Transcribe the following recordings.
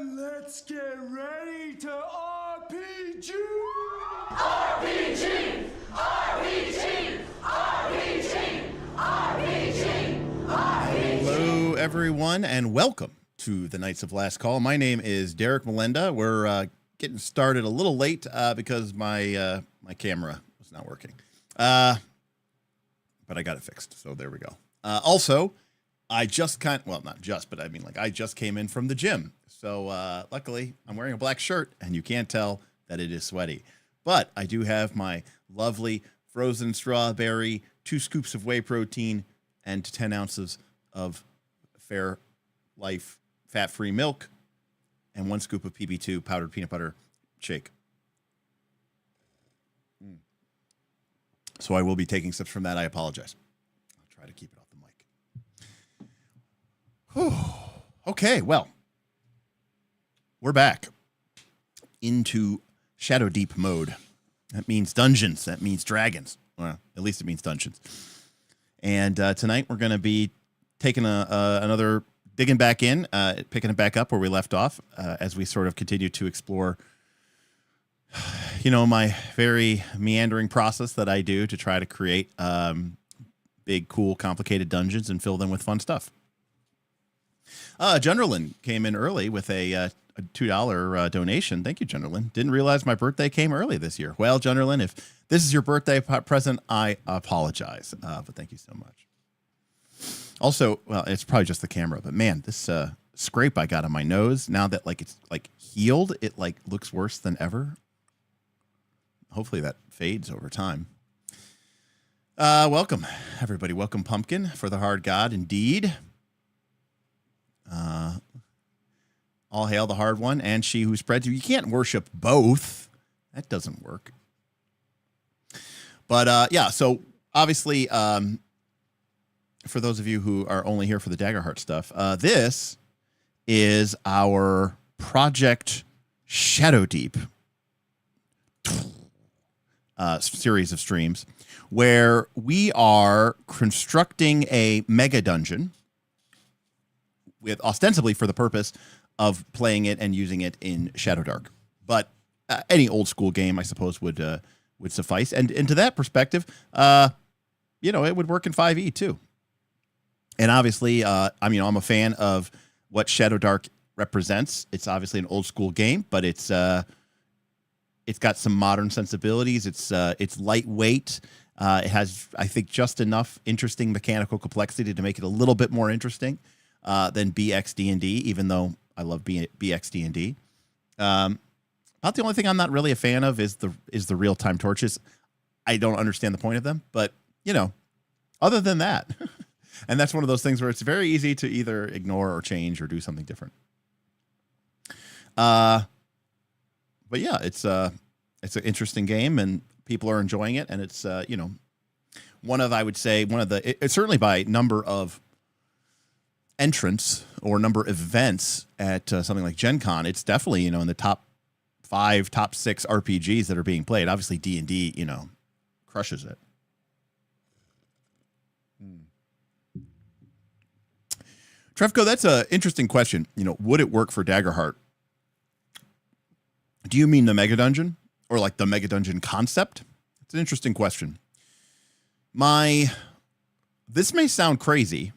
Let's get ready to RPG! RPG! RPG! RPG! RPG! RPG! Hello, everyone, and welcome to the Knights of Last Call. My name is Derek Melinda. We're getting started a little late because my camera was not working. But I got it fixed, so there we go. Also, I just not just, but I mean, like, I just came in from the gym. So luckily, I'm wearing a black shirt, and you can't tell that it is sweaty. But I do have my lovely frozen strawberry, 2 scoops of whey protein, and 10 ounces of Fair Life fat-free milk, and 1 scoop of PB2 powdered peanut butter shake. So I will be taking sips from that. I apologize. I'll try to keep it off the mic. Whew. Okay, well, we're back into Shadowdeep mode. That means dungeons. That means dragons. Well, at least it means dungeons. And tonight we're going to be taking another digging back in, picking it back up where we left off as we sort of continue to explore, you know, my very meandering process that I do to try to create big, cool, complicated dungeons and fill them with fun stuff. Generalin came in early with a $2 donation. Thank you, Generalin. Didn't realize my birthday came early this year. Well, Generalin, if this is your birthday present, I apologize. But thank you so much. Also, well, it's probably just the camera, but man, this scrape I got on my nose, now that like it's like healed, it like looks worse than ever. Hopefully that fades over time. Welcome, everybody. Welcome, Pumpkin, for the hard god, indeed. All hail the hard one and she who spreads you. You can't worship both. That doesn't work. But yeah, so obviously, for those of you who are only here for the Daggerheart stuff, this is our Project Shadowdeep. series of streams where we are constructing a Megadungeon with ostensibly for the purpose of playing it and using it in Shadowdark. But any old school game, I suppose, would suffice. And to that perspective, it would work in 5e too. And obviously, I'm a fan of what Shadowdark represents. It's obviously an old school game, but it's got some modern sensibilities. It's lightweight. It has, I think, just enough interesting mechanical complexity to make it a little bit more interesting than BXD&D, even though I love BXD&D. About the only thing I'm not really a fan of is the real-time torches. I don't understand the point of them, but other than that, and that's one of those things where it's very easy to either ignore or change or do something different. But yeah, it's an interesting game and people are enjoying it, and it's it's certainly by number of entrants or number of events at something like Gen Con, it's definitely in the top 5, top 6 RPGs that are being played. Obviously D&D crushes it. Trevco, that's an interesting question. Would it work for Daggerheart? Do you mean the Megadungeon or like the Megadungeon concept? It's an interesting question. This may sound crazy,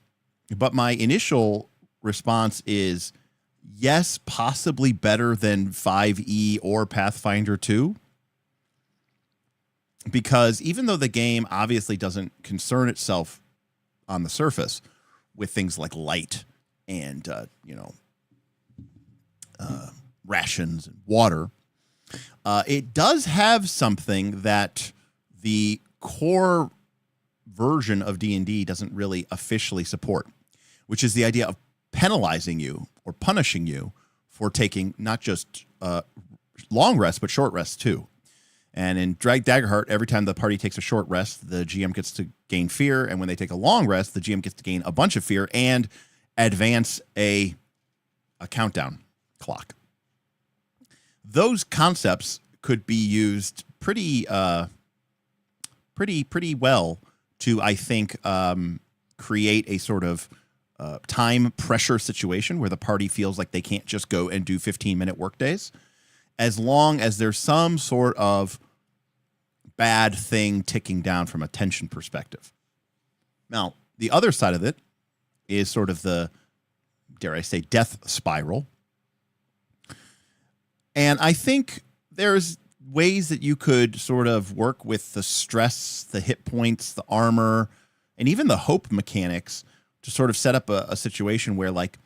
but my initial response is yes, possibly better than 5e or Pathfinder 2. Because even though the game obviously doesn't concern itself on the surface with things like light and, rations and water, it does have something that the core version of D&D doesn't really officially support, which is the idea of penalizing you or punishing you for taking not just long rests, but short rests too. And in Daggerheart, every time the party takes a short rest, the GM gets to gain fear. And when they take a long rest, the GM gets to gain a bunch of fear and advance a countdown clock. Those concepts could be used pretty well to, I think, create a sort of time pressure situation where the party feels like they can't just go and do 15-minute workdays, as long as there's some sort of bad thing ticking down from a tension perspective. Now, the other side of it is sort of the, dare I say, death spiral. And I think there's ways that you could sort of work with the stress, the hit points, the armor, and even the hope mechanics to sort of set up a situation where, like,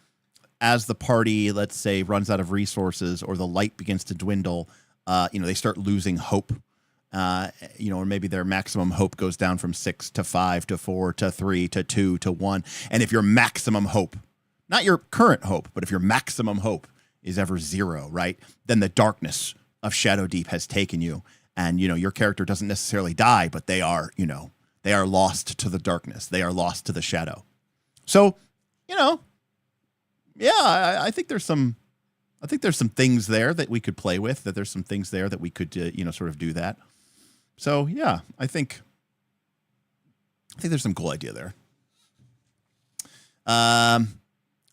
as the party, let's say, runs out of resources or the light begins to dwindle, they start losing hope. Or maybe their maximum hope goes down from 6 to 5 to 4 to 3 to 2 to 1. And if your maximum hope, not your current hope, but if your maximum hope is ever 0, right, then the darkness of Shadowdeep has taken you. And, your character doesn't necessarily die, but they are lost to the darkness. They are lost to the shadow. So, I think there's some things there that we could play with, that there's some things there that we could, sort of do that. So, yeah, I think there's some cool idea there.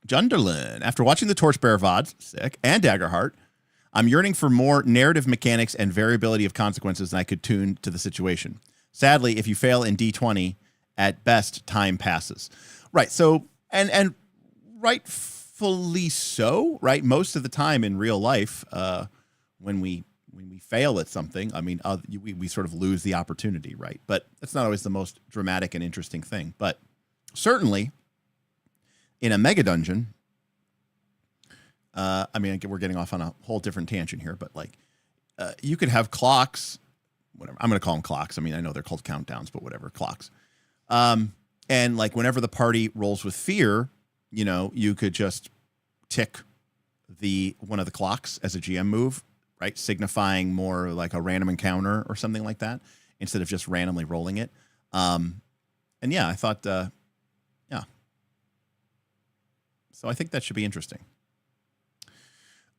Junderlin, after watching the Torchbearer VODs, sick, and Daggerheart, I'm yearning for more narrative mechanics and variability of consequences than I could tune to the situation. Sadly, if you fail in D20, at best, time passes. Right, so, and rightfully so, right? Most of the time in real life, when we fail at something, I mean, we sort of lose the opportunity, right? But that's not always the most dramatic and interesting thing. But certainly, in a Megadungeon, we're getting off on a whole different tangent here, but like, you could have clocks, whatever. I'm going to call them clocks. I mean, I know they're called countdowns, but whatever, clocks. And like whenever the party rolls with fear, you could just tick one of the clocks as a GM move, right? Signifying more like a random encounter or something like that, instead of just randomly rolling it. And yeah, I thought, yeah. So I think that should be interesting.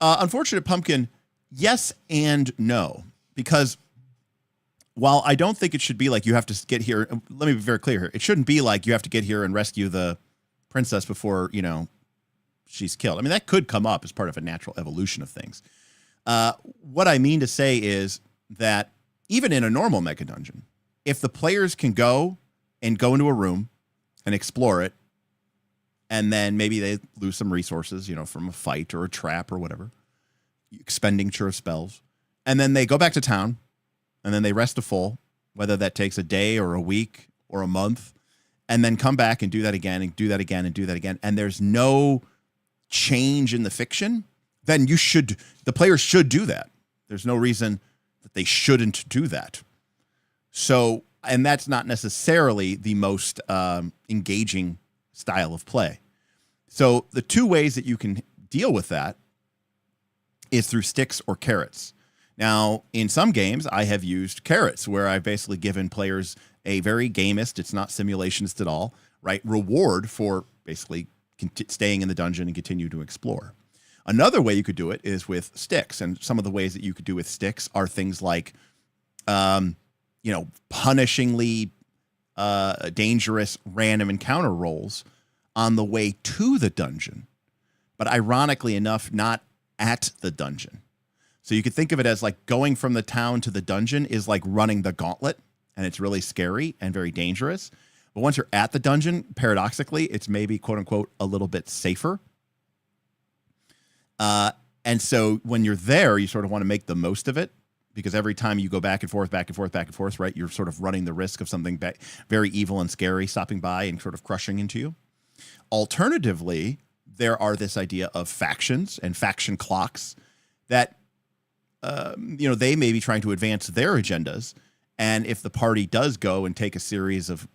Unfortunate Pumpkin, yes and no, because while I don't think it should be like you have to get here, let me be very clear here. It shouldn't be like you have to get here and rescue the princess before, she's killed. I mean, that could come up as part of a natural evolution of things. What I mean to say is that even in a normal Megadungeon, if the players can go into a room and explore it, and then maybe they lose some resources, from a fight or a trap or whatever, expenditure of spells, and then they go back to town, and then they rest to full, whether that takes a day or a week or a month, and then come back and do that again and do that again and do that again, and there's no change in the fiction, then the players should do that. There's no reason that they shouldn't do that. So, and that's not necessarily the most engaging style of play. So the two ways that you can deal with that is through sticks or carrots. Now, in some games, I have used carrots, where I've basically given players a very gamist, it's not simulationist at all, right, reward for basically staying in the dungeon and continue to explore. Another way you could do it is with sticks, and some of the ways that you could do with sticks are things like, punishingly dangerous random encounter rolls on the way to the dungeon, but ironically enough, not at the dungeon. So you could think of it as like going from the town to the dungeon is like running the gauntlet, and it's really scary and very dangerous. But once you're at the dungeon, paradoxically, it's maybe, quote unquote, a little bit safer. And so when you're there, you sort of want to make the most of it, because every time you go back and forth, right, you're sort of running the risk of something very evil and scary stopping by and sort of crushing into you. Alternatively, there are this idea of factions and faction clocks that, they may be trying to advance their agendas. And if the party does go and take a series of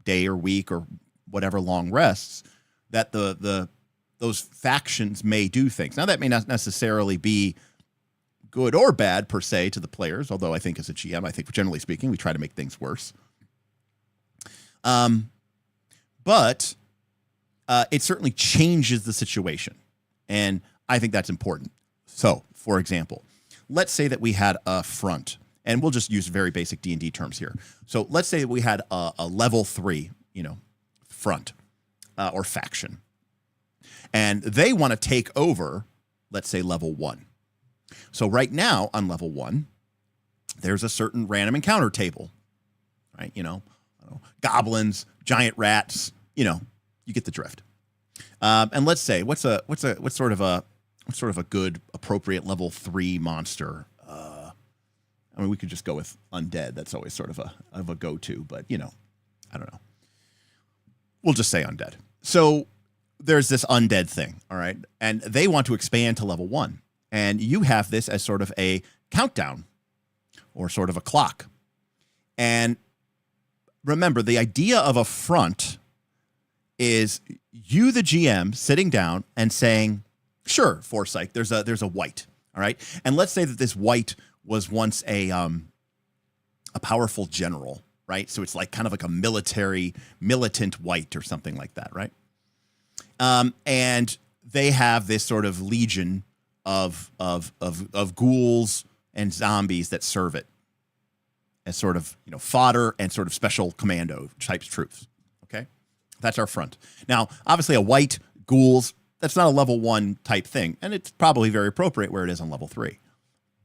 day or week or whatever long rests, that those factions may do things. Now, that may not necessarily be good or bad per se to the players, although I think as a GM, I think generally speaking, we try to make things worse. But it certainly changes the situation, and I think that's important. So, for example, let's say that we had a front, and we'll just use very basic D&D terms here. So let's say that we had a level 3, front or faction, and they want to take over, let's say, level 1. So right now on level 1, there's a certain random encounter table, right? Goblins, giant rats, you get the drift. And let's say what's sort of a good appropriate level 3 monster. I mean, we could just go with undead. That's always sort of a go-to, but I don't know. We'll just say undead. So there's this undead thing, all right? And they want to expand to level 1. And you have this as sort of a countdown or sort of a clock. And remember, the idea of a front is you, the GM, sitting down and saying, sure, Forsyth, there's a white, all right? And let's say that this white was once a powerful general, right? So it's like kind of like a militant white or something like that, right? And they have this sort of legion of ghouls and zombies that serve it as sort of fodder and sort of special commando type troops. Okay, that's our front. Now, obviously, a white ghouls, that's not a level 1 type thing, and it's probably very appropriate where it is on level 3.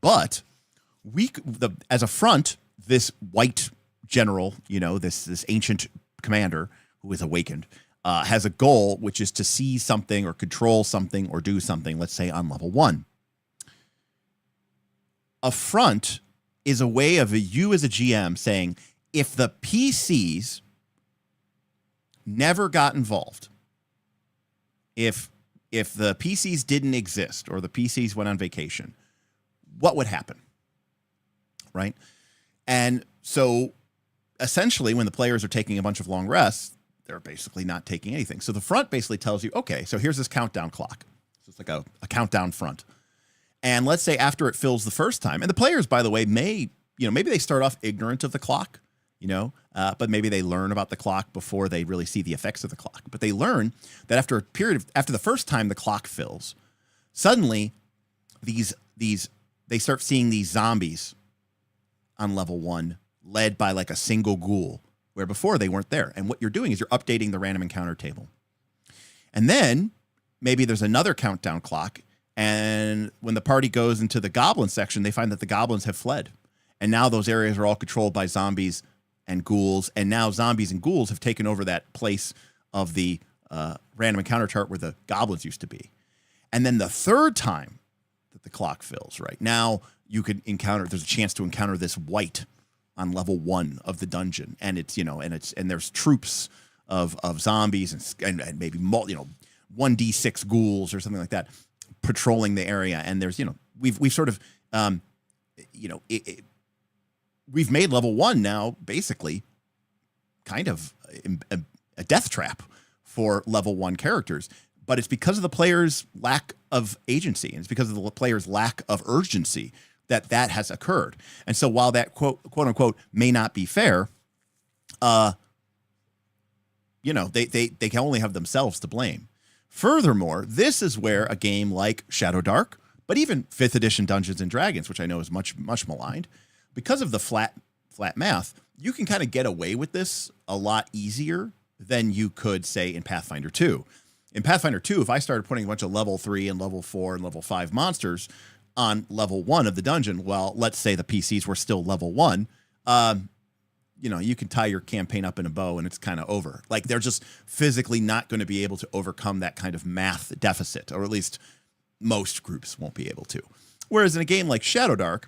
But as a front, this white general, this ancient commander who is awakened, has a goal, which is to see something or control something or do something, let's say on level 1. A front is a way of you as a GM saying, if the PCs never got involved, if the PCs didn't exist or the PCs went on vacation, what would happen? Right? And so essentially when the players are taking a bunch of long rests, they're basically not taking anything. So the front basically tells you, okay, so here's this countdown clock. So it's like a countdown front. And let's say after it fills the first time, and the players, by the way, maybe they start off ignorant of the clock, but maybe they learn about the clock before they really see the effects of the clock. But they learn that after the first time the clock fills, suddenly they start seeing these zombies on level 1 led by like a single ghoul, where before they weren't there. And what you're doing is you're updating the random encounter table. And then maybe there's another countdown clock, and when the party goes into the goblin section, they find that the goblins have fled. And now those areas are all controlled by zombies and ghouls, and now zombies and ghouls have taken over that place of the random encounter chart where the goblins used to be. And then the third time that the clock fills, right, now you could encounter, there's a chance to encounter this wight on level 1 of the dungeon, and it's, you know, and there's troops of zombies and maybe 1d6 ghouls or something like that patrolling the area. And there's, you know, we've sort of we've made level 1 now basically kind of a death trap for level 1 characters, but it's because of the player's lack of agency, and it's because of the player's lack of urgency that has occurred. And so while that quote unquote may not be fair, they can only have themselves to blame. Furthermore, this is where a game like Shadowdark, but even 5th edition Dungeons and Dragons, which I know is much maligned, because of the flat math, you can kind of get away with this a lot easier than you could say in Pathfinder 2. In Pathfinder 2, if I started putting a bunch of level 3 and level 4 and level 5 monsters on level 1 of the dungeon, well, let's say the PCs were still level 1, you can tie your campaign up in a bow and it's kind of over. Like, they're just physically not going to be able to overcome that kind of math deficit, or at least most groups won't be able to. Whereas in a game like Shadowdark,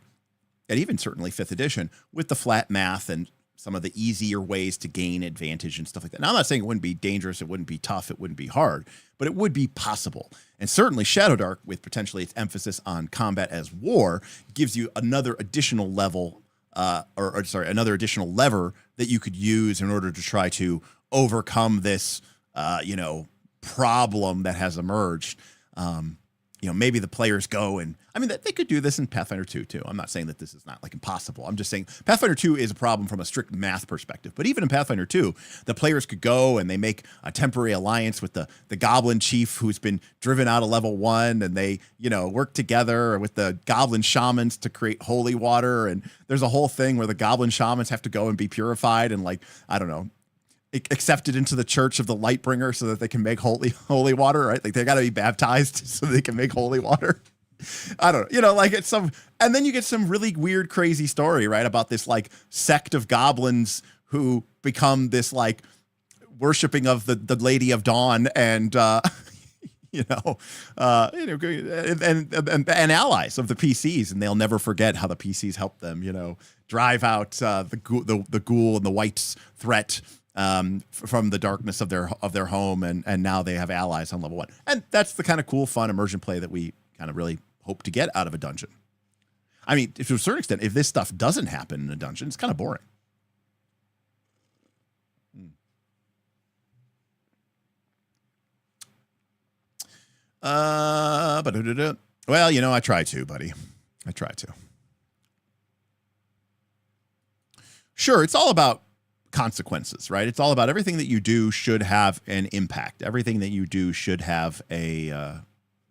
and even certainly 5th edition, with the flat math and some of the easier ways to gain advantage and stuff like that. Now, I'm not saying it wouldn't be dangerous, it wouldn't be tough, it wouldn't be hard, but it would be possible. And certainly Shadowdark, with potentially its emphasis on combat as war, gives you another additional level, another additional lever that you could use in order to try to overcome this, problem that has emerged. Maybe the players go and, they could do this in Pathfinder 2 too. I'm not saying that this is not like impossible. I'm just saying Pathfinder 2 is a problem from a strict math perspective. But even in Pathfinder 2, the players could go and they make a temporary alliance with the goblin chief who's been driven out of level 1, and they, work together with the goblin shamans to create holy water. And there's a whole thing where the goblin shamans have to go and be purified and, accepted into the church of the Lightbringer so that they can make holy water, right? Like, they got to be baptized so they can make holy water. I don't know, it's and then you get some really weird, crazy story, right? About this sect of goblins who become this worshiping of the Lady of Dawn and, and allies of the PCs, and they'll never forget how the PCs helped them, drive out the ghoul and the wight's threat from the darkness of their home, and now they have allies on level 1. And that's the kind of cool, fun immersion play that we kind of really hope to get out of a dungeon. To a certain extent, if this stuff doesn't happen in a dungeon, it's kind of boring. Well, I try to, buddy. I try to. Sure, it's all about consequences, right? It's all about everything that you do should have an impact. Everything that you do should have a,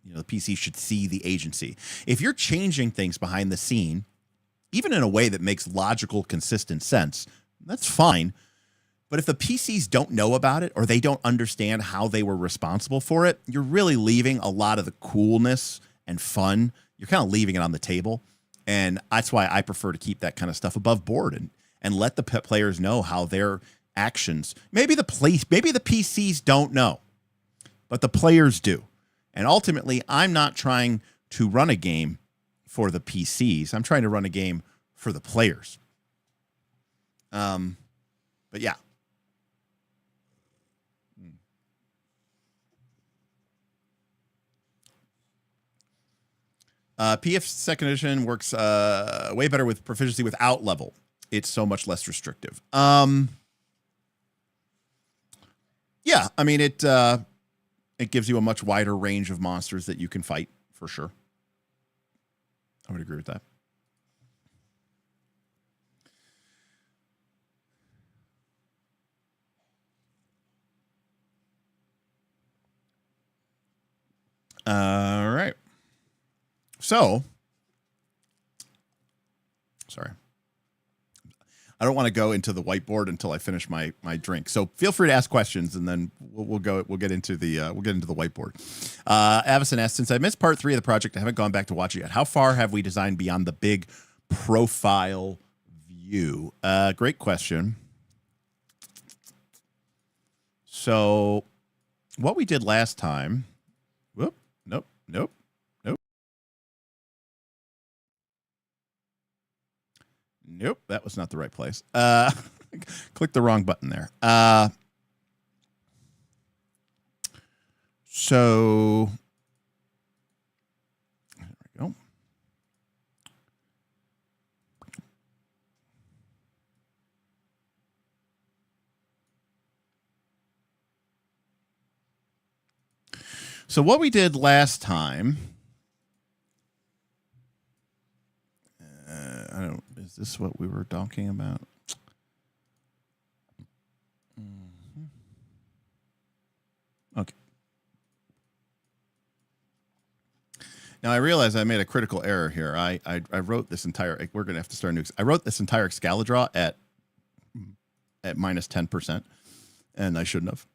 the PC should see the agency. If you're changing things behind the scene, even in a way that makes logical, consistent sense, that's fine. But if the PCs don't know about it, or they don't understand how they were responsible for it, you're really leaving a lot of the coolness and fun. You're kind of leaving it on the table. And that's why I prefer to keep that kind of stuff above board and let the players know how their actions, maybe the PCs don't know, but the players do. And ultimately, I'm not trying to run a game for the PCs. I'm trying to run a game for the players. But yeah. PF second edition works way better with proficiency without level. It's so much less restrictive. Yeah, it gives you a much wider range of monsters that you can fight, for sure. I would agree with that. All right. So, sorry. I don't want to go into the whiteboard until I finish my drink. So feel free to ask questions, and then we'll get into the whiteboard. Avison asked, since I missed part 3 of the project, I haven't gone back to watch it yet. How far have we designed beyond the big profile view? Great question. So what we did last time. Whoop. Nope. Nope, that was not the right place. Click the wrong button there. So there we go. So what we did last time, is this what we were talking about? Okay. Now I realize I made a critical error here. I wrote this entire, we're going to have to start a new, I wrote this entire Excalidraw at minus 10%, and I shouldn't have.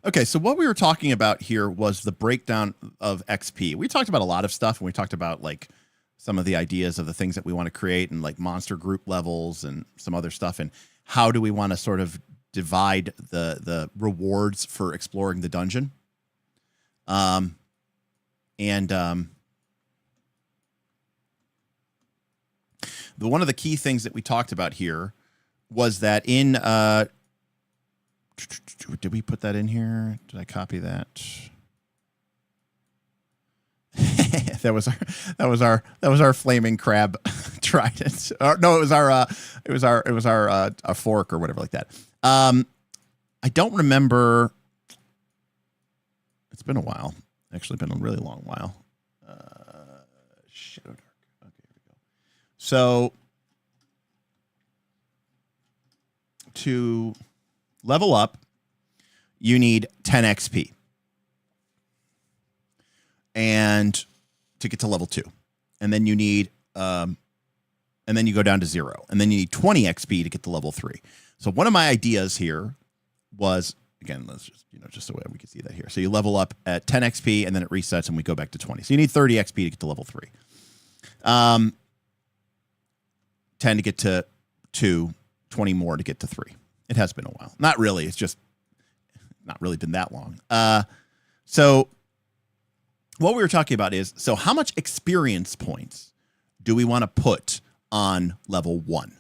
Okay, so what we were talking about here was the breakdown of XP. We talked about a lot of stuff, and we talked about like some of the ideas of the things that we want to create and like monster group levels and some other stuff, and how do we want to sort of divide the rewards for exploring the dungeon. One of the key things that we talked about here was that in did we put that in here? Did I copy that? that was our flaming crab trident. No, it was our fork or whatever like that. I don't remember. It's been a while. Actually, been a really long while. Shadowdark. Okay, here we go. So to level up, you need 10 XP. And to get to level 2. And then you need and then you go down to 0. And then you need 20 XP to get to level 3. So one of my ideas here was, again, let's just, just so we can see that here. So you level up at 10 XP and then it resets and we go back to 20. So you need 30 XP to get to level 3. 10 to get to 2, 20 more to get to 3. It has been a while. Not really. It's just not really been that long. So what we were talking about is, so how much experience points do we want to put on level 1?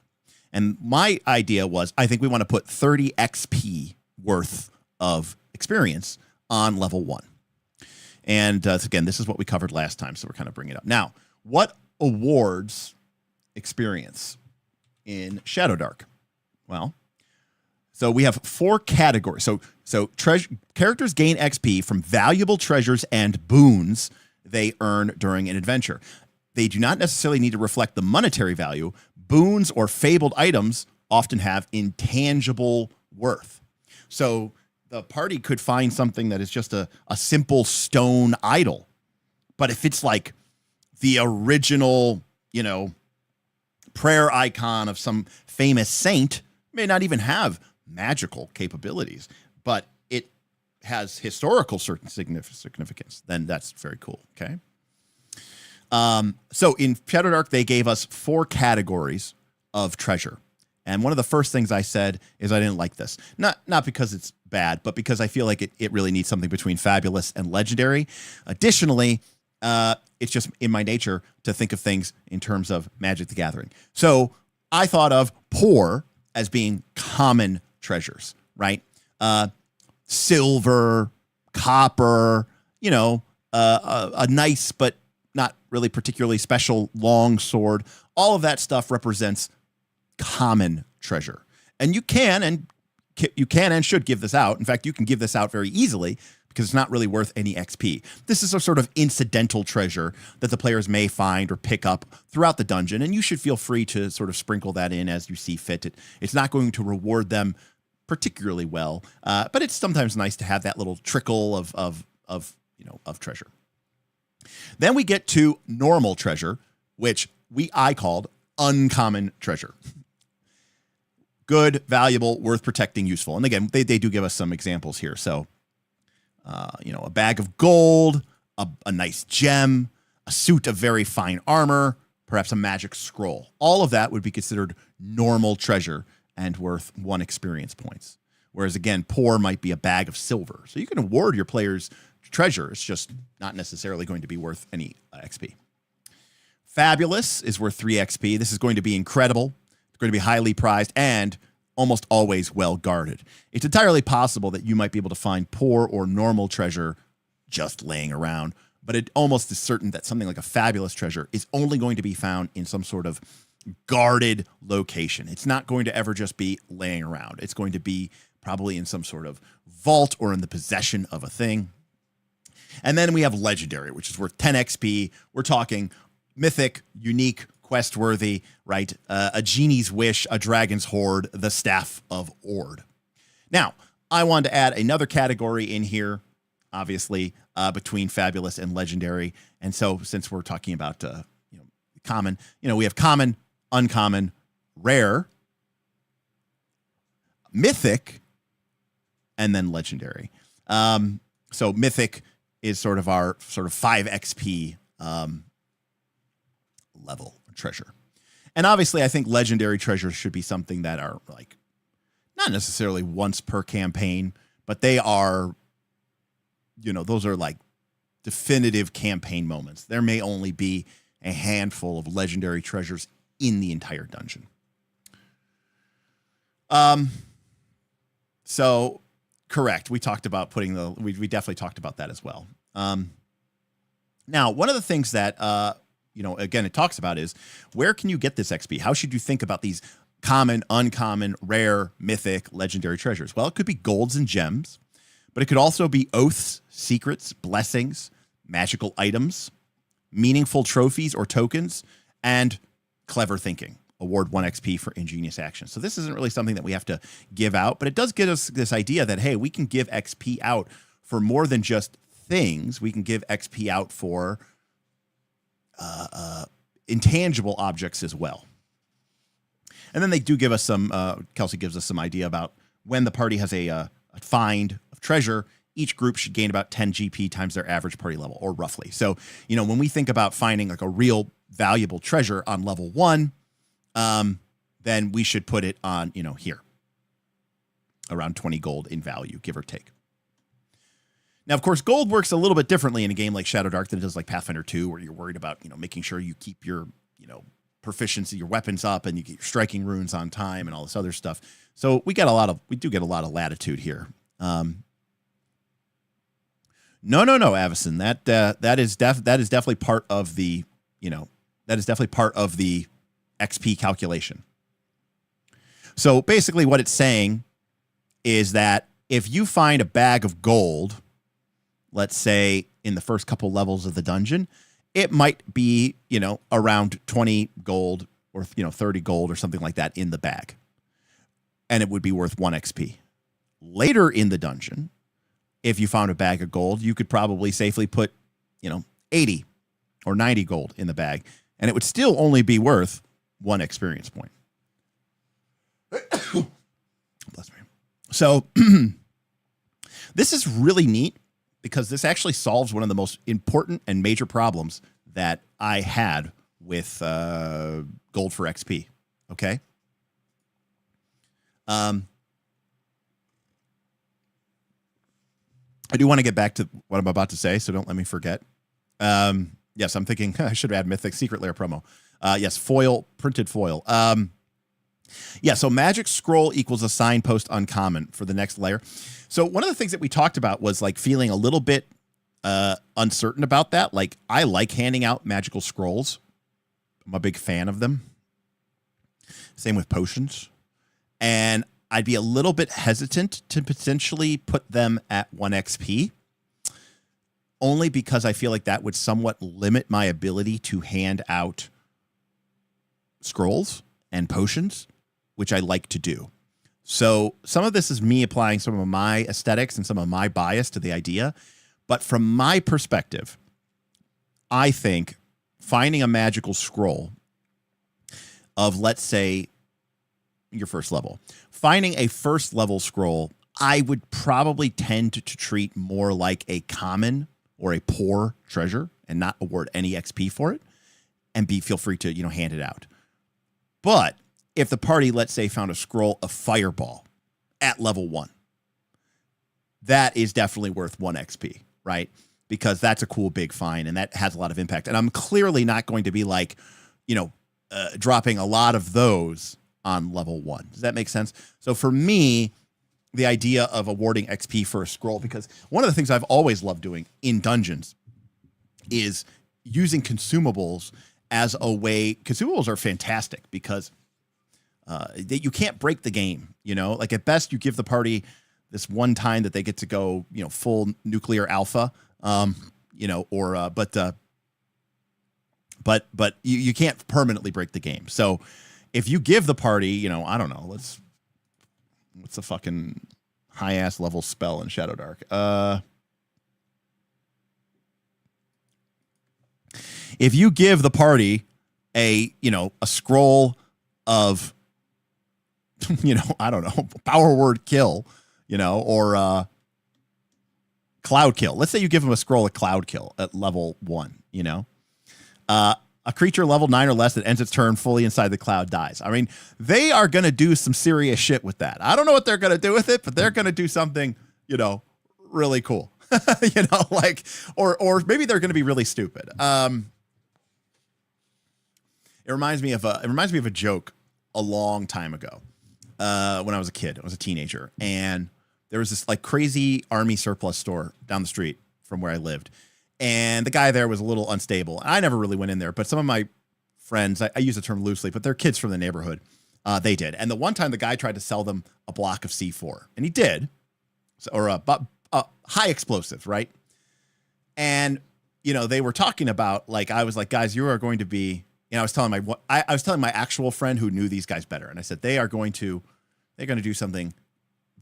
And my idea was, I think we want to put 30 XP worth of experience on level 1. And again, this is what we covered last time, so we're kind of bringing it up. Now, what awards experience in Shadowdark? Well, so we have 4 categories. So characters gain XP from valuable treasures and boons they earn during an adventure. They do not necessarily need to reflect the monetary value. Boons or fabled items often have intangible worth. So the party could find something that is just a simple stone idol. But if it's like the original, prayer icon of some famous saint, may not even have magical capabilities, but it has historical certain significance, then that's very cool. Okay. So in Shadowdark, they gave us 4 categories of treasure. And one of the first things I said is I didn't like this. Not because it's bad, but because I feel like it really needs something between fabulous and legendary. Additionally, it's just in my nature to think of things in terms of Magic the Gathering. So I thought of poor as being common treasures, right? Silver, copper, a nice but not really particularly special long sword. All of that stuff represents common treasure. And you can and should give this out. In fact, you can give this out very easily because it's not really worth any XP. This is a sort of incidental treasure that the players may find or pick up throughout the dungeon, and you should feel free to sort of sprinkle that in as you see fit. It's not going to reward them particularly well, but it's sometimes nice to have that little trickle of treasure. Then we get to normal treasure, which I called uncommon treasure. Good, valuable, worth protecting, useful. And again, they do give us some examples here. So, a bag of gold, a nice gem, a suit of very fine armor, perhaps a magic scroll. All of that would be considered normal treasure and worth 1 experience points. Whereas, again, poor might be a bag of silver. So you can award your players treasure. It's just not necessarily going to be worth any XP. Fabulous is worth 3 XP. This is going to be incredible. It's going to be highly prized and almost always well guarded. It's entirely possible that you might be able to find poor or normal treasure just laying around, but it almost is certain that something like a fabulous treasure is only going to be found in some sort of guarded location. It's not going to ever just be laying around. It's going to be probably in some sort of vault or in the possession of a thing. And then we have legendary, which is worth 10 XP. We're talking mythic, unique, quest-worthy, right? A genie's wish, a dragon's hoard, the staff of Ord. Now, I wanted to add another category in here, obviously, between fabulous and legendary. And so, since we're talking about common, we have common, uncommon, rare, mythic, and then legendary. So mythic is sort of our 5 XP level treasure. And obviously, I think legendary treasures should be something that are like not necessarily once per campaign, but they are, those are like definitive campaign moments. There may only be a handful of legendary treasures in the entire dungeon. So correct. We talked about we definitely talked about that as well. Now, one of the things that, again, it talks about is where can you get this XP? How should you think about these common, uncommon, rare, mythic, legendary treasures? Well, it could be golds and gems, but it could also be oaths, secrets, blessings, magical items, meaningful trophies or tokens, and clever thinking. Award 1 XP for ingenious action. So this isn't really something that we have to give out, but it does give us this idea that, hey, we can give XP out for more than just things. We can give XP out for intangible objects as well. And then they do give us some, Kelsey gives us some idea about when the party has a find of treasure, each group should gain about 10 GP times their average party level, or roughly. So, when we think about finding like a real valuable treasure on level 1, then we should put it on, here, around 20 gold in value, give or take. Now, of course, gold works a little bit differently in a game like Shadowdark than it does like Pathfinder 2, where you're worried about, making sure you keep your, proficiency, your weapons up, and you get your striking runes on time and all this other stuff. So we do get a lot of latitude here. No, Avison, that is definitely part of the, that is definitely part of the XP calculation. So basically what it's saying is that if you find a bag of gold, let's say in the first couple levels of the dungeon, it might be, around 20 gold or, 30 gold or something like that in the bag. And it would be worth 1 XP. Later in the dungeon, if you found a bag of gold, you could probably safely put, 80 or 90 gold in the bag, and it would still only be worth 1 experience point. Bless me. So this is really neat because this actually solves one of the most important and major problems that I had with gold for XP. Okay. I do want to get back to what I'm about to say, so don't let me forget. Yes, I'm thinking I should add Mythic Secret Lair promo. Yes, printed foil. So Magic Scroll equals a signpost uncommon for the next layer. So one of the things that we talked about was like feeling a little bit uncertain about that. Like I like handing out magical scrolls. I'm a big fan of them. Same with potions. And I'd be a little bit hesitant to potentially put them at 1 XP. Only because I feel like that would somewhat limit my ability to hand out scrolls and potions, which I like to do. So some of this is me applying some of my aesthetics and some of my bias to the idea. But from my perspective, I think finding a magical scroll of, let's say, your first level. Finding a first level scroll, I would probably tend to treat more like a common or a poor treasure and not award any XP for it, and feel free to, hand it out. But if the party, let's say, found a scroll of Fireball at level 1, that is definitely worth 1 XP, right? Because that's a cool big find, and that has a lot of impact. And I'm clearly not going to be like, dropping a lot of those on level 1. Does that make sense? So for me, the idea of awarding XP for a scroll, because one of the things I've always loved doing in dungeons is using consumables as a way. Consumables are fantastic because you can't break the game. Like at best you give the party this one time that they get to go, full nuclear alpha, but you can't permanently break the game. So if you give the party, I don't know, what's a fucking high ass level spell in Shadowdark? If you give the party a scroll of, I don't know, power word kill, or cloud kill. Let's say you give them a scroll of cloud kill at level 1, a creature level 9 or less that ends its turn fully inside the cloud dies. I mean, they are going to do some serious shit with that. I don't know what they're going to do with it, but they're going to do something, really cool. Or maybe they're going to be really stupid. It reminds me of a joke a long time ago. When I was a kid, I was a teenager, and there was this like crazy army surplus store down the street from where I lived. And the guy there was a little unstable. I never really went in there, but some of my friends, I use the term loosely, but they're kids from the neighborhood. They did. And the one time the guy tried to sell them a block of C4, and he did, or a high explosive, right? And, they were talking about, like, I was like, guys, you are going to be, I was telling my actual friend who knew these guys better. And I said, they're going to do something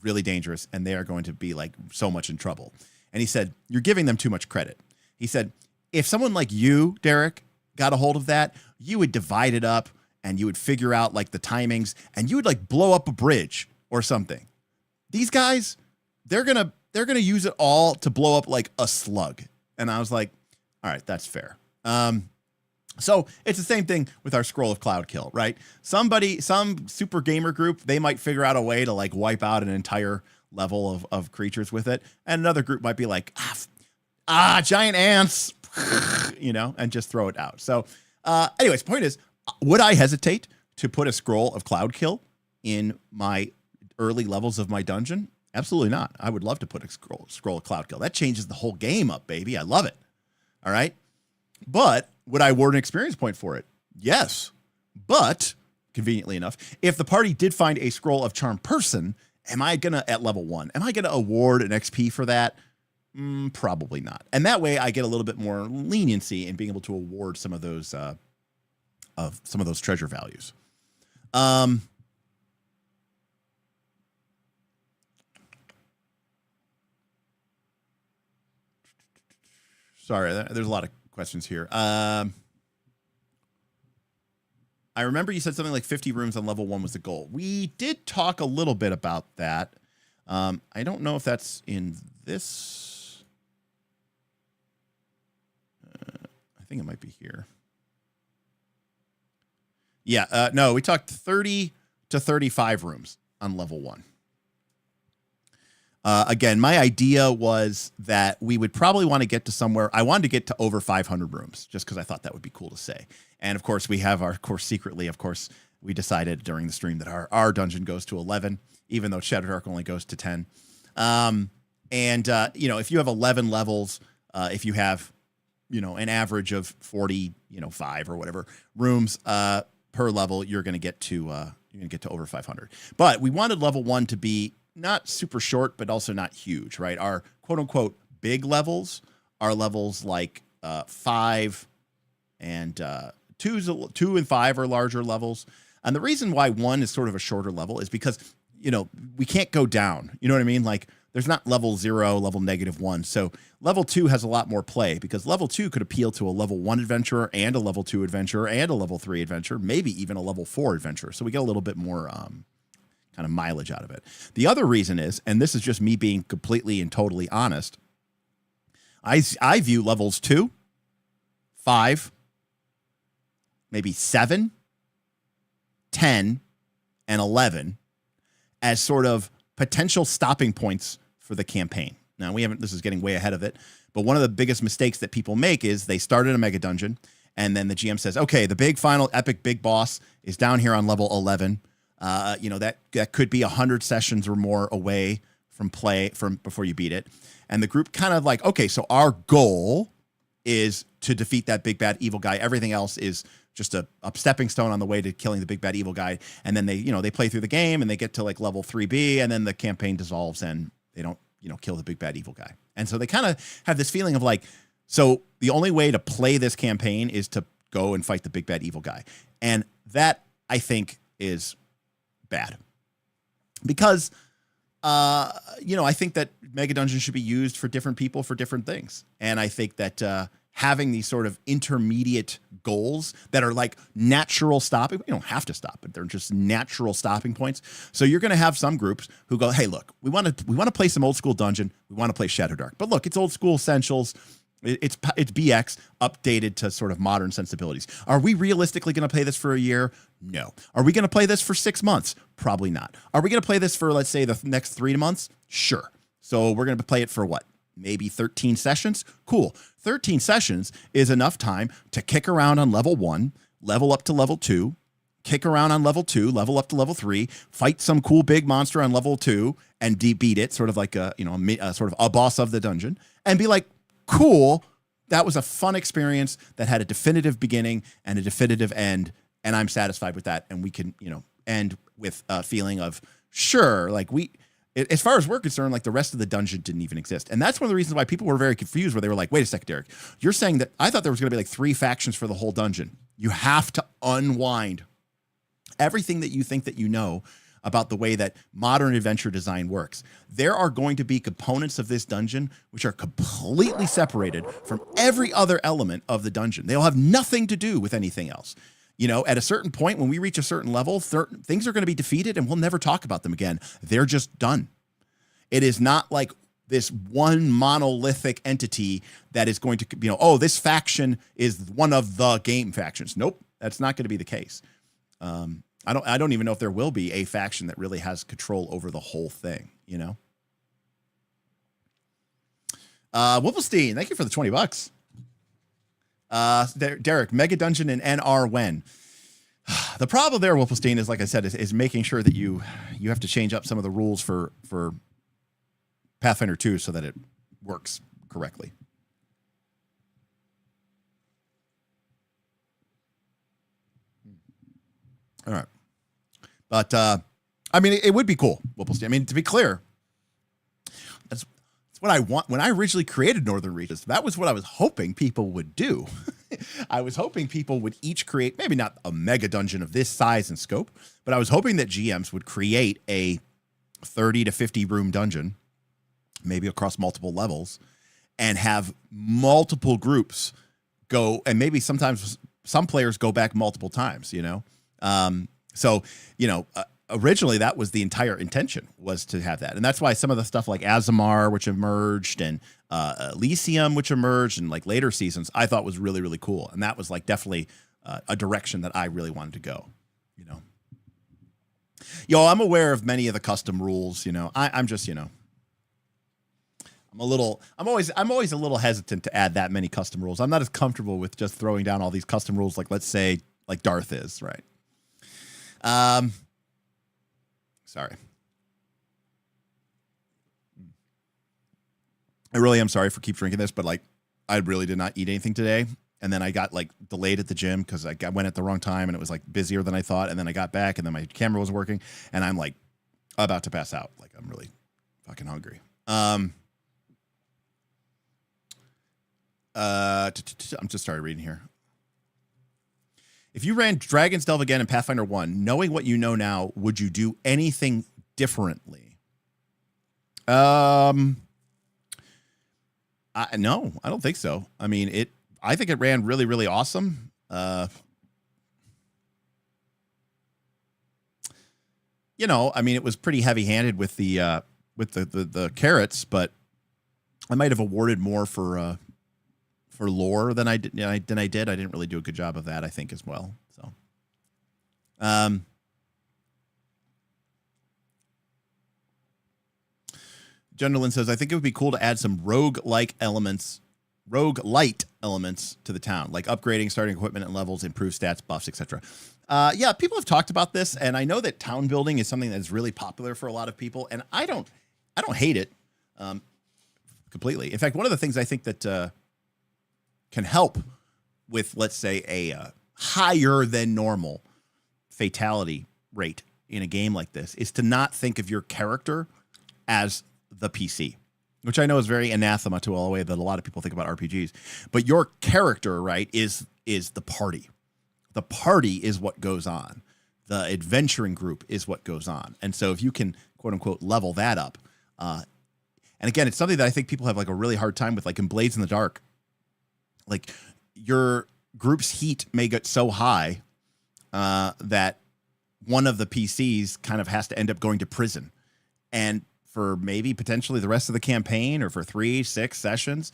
really dangerous, and they are going to be like so much in trouble. And he said, you're giving them too much credit. He said, if someone like you, Derek, got a hold of that, you would divide it up and you would figure out like the timings and you would like blow up a bridge or something. These guys, they're going to use it all to blow up like a slug. And I was like, all right, that's fair. So it's the same thing with our scroll of cloud kill, right? Some super gamer group, they might figure out a way to like wipe out an entire level of creatures with it. And another group might be like, giant ants, and just throw it out. So anyways, point is, would I hesitate to put a scroll of cloud kill in my early levels of my dungeon? Absolutely not. I would love to put a scroll of cloud kill. That changes the whole game up, baby. I love it. All right. But would I award an experience point for it? Yes. But conveniently enough, if the party did find a scroll of charm person, at level 1, am I going to award an XP for that? Probably not. And that way I get a little bit more leniency in being able to award some of those treasure values. Sorry, there's a lot of questions here. I remember you said something like 50 rooms on level 1 was the goal. We did talk a little bit about that. I don't know if that's in this. I think it might be here. Yeah, no, we talked 30 to 35 rooms on level 1. Again, my idea was that we would probably want to get to somewhere. I wanted to get to over 500 rooms just because I thought that would be cool to say. And of course, we have secretly, we decided during the stream that our dungeon goes to 11, even though Shadowdark only goes to 10. If you have 11 levels, if you have, an average of 45 or whatever rooms per level, you're going to get to over 500. But we wanted level 1 to be not super short, but also not huge, right? Our quote unquote big levels are levels like 5 and 2 and 5 are larger levels. And the reason why 1 is sort of a shorter level is because, we can't go down. You know what I mean? Like there's not level 0, level -1. So level 2 has a lot more play because level 2 could appeal to a level 1 adventurer and a level 2 adventurer and a level 3 adventurer, maybe even a level 4 adventurer. So we get a little bit more kind of mileage out of it. The other reason is, and this is just me being completely and totally honest, I view levels 2, 5, maybe 7, 10, and 11 as sort of potential stopping points for the campaign. Now, this is getting way ahead of it, but one of the biggest mistakes that people make is they start in a Megadungeon, and then the GM says, okay, the big final epic big boss is down here on level 11. That could be 100 sessions or more away from before you beat it. And the group kind of like, okay, so our goal is to defeat that big bad evil guy. Everything else is just a stepping stone on the way to killing the big bad evil guy. And then they play through the game and they get to like level 3B, and then the campaign dissolves and they don't, kill the big bad evil guy. And so they kind of have this feeling of like, so the only way to play this campaign is to go and fight the big bad evil guy. And that, I think, is bad. Because I think that Megadungeon should be used for different people for different things. And I think that having these sort of intermediate goals that are like natural stopping, you don't have to stop, but they're just natural stopping points. So you're going to have some groups who go, hey, look, we want to play some old school dungeon. We want to play Shadowdark. But look, it's old school essentials. It's BX updated to sort of modern sensibilities. Are we realistically going to play this for a year? No. Are we going to play this for 6 months? Probably not. Are we going to play this for, let's say, the next 3 months? Sure. So we're going to play it for what? Maybe 13 sessions? Cool. 13 sessions is enough time to kick around on level 1, level up to level 2, kick around on level 2, level up to level 3, fight some cool big monster on level 2 and beat it, sort of like a sort of a boss of the dungeon, and be like, cool, that was a fun experience that had a definitive beginning and a definitive end, and I'm satisfied with that. And we can, end with a feeling of, sure, like as far as we're concerned, like the rest of the dungeon didn't even exist. And that's one of the reasons why people were very confused, where they were like, wait a second, Derek, you're saying that I thought there was going to be like 3 factions for the whole dungeon. You have to unwind everything that you think that you know about the way that modern adventure design works. There are going to be components of this dungeon which are completely separated from every other element of the dungeon. They'll have nothing to do with anything else. At a certain point, when we reach a certain level, things are going to be defeated and we'll never talk about them again. They're just done. It is not like this one monolithic entity that is going to, this faction is one of the game factions. Nope, that's not going to be the case. I don't even know if there will be a faction that really has control over the whole thing, Whipplestein, thank you for the $20. Derek, Megadungeon and NR when? The problem there, Whipplestein, is like I said, is making sure that you have to change up some of the rules for Pathfinder 2 so that it works correctly. All right. But, it would be cool, Whipplestein. To be clear, that's what I want. When I originally created Northern Regions, that was what I was hoping people would do. I was hoping people would each create, maybe not a mega dungeon of this size and scope, but I was hoping that GMs would create a 30 to 50 room dungeon, maybe across multiple levels, and have multiple groups go, and maybe sometimes some players go back multiple times, originally that was the entire intention, was to have that. And that's why some of the stuff like Azamar, which emerged, and Elysium, which emerged in like later seasons, I thought was really, really cool. And that was like definitely a direction that I really wanted to go, I'm aware of many of the custom rules, I'm just, I'm always a little hesitant to add that many custom rules. I'm not as comfortable with just throwing down all these custom rules, like, let's say, like Darth is, right? Sorry. I really am sorry for keep drinking this, but like, I really did not eat anything today. And then I got like delayed at the gym because I went at the wrong time and it was like busier than I thought. And then I got back and then my camera wasn't working and I'm like about to pass out. Like, I'm really fucking hungry. I'm just started reading here. If you ran Dragon's Delve again in Pathfinder 1, knowing what you know now, would you do anything differently? No, I don't think so. I mean, I think it ran really, really awesome. You know, I mean, it was pretty heavy-handed with the carrots, but I might have awarded more for lore than I did. I didn't really do a good job of that, I think, as well. So, Gentleman says, I think it would be cool to add some roguelite elements to the town, like upgrading starting equipment and levels, improve stats, buffs, etc. Yeah, people have talked about this, and I know that town building is something that's really popular for a lot of people, and I don't hate it completely. In fact, one of the things I think that can help with, let's say, a higher than normal fatality rate in a game like this is to not think of your character as the PC, which I know is very anathema to all the way that a lot of people think about RPGs. But your character, right, is the party. The party is what goes on. The adventuring group is what goes on. And so if you can, quote unquote, level that up, and again, it's something that I think people have like a really hard time with, like in Blades in the Dark. Like your group's heat may get so high that one of the PCs kind of has to end up going to prison. And for maybe potentially the rest of the campaign, or for 3-6 sessions,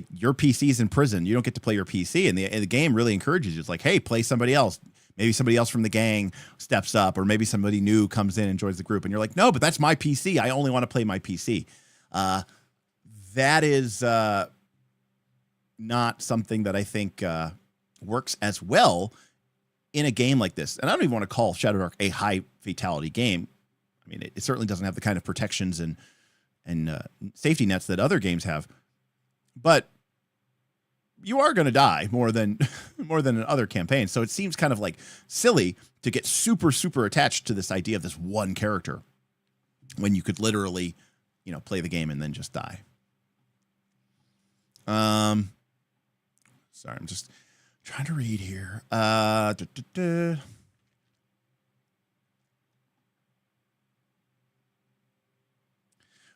your PC's in prison. You don't get to play your PC, and the game really encourages you. It's like, hey, play somebody else. Maybe somebody else from the gang steps up, or maybe somebody new comes in and joins the group, and you're like, no, but that's my PC. I only want to play my PC. That is not something that I think works as well in a game like this. And I don't even want to call Shadowdark a high fatality game. I mean, it certainly doesn't have the kind of protections and safety nets that other games have, but you are going to die more than in other campaigns. So it seems kind of like silly to get super, super attached to this idea of this one character when you could literally, play the game and then just die. Sorry, I'm just trying to read here.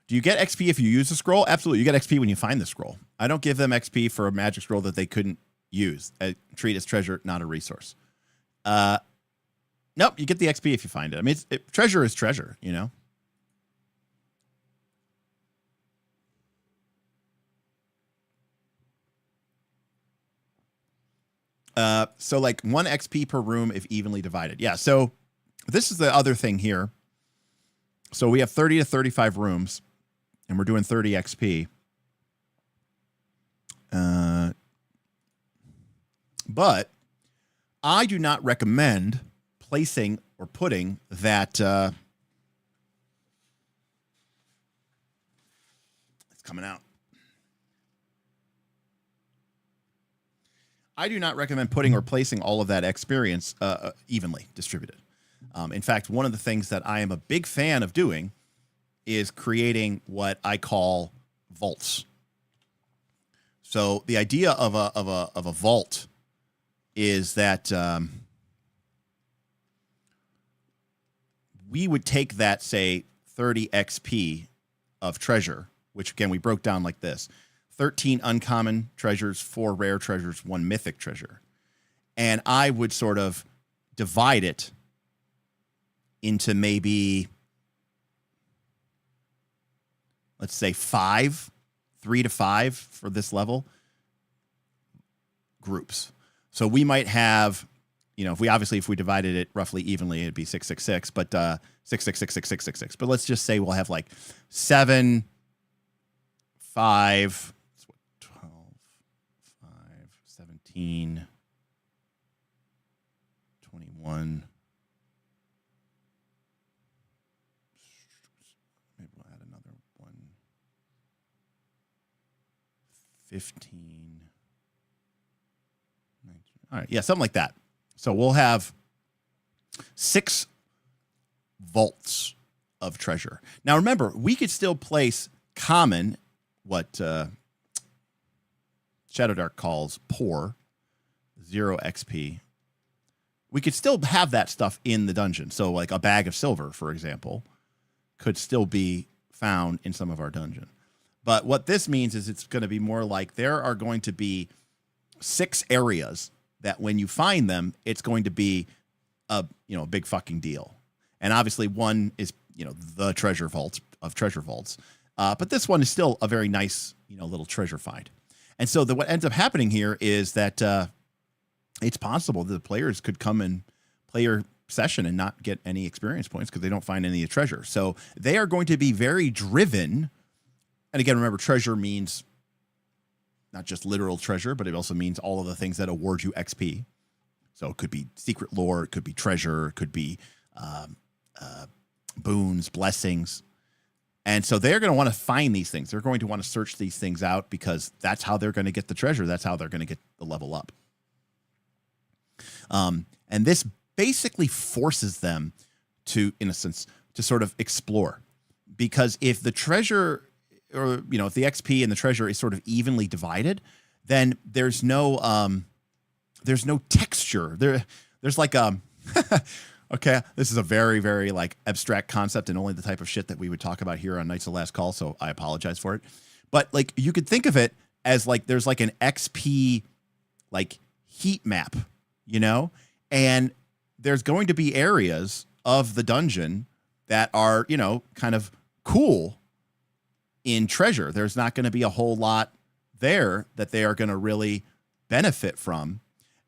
Do you get XP if you use the scroll? Absolutely. You get XP when you find the scroll. I don't give them XP for a magic scroll that they couldn't use. I treat as treasure, not a resource. Nope, you get the XP if you find it. I mean, treasure is treasure, So like 1 XP per room if evenly divided. Yeah, so this is the other thing here. So we have 30 to 35 rooms, and we're doing 30 XP. But I do not recommend placing or putting that. It's coming out. I do not recommend putting or placing all of that experience evenly distributed. In fact, one of the things that I am a big fan of doing is creating what I call vaults. So the idea of a vault is that we would take that, say, 30 XP of treasure, which again we broke down like this: 13 uncommon treasures, 4 rare treasures, 1 mythic treasure, and I would sort of divide it into maybe, let's say 3 to 5 for this level groups. So we might have, if we divided it roughly evenly, it'd be 6, 6, 6, but 6, 6, 6, 6, 6, 6, 6. But let's just say we'll have like 7, 5, 12, 5, 17, 21. Maybe we'll add another 1. 15. 19. All right. Yeah, something like that. So we'll have 6 vaults of treasure. Now, remember, we could still place common, what Shadowdark calls poor, 0 XP. We could still have that stuff in the dungeon. So like a bag of silver, for example, could still be found in some of our dungeon. But what this means is it's going to be more like there are going to be 6 areas that when you find them, it's going to be a big fucking deal. And obviously one is, the treasure vault of treasure vaults. But this one is still a very nice, little treasure find. And so what ends up happening here is that it's possible that the players could come and play your session and not get any experience points because they don't find any of the treasure. So they are going to be very driven. And again, remember, treasure means not just literal treasure, but it also means all of the things that award you XP. So it could be secret lore, it could be treasure, it could be boons, blessings. And so they're going to want to find these things. They're going to want to search these things out because that's how they're going to get the treasure. That's how they're going to get the level up. And this basically forces them to, in a sense, to sort of explore. Because if the treasure, or, if the XP and the treasure is sort of evenly divided, then there's no texture. There's like, okay, this is a very, very like abstract concept and only the type of shit that we would talk about here on Knights of Last Call. So I apologize for it. But like, you could think of it as like, there's like an XP, like heat map, and there's going to be areas of the dungeon that are, kind of cool in treasure. There's not going to be a whole lot there that they are going to really benefit from.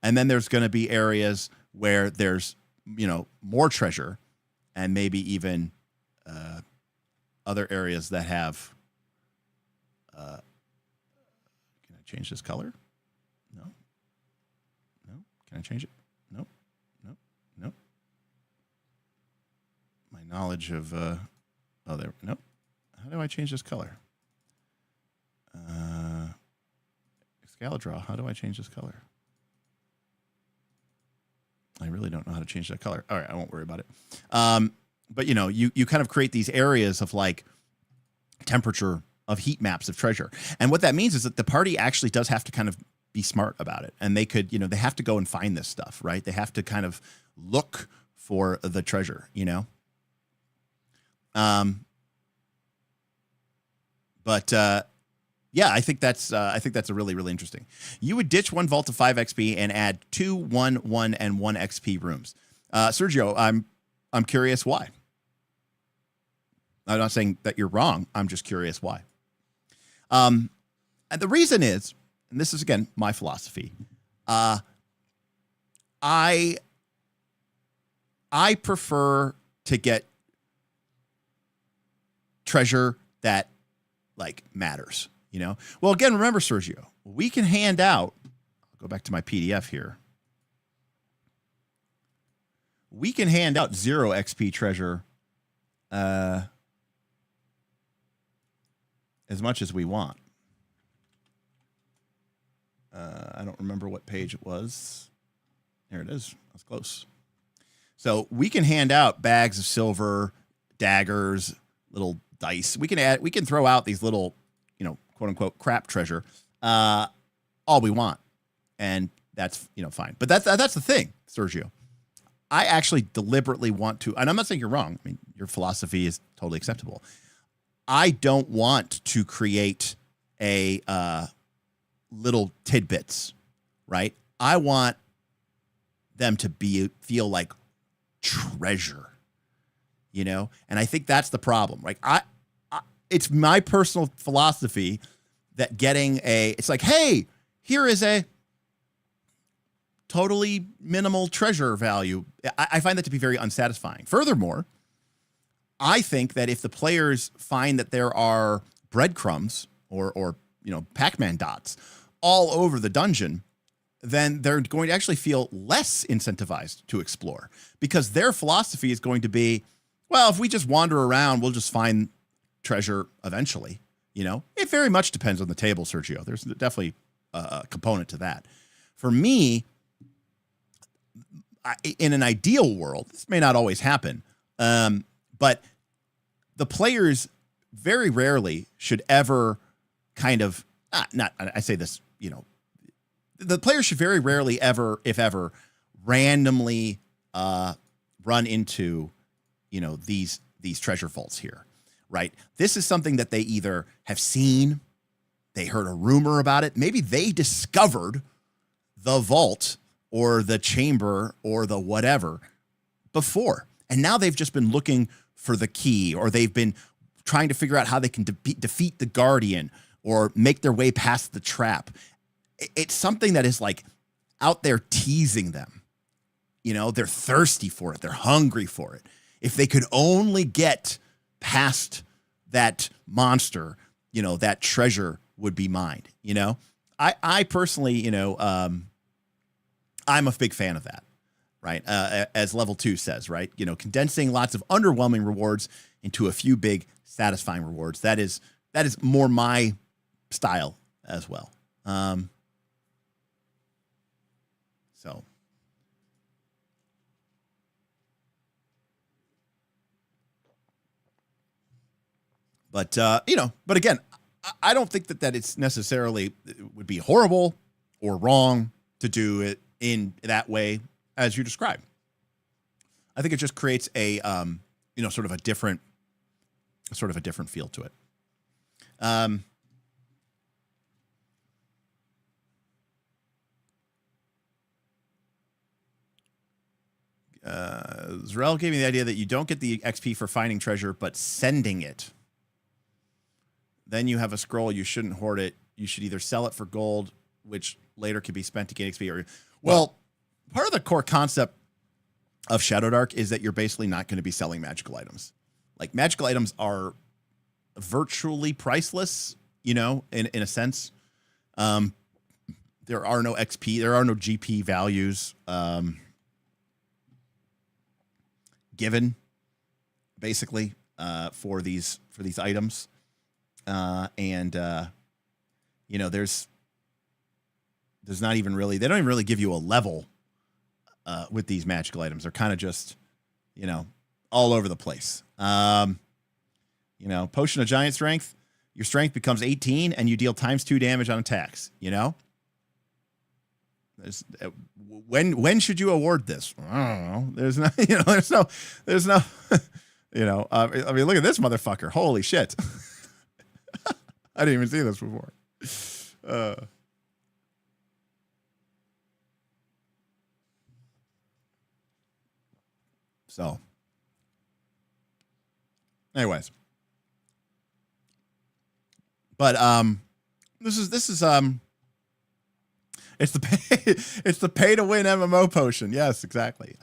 And then there's going to be areas where there's, more treasure and maybe even other areas that have, can I change this color? No. Can I change it? No. My knowledge of, nope. How do I change this color? Excalidraw, how do I change this color? I really don't know how to change that color. All right, I won't worry about it. But you kind of create these areas of like temperature of heat maps of treasure. And what that means is that the party actually does have to kind of be smart about it. And they could, they have to go and find this stuff, right? They have to kind of look for the treasure, Yeah, I think that's a really, really interesting. You would ditch 1 vault of 5 XP and add 2, 1, 1, and 1 XP rooms. Sergio, I'm curious why. I'm not saying that you're wrong. I'm just curious why. And the reason is, and this is again my philosophy, I prefer to get treasure that like matters. Well, again, remember, Sergio, we can hand out, I'll go back to my PDF here. We can hand out 0 XP treasure as much as we want. I don't remember what page it was. There it is. That's close. So we can hand out bags of silver, daggers, little dice. We can throw out these little, quote unquote crap treasure, all we want. And that's, fine. But that's the thing, Sergio. I actually deliberately want to, and I'm not saying you're wrong. I mean, your philosophy is totally acceptable. I don't want to create a little tidbits, right? I want them to feel like treasure, and I think that's the problem. Like it's my personal philosophy that it's like, hey, here is a totally minimal treasure value. I find that to be very unsatisfying. Furthermore, I think that if the players find that there are breadcrumbs or Pac-Man dots all over the dungeon, then they're going to actually feel less incentivized to explore because their philosophy is going to be, well, if we just wander around, we'll just find treasure eventually. It very much depends on the table, Sergio. There's definitely a component to that. For me, in an ideal world, this may not always happen, but the players very rarely should ever kind of, I say this, the players should very rarely ever, if ever, randomly run into, these treasure vaults here, right? This is something that they either have seen, they heard a rumor about it, maybe they discovered the vault or the chamber or the whatever before. And now they've just been looking for the key, or they've been trying to figure out how they can defeat the guardian or make their way past the trap. It's something that is like out there teasing them. You know, they're thirsty for it. They're hungry for it. If they could only get past that monster, you know, that treasure would be mine. You know, I personally, you know, I'm a big fan of that, right? As level 2 says, right? You know, condensing lots of underwhelming rewards into a few big satisfying rewards. That is more my style as well. So. But, you know, but again, I don't think that it's necessarily would be horrible or wrong to do it in that way as you described. I think it just creates a, you know, sort of a different feel to it. Zarel gave me the idea that you don't get the XP for finding treasure, but sending it. Then you have a scroll. You shouldn't hoard it. You should either sell it for gold, which later could be spent to gain XP. Or, well, part of the core concept of Shadowdark is that you're basically not going to be selling magical items. Like, magical items are virtually priceless, you know, in a sense. There are no XP. There are no GP values given, basically, for these items. You know, there's not even really, they don't even really give you a level with these magical items. They're kind of just, you know, all over the place. You know, potion of giant strength, your strength becomes 18 and you deal *2 damage on attacks, you know? There's, when should you award this? I don't know. There's no, you know, there's no, you know, I mean, look at this motherfucker. Holy shit. I didn't even see this before. So, anyways, but this is it's the pay to win MMO potion. Yes, exactly.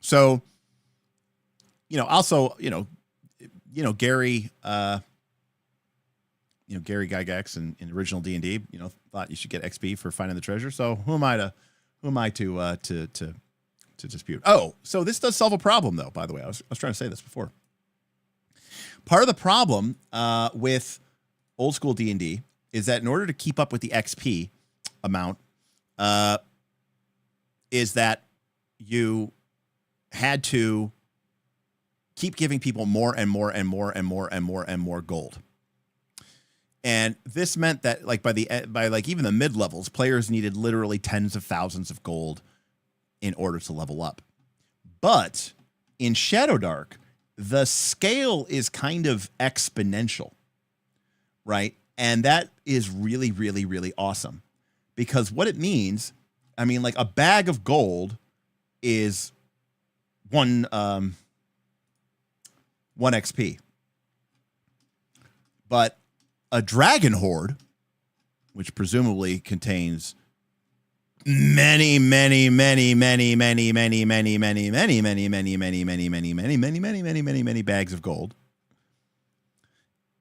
So, you know, also, you know, Gary. You know, Gary Gygax in original D&D, you know, thought you should get XP for finding the treasure. So who am I to dispute? Oh, so this does solve a problem, though. By the way, I was trying to say this before. Part of the problem with old school D&D is that in order to keep up with the XP amount, is that you had to keep giving people more and more and more and more and more and more gold. And this meant that, like, by even the mid levels, players needed literally tens of thousands of gold in order to level up. But in Shadowdark, the scale is kind of exponential, right? And that is really, really, really awesome, because what it means, I mean, like, a bag of gold is one XP, but a dragon hoard, which presumably contains many bags of gold,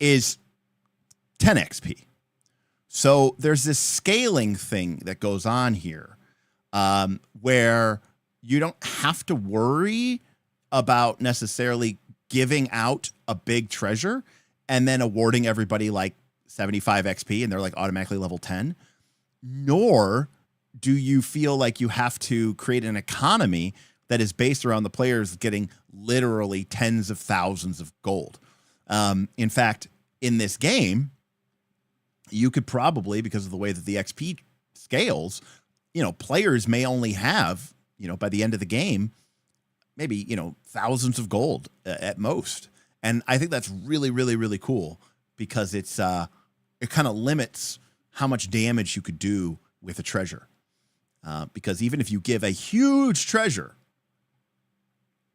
is 10 XP. So there's this scaling thing that goes on here, where you don't have to worry about necessarily giving out a big treasure and then awarding everybody like 75 XP and they're like automatically level 10, nor do you feel like you have to create an economy that is based around the players getting literally tens of thousands of gold. In fact, in this game, you could probably, because of the way that the XP scales, you know, players may only have, you know, by the end of the game, maybe, you know, thousands of gold at most. And I think that's really, really, really cool because it kind of limits how much damage you could do with a treasure. Because even if you give a huge treasure,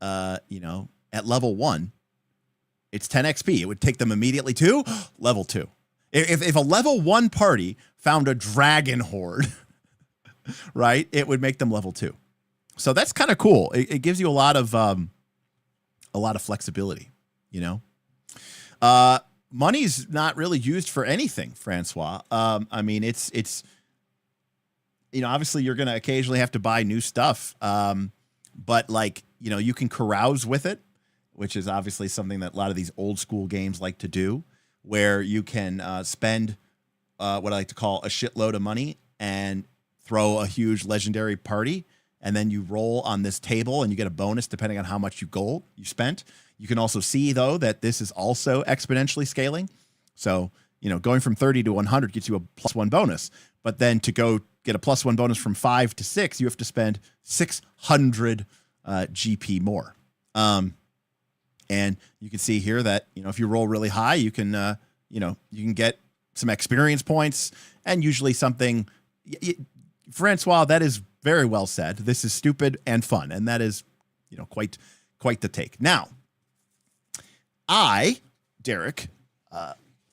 at level 1, it's 10 XP. It would take them immediately to level 2. If a level 1 party found a dragon horde, right, it would make them level 2. So that's kind of cool. It gives you a lot of flexibility, Money's not really used for anything, Francois. I mean, it's obviously you're going to occasionally have to buy new stuff. But you can carouse with it, which is obviously something that a lot of these old school games like to do, where you can spend what I like to call a shitload of money and throw a huge legendary party. And then you roll on this table and you get a bonus depending on how much gold you spent. You can also see, though, that this is also exponentially scaling. So, going from 30 to 100 gets you a +1 bonus. But then to go get a +1 bonus from 5 to 6, you have to spend 600 GP more. And you can see here that, if you roll really high, you can get some experience points and usually something. Francois, that is very well said. This is stupid and fun. And that is, quite the take. Now, I, Derek,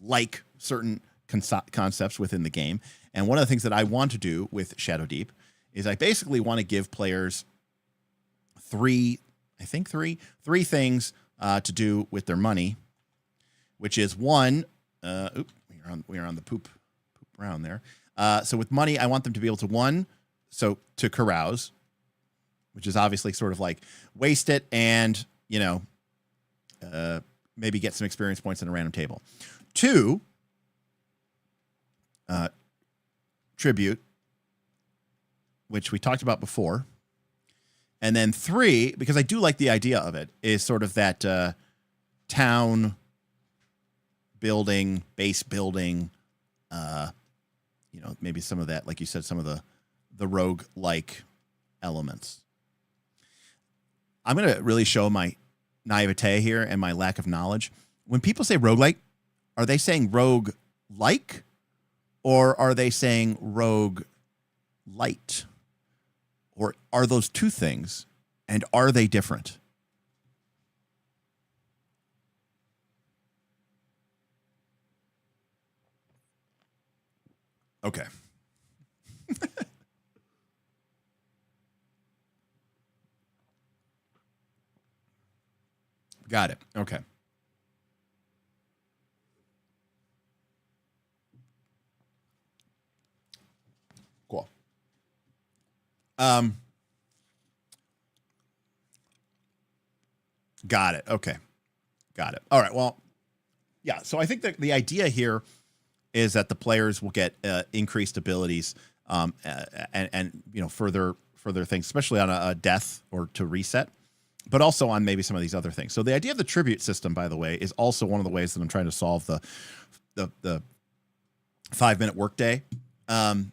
like certain concepts within the game. And one of the things that I want to do with Shadowdeep is I basically want to give players three things to do with their money, which is one, we are on the poop round there. So with money, I want them to be able to to carouse, which is obviously sort of like waste it and, maybe get some experience points on a random table. 2, tribute, which we talked about before. And then 3, because I do like the idea of it, is sort of that town building, base building, maybe some of that, like you said, some of the rogue-like elements. I'm going to really show my naivete here and my lack of knowledge. When people say roguelike, are they saying rogue-like, or are they saying rogue-light? Or are those two things, and are they different? Okay. Got it. Okay. Cool. Got it. Okay. Got it. All right. Well, yeah. So I think that the idea here is that the players will get increased abilities and further things, especially on a death or to reset, but also on maybe some of these other things. So the idea of the tribute system, by the way, is also one of the ways that I'm trying to solve the 5-minute workday. I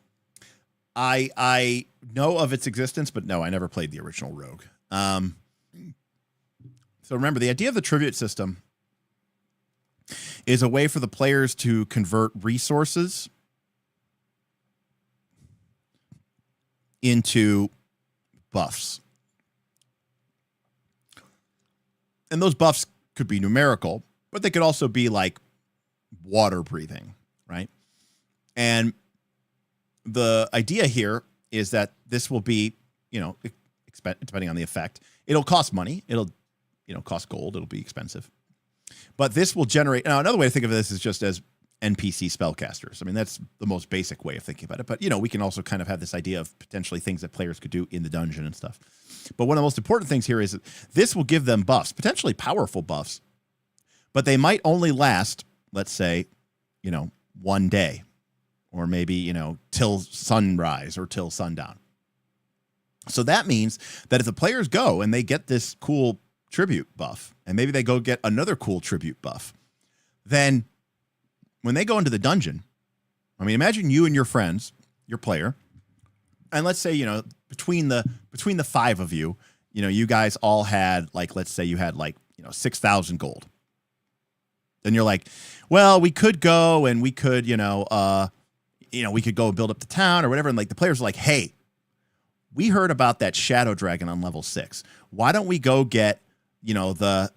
know of its existence, but no, I never played the original Rogue. So remember, the idea of the tribute system is a way for the players to convert resources into buffs. And those buffs could be numerical, but they could also be like water breathing, right? And the idea here is that this will be, depending on the effect, it'll cost money. It'll, cost gold. It'll be expensive. But this will generate. Now, another way to think of this is just as NPC spellcasters. I mean, that's the most basic way of thinking about it. But, we can also kind of have this idea of potentially things that players could do in the dungeon and stuff. But one of the most important things here is that this will give them buffs, potentially powerful buffs, but they might only last, let's say, 1 day, or maybe, till sunrise or till sundown. So that means that if the players go and they get this cool tribute buff, and maybe they go get another cool tribute buff, then when they go into the dungeon, I mean, imagine you and your friends, your player, and let's say, between the 5 of you, you guys all had, like, let's say you had 6,000 gold, Then you're like, well, we could go and we could, we could go and build up the town or whatever. And like the players are like, hey, we heard about that shadow dragon on level 6. Why don't we go get, the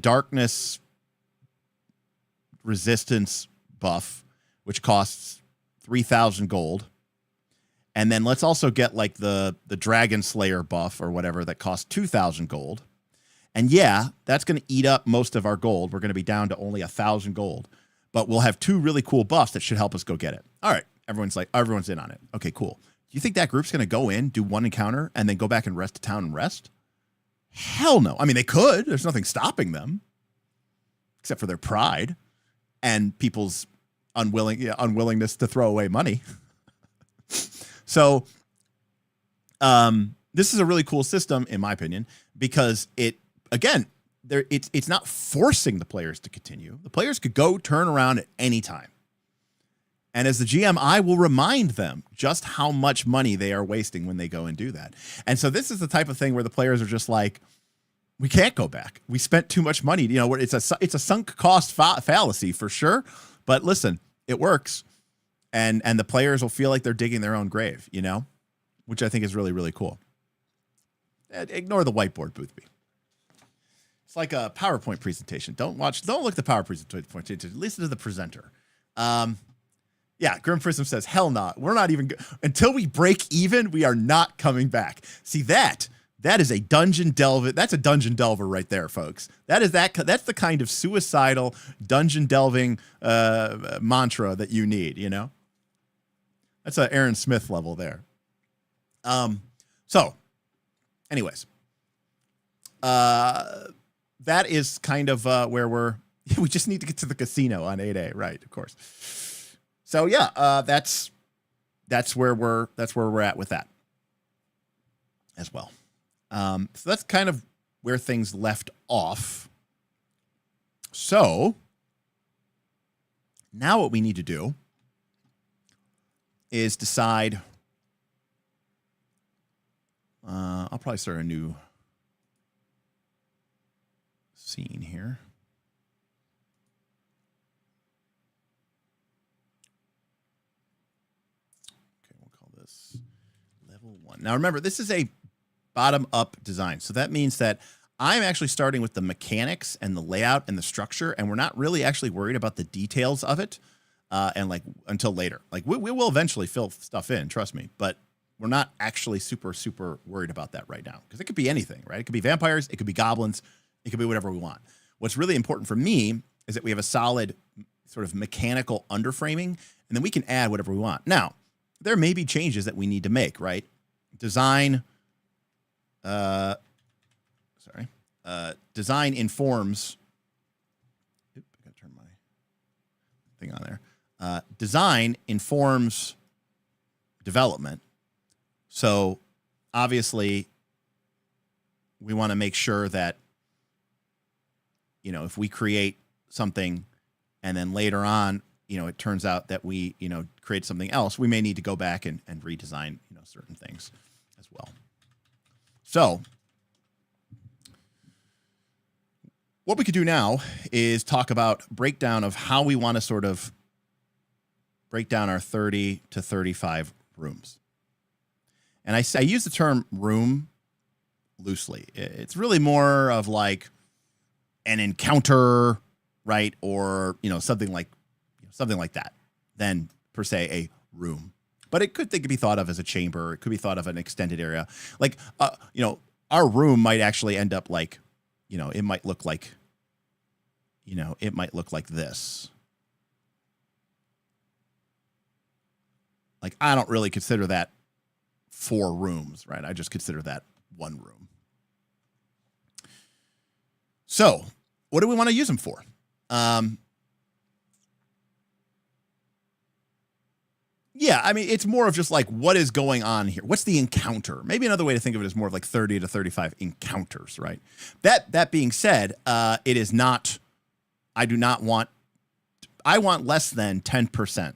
darkness resistance buff, which costs 3,000 gold. And then let's also get like the Dragon Slayer buff or whatever that costs 2,000 gold. And yeah, that's going to eat up most of our gold. We're going to be down to only 1,000 gold, but we'll have 2 really cool buffs that should help us go get it. All right. Everyone's in on it. Okay, cool. Do you think that group's going to go in, do one encounter, and then go back and rest the town and rest? Hell no. I mean, they could. There's nothing stopping except for their pride and people's unwillingness to throw away money. So, this is a really cool system, in my opinion, because it's not forcing the players to continue. The players could go turn around at any time. And as the GM, I will remind them just how much money they are wasting when they go and do that. And so this is the type of thing where the players are just like, we can't go back. We spent too much money. It's a sunk cost fallacy for sure. But listen, it works. And the players will feel like they're digging their own grave, which I think is really, really cool. Ignore the whiteboard, Boothby. It's like a PowerPoint presentation. Don't look at the PowerPoint presentation. Listen to the presenter. Yeah, Grim Prism says, hell no. We're not even until we break even, we are not coming back. See that is a dungeon delver. That's a dungeon delver right there, folks. That's the kind of suicidal dungeon delving mantra that you need, That's a Aaron Smith level there. So anyways, that is kind of where we just need to get to the casino on 8A, right? Of course. So yeah, that's where we're at with that as well. So that's kind of where things left off. So now what we need to do is decide. I'll probably start a new scene here. Level 1. Now remember, this is a bottom-up design. So that means that I'm actually starting with the mechanics and the layout and the structure, and we're not really actually worried about the details of it until later. Like we will eventually fill stuff in, trust me, but we're not actually super, super worried about that right now because it could be anything, right? It could be vampires, it could be goblins, it could be whatever we want. What's really important for me is that we have a solid sort of mechanical underframing, and then we can add whatever we want. Now, there may be changes that we need to make, right? Design informs. I gotta turn my thing on there. Design informs development. So obviously we want to make sure that, if we create something and then later on, it turns out that we, create something else, we may need to go back and redesign, certain things as well. So what we could do now is talk about breakdown of how we want to sort of break down our 30 to 35 rooms. And I use the term room loosely. It's really more of like an encounter, right? Or, something like that than per se a room. But it could be thought of as a chamber. It could be thought of an extended area. Like, our room might actually end up like, it might look like this. Like, I don't really consider that 4 rooms, right? I just consider that 1 room. So what do we want to use them for? Yeah, I mean, it's more of just like, what is going on here? What's the encounter? Maybe another way to think of it is more of like 30 to 35 encounters, right? That being said, it is not, I want less than 10%.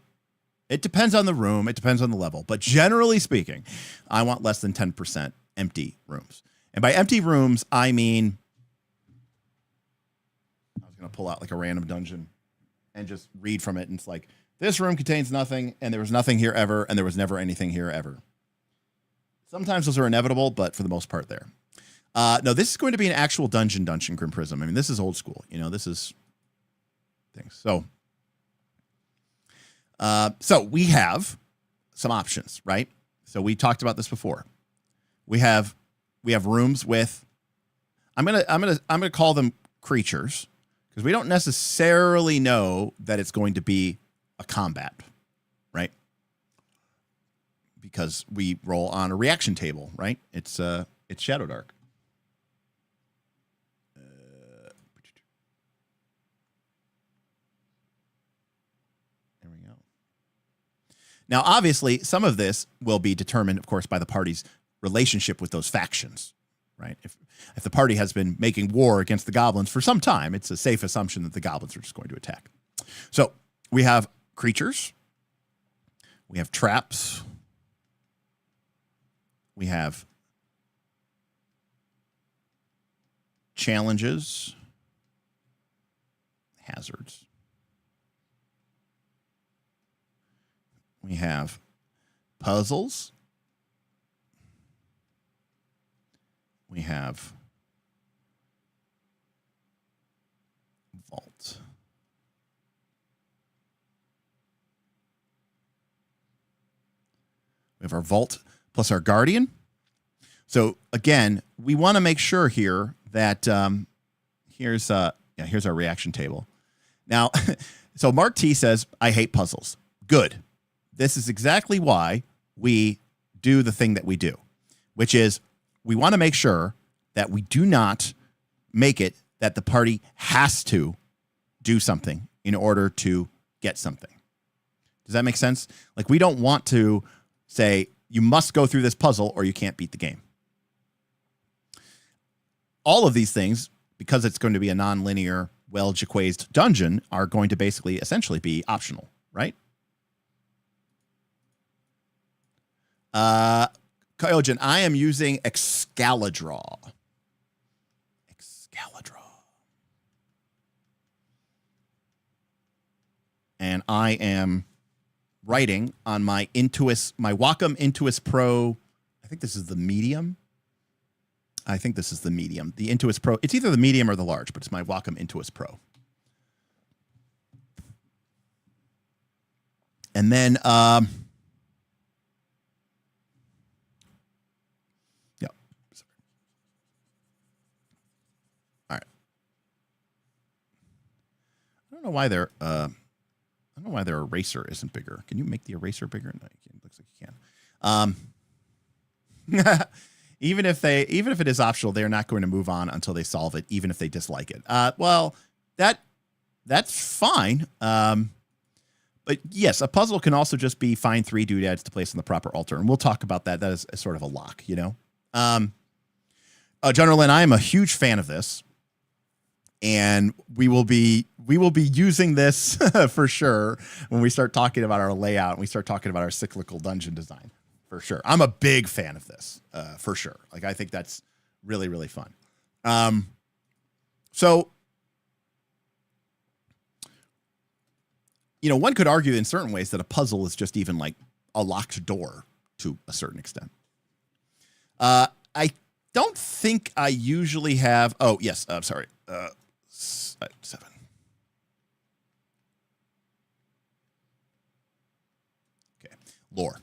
It depends on the room. It depends on the level. But generally speaking, I want less than 10% empty rooms. And by empty rooms, I mean, I was going to pull out like a random dungeon and just read from it. And it's like, this room contains nothing, and there was nothing here ever, and there was never anything here ever. Sometimes those are inevitable, but for the most part, there. No, this is going to be an actual dungeon, Grim Prism. I mean, this is old school. You know, this is things. So we have some options, right? So we talked about this before. We have rooms with. I'm gonna call them creatures because we don't necessarily know that it's going to be a combat, right? Because we roll on a reaction table, right? It's Shadowdark. There we go. Now, obviously, some of this will be determined, of course, by the party's relationship with those factions, right? If the party has been making war against the goblins for some time, it's a safe assumption that the goblins are just going to attack. So we have creatures. We have traps. We have challenges, hazards. We have puzzles. We have vault. We have our vault plus our guardian. So again, we want to make sure here that here's our reaction table. Now, so Mark T says, I hate puzzles. Good. This is exactly why we do the thing that we do, which is we want to make sure that we do not make it that the party has to do something in order to get something. Does that make sense? Like, we don't want to say, you must go through this puzzle or you can't beat the game. All of these things, because it's going to be a non-linear, well-jaquazed dungeon, are going to basically essentially be optional, right? Kyogen, I am using Excalidraw. And I am writing on my Wacom Intuos Pro. I think this is the medium. The Intuos Pro. It's either the medium or the large, but it's my Wacom Intuos Pro. And then, yeah. All right. I don't know why their eraser isn't bigger. Can you make the eraser bigger? No, you can't. It looks like you can. Even if it is optional, they're not going to move on until they solve it, even if they dislike it. Well, that's fine. But yes, a puzzle can also just be find 3 doodads to place on the proper altar, and we'll talk about that. That is a sort of a lock, you know. General Lynn, I am a huge fan of this, and we will be using this for sure when we start talking about our layout and we start talking about our cyclical dungeon design. For sure. I'm a big fan of this, for sure. Like, I think that's really, really fun. So, you know, one could argue in certain ways that a puzzle is just even like a locked door to a certain extent. I don't think I usually have... Oh, yes. I'm sorry. 7. Okay. Lore.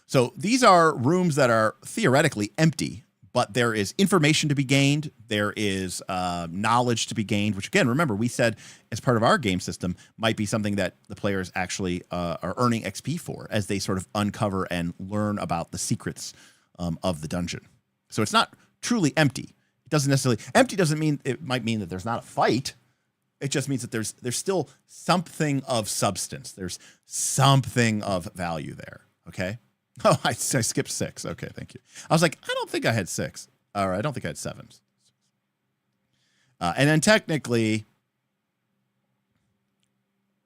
So these are rooms that are theoretically empty, but there is information to be gained. There is knowledge to be gained, which, again, remember, we said as part of our game system might be something that the players actually are earning XP for as they sort of uncover and learn about the secrets of the dungeon. So it's not truly empty. It doesn't necessarily... Empty doesn't mean... It might mean that there's not a fight. It just means that there's still something of substance. There's something of value there, okay? Oh, I skipped 6. Okay, thank you. I was like, I don't think I had 6. Or I don't think I had 7. And then technically,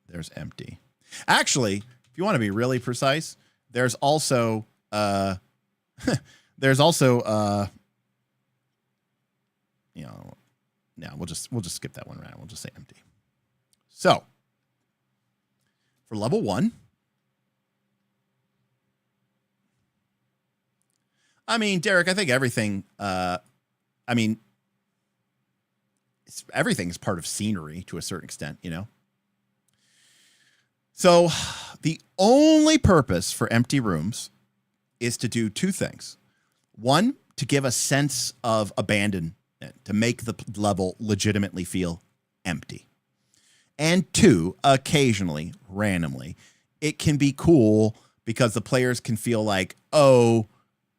there's empty. Actually, if you want to be really precise, there's also you know, no, we'll just skip that one around. We'll just say empty. So, for level 1. I mean, Derek, I think everything, everything is part of scenery to a certain extent, you know? So the only purpose for empty rooms is to do 2 things. 1, to give a sense of abandonment, to make the level legitimately feel empty. And 2, occasionally, randomly, it can be cool because the players can feel like, oh,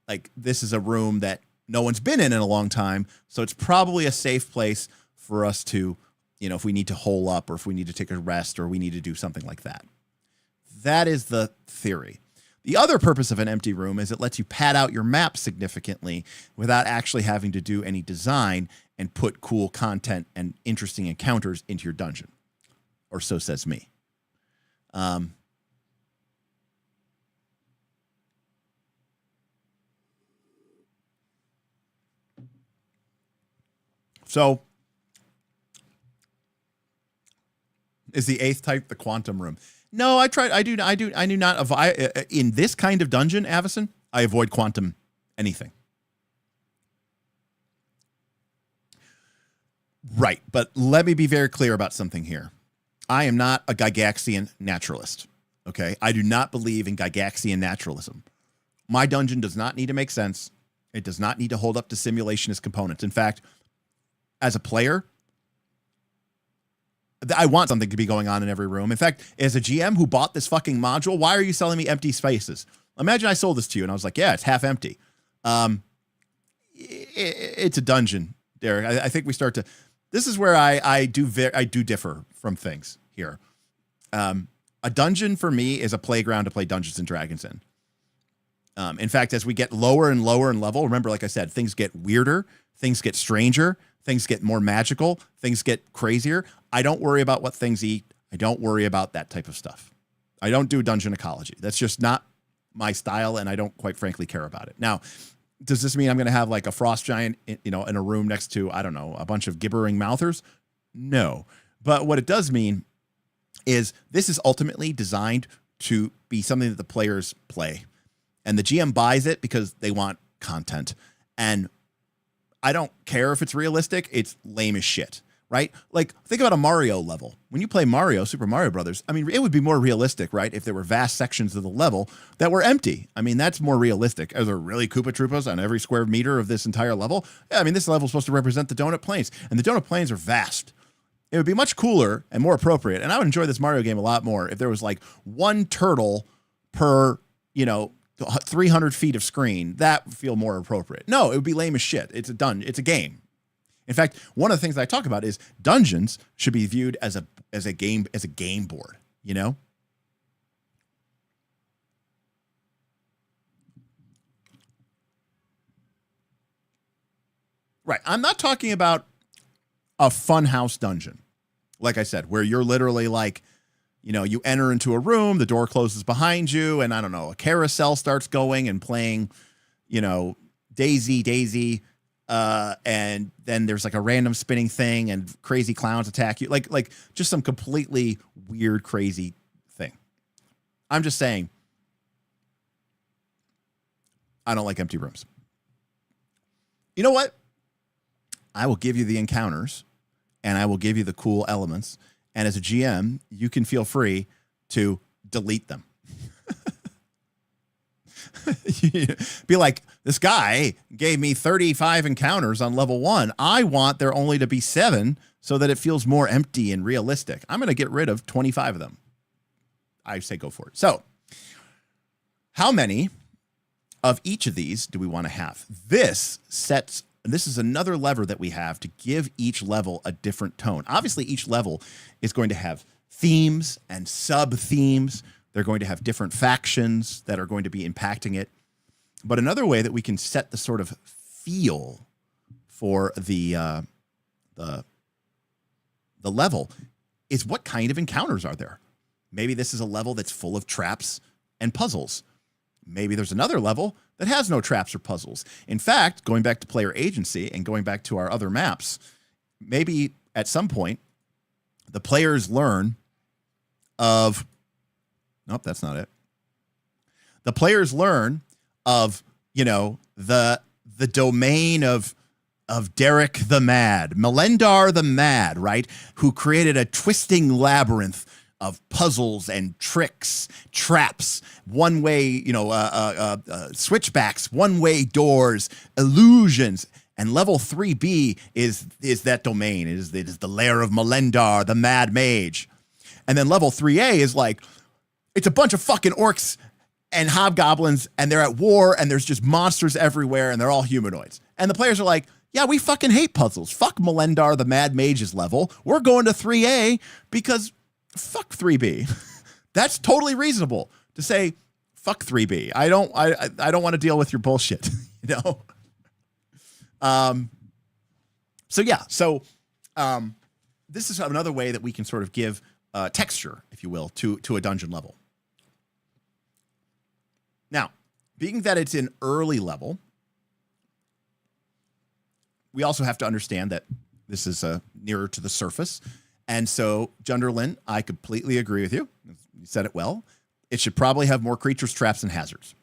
like this is a room that no one's been in a long time, so it's probably a safe place for us to, you know, if we need to hole up or if we need to take a rest or we need to do something like that. That is the theory. The other purpose of an empty room is it lets you pad out your map significantly without actually having to do any design and put cool content and interesting encounters into your dungeon. Or so says me. So is the 8th type the quantum room? No, I tried. I do not avoid in this kind of dungeon, Avison. I avoid quantum anything. Right, but let me be very clear about something here. I am not a Gygaxian naturalist. Okay, I do not believe in Gygaxian naturalism. My dungeon does not need to make sense. It does not need to hold up to simulationist components. In fact, as a player, I want something to be going on in every room. In fact, as a GM who bought this fucking module, why are you selling me empty spaces? Imagine I sold this to you and I was like, yeah, it's half empty. It's a dungeon, Derek. I think we start to, this is where I do differ from things here. A dungeon for me is a playground to play Dungeons and Dragons in. In fact, as we get lower and lower in level, remember, like I said, things get weirder, things get stranger, things get more magical, things get crazier. I don't worry about what things eat. I don't worry about that type of stuff. I don't do dungeon ecology. That's just not my style, and I don't quite frankly care about it. Now, does this mean I'm going to have like a frost giant, in a room next to, I don't know, a bunch of gibbering mouthers? No. But what it does mean is this is ultimately designed to be something that the players play. And the GM buys it because they want content. And I don't care if it's realistic. It's lame as shit, right? Like, think about a Mario level. When you play Mario, Super Mario Brothers, I mean, it would be more realistic, right? If there were vast sections of the level that were empty. I mean, that's more realistic. Are there really Koopa Troopas on every square meter of this entire level? Yeah, I mean, this level is supposed to represent the Donut Plains, and the Donut Plains are vast. It would be much cooler and more appropriate, and I would enjoy this Mario game a lot more if there was like one turtle per, 300 feet of screen. That would feel more appropriate. No, it would be lame as shit. It's a game. In fact, one of the things I talk about is dungeons should be viewed as a game board, you know? Right. I'm not talking about a funhouse dungeon. Like I said, where you're literally like, you enter into a room, the door closes behind you, and I don't know, a carousel starts going and playing, Daisy, and then there's like a random spinning thing and crazy clowns attack you. Like just some completely weird, crazy thing. I'm just saying, I don't like empty rooms. You know what? I will give you the encounters and I will give you the cool elements. And as a GM, you can feel free to delete them. Be like, this guy gave me 35 encounters on level 1. I want there only to be 7 so that it feels more empty and realistic. I'm going to get rid of 25 of them. I say go for it. So how many of each of these do we want to have? This is another lever that we have to give each level a different tone. Obviously, each level is going to have themes and sub-themes. They're going to have different factions that are going to be impacting it. But another way that we can set the sort of feel for the level is what kind of encounters are there? Maybe this is a level that's full of traps and puzzles. Maybe there's another level that has no traps or puzzles. In fact, going back to player agency and going back to our other maps, maybe at some point, the players learn of Nope, that's not it. The players learn of, the domain of Derek the Mad, Melendar the Mad, right? Who created a twisting labyrinth of puzzles and tricks, traps, one-way, switchbacks, one-way doors, illusions. And level 3B is that domain. It is the lair of Melendar, the Mad Mage. And then level 3A is like, it's a bunch of fucking orcs and hobgoblins, and they're at war, and there's just monsters everywhere, and they're all humanoids. And the players are like, yeah, we fucking hate puzzles. Fuck Melendar, the Mad Mage's level. We're going to 3A because fuck 3B. That's totally reasonable to say, fuck 3B. I don't want to deal with your bullshit, So this is another way that we can sort of give texture, if you will, to a dungeon level. Now, being that it's an early level, we also have to understand that this is nearer to the surface. And so, Junderlin, I completely agree with you. You said it well. It should probably have more creatures, traps, and hazards.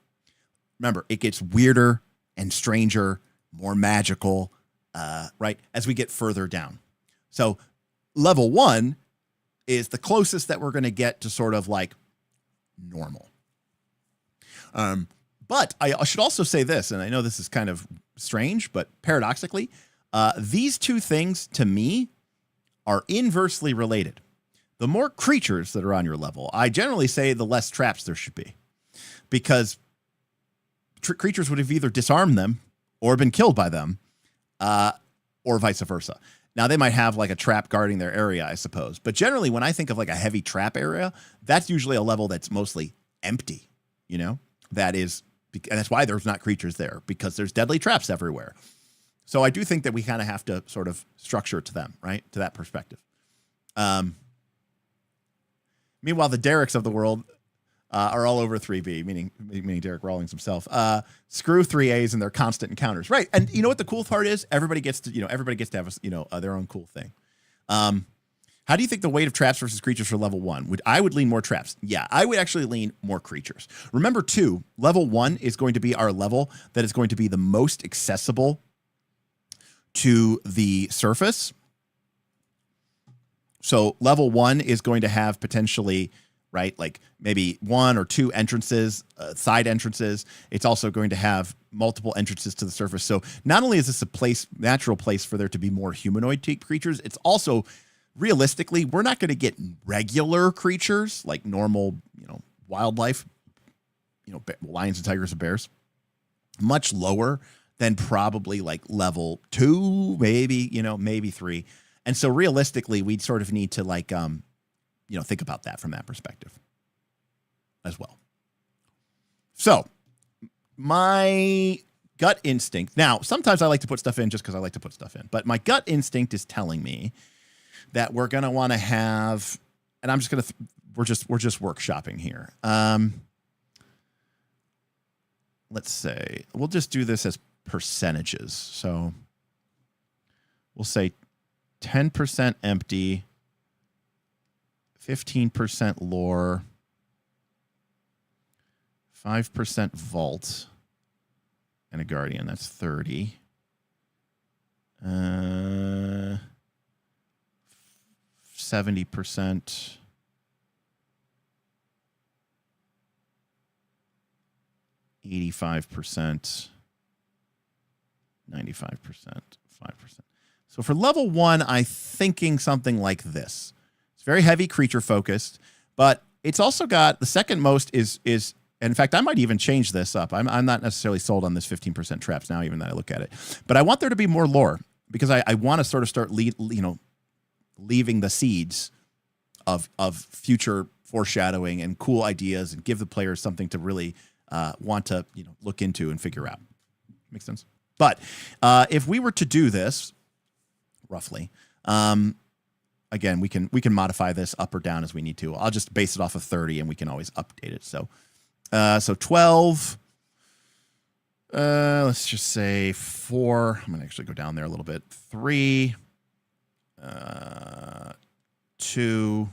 Remember, it gets weirder and stranger, more magical, right, as we get further down. So, level 1 is the closest that we're going to get to sort of like normal. But I should also say this, and I know this is kind of strange, but paradoxically, these two things to me are inversely related. The more creatures that are on your level, I generally say the less traps there should be, because creatures would have either disarmed them or been killed by them, or vice versa. Now, they might have like a trap guarding their area, I suppose. But generally, when I think of like a heavy trap area, that's usually a level that's mostly empty, and that's why there's not creatures there, because there's deadly traps everywhere. So I do think that we kind of have to sort of structure it to them, right? To that perspective. Meanwhile, the Derricks of the world are all over 3B, meaning Derek Rawlings himself. Screw 3As and their constant encounters, right? And you know what the cool part is? Everybody gets to have their own cool thing. How do you think the weight of traps versus creatures for level 1? I would lean more traps. Yeah, I would actually lean more creatures. Remember, too, level 1 is going to be our level that is going to be the most accessible to the surface. So level 1 is going to have potentially, right, like maybe 1 or 2 entrances, side entrances. It's also going to have multiple entrances to the surface. So not only is this a natural place for there to be more humanoid creatures, it's also, realistically, we're not going to get regular creatures like normal, wildlife, lions and tigers and bears, much lower than probably like level 2, maybe 3. And so realistically, we'd sort of need to like, think about that from that perspective as well. So my gut instinct, now, sometimes I like to put stuff in just because I like to put stuff in, but my gut instinct is telling me that we're going to want to have, and I'm just going to, we're just workshopping here. Let's say, we'll just do this as percentages. So we'll say 10% empty, 15% lore, 5% vault, and a guardian. That's 30. 70%. 85%, 95%, 5%. So for level 1, I'm thinking something like this. It's very heavy creature focused, but it's also got the second most is in fact, I might even change this up. I'm not necessarily sold on this 15% traps now, even that I look at it. But I want there to be more lore, because I want to sort of start leaving the seeds of future foreshadowing and cool ideas, and give the players something to really want to look into and figure out. Makes sense. But if we were to do this roughly, again, we can modify this up or down as we need to. I'll just base it off of 30, and we can always update it. So 12. Let's just say 4. I'm gonna actually go down there a little bit. 3. 2.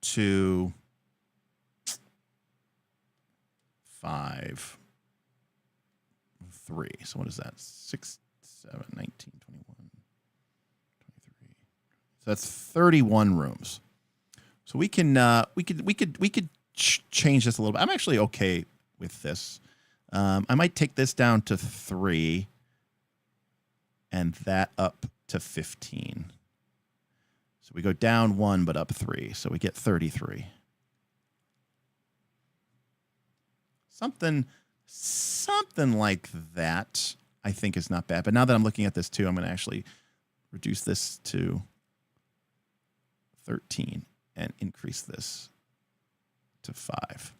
2. 5, 3. So what is that? 6, 7, 19, 21, 23. So that's 31 rooms. So we can we could change this a little bit. I'm actually okay with this. I might take this down to 3 and that up to 15. So we go down 1 but up 3. So we get 33. Something like that I think is not bad. But now that I'm looking at this too, I'm going to actually reduce this to 13 and increase this to 5.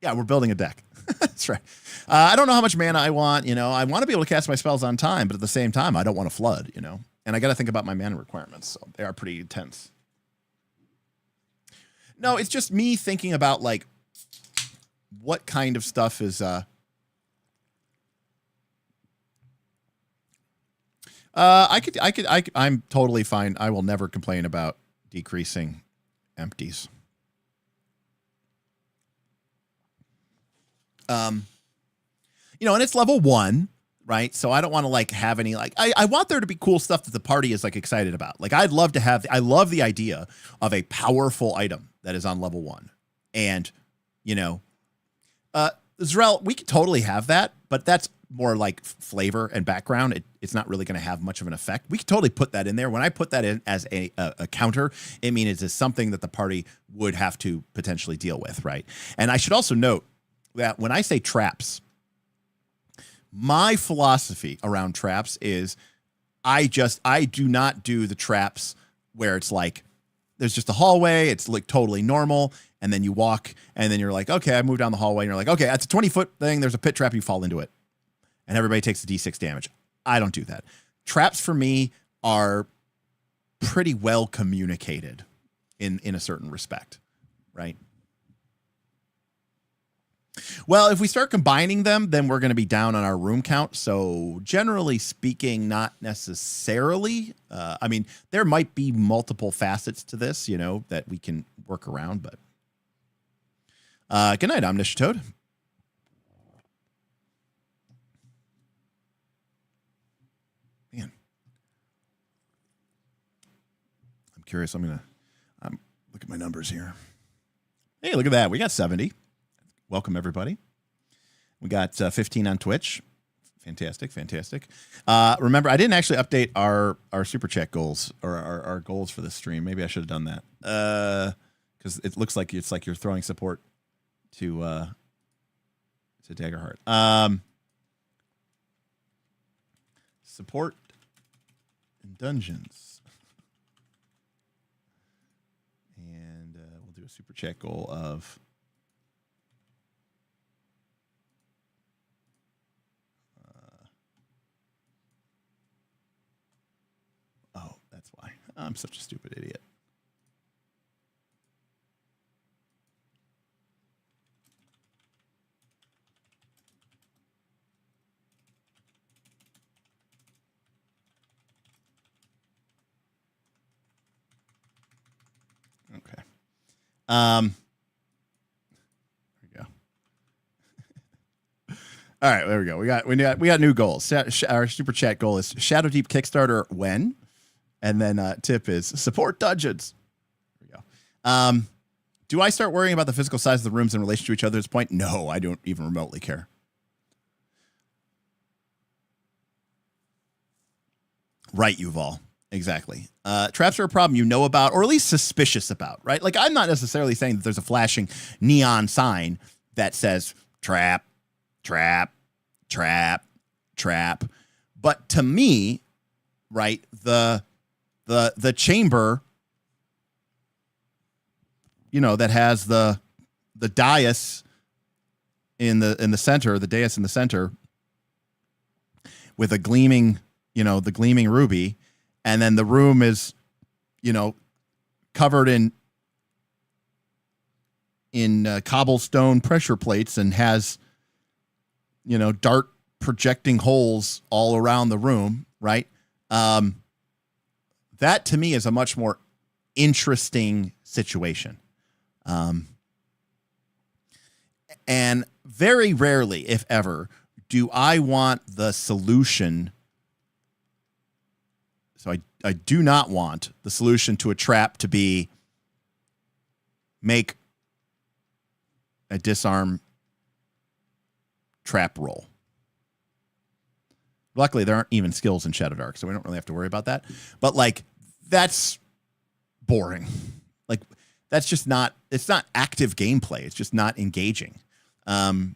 Yeah, we're building a deck. That's right. I don't know how much mana I want. I want to be able to cast my spells on time, but at the same time, I don't want to flood, And I got to think about my mana requirements. So they are pretty intense. No, it's just me thinking about, like, what kind of stuff is... I'm totally fine. I will never complain about decreasing empties. And it's level 1, right? So I don't want to like have any, like, I want there to be cool stuff that the party is like excited about. Like I'd love to have, I love the idea of a powerful item that is on level 1. And, Zrel, we could totally have that, but that's more like flavor and background. It's not really going to have much of an effect. We could totally put that in there. When I put that in as a counter, it means it's something that the party would have to potentially deal with, right? And I should also note that when I say traps, my philosophy around traps is I do not do the traps where it's like there's just a hallway, it's like totally normal, and then you walk, and then you're like, okay, I moved down the hallway, and you're like, okay, that's a 20-foot thing, there's a pit trap, you fall into it. And everybody takes a D6 damage. I don't do that. Traps for me are pretty well communicated in a certain respect, right? Well, if we start combining them, then we're going to be down on our room count. So generally speaking, not necessarily. I mean, there might be multiple facets to this, that we can work around. But good night, Omniscient Toad. Man, I'm curious. I'm look at my numbers here. Hey, look at that. We got 70. Welcome, everybody. We got 15 on Twitch. Fantastic. Remember, I didn't actually update our Super Chat goals or our goals for this stream. Maybe I should have done that. Because it looks like it's like you're throwing support to Daggerheart. Support in dungeons. And we'll do a Super Chat goal of... That's why. I'm such a stupid idiot. Okay. There we go. All right, there we go. We got new goals. Our super chat goal is Shadowdeep Kickstarter when? And then tip is support dungeons. There we go. Do I start worrying about the physical size of the rooms in relation to each other at this point? No, I don't even remotely care. Right, Yuval. Exactly. Traps are a problem you know about, or at least suspicious about, right? Like, I'm not necessarily saying that there's a flashing neon sign that says trap, trap, trap, trap. But to me, right, the chamber, that has the dais in the center, the dais in the center with a gleaming, the gleaming ruby, and then the room is, covered in cobblestone pressure plates and has, dart projecting holes all around the room, right? That to me is a much more interesting situation. And very rarely, if ever, do I want the solution. So I do not want the solution to a trap to be make a disarm trap roll. Luckily, there aren't even skills in Shadowdark, so we don't really have to worry about that. But, like, that's boring. Like, that's just not, it's not active gameplay. It's just not engaging. You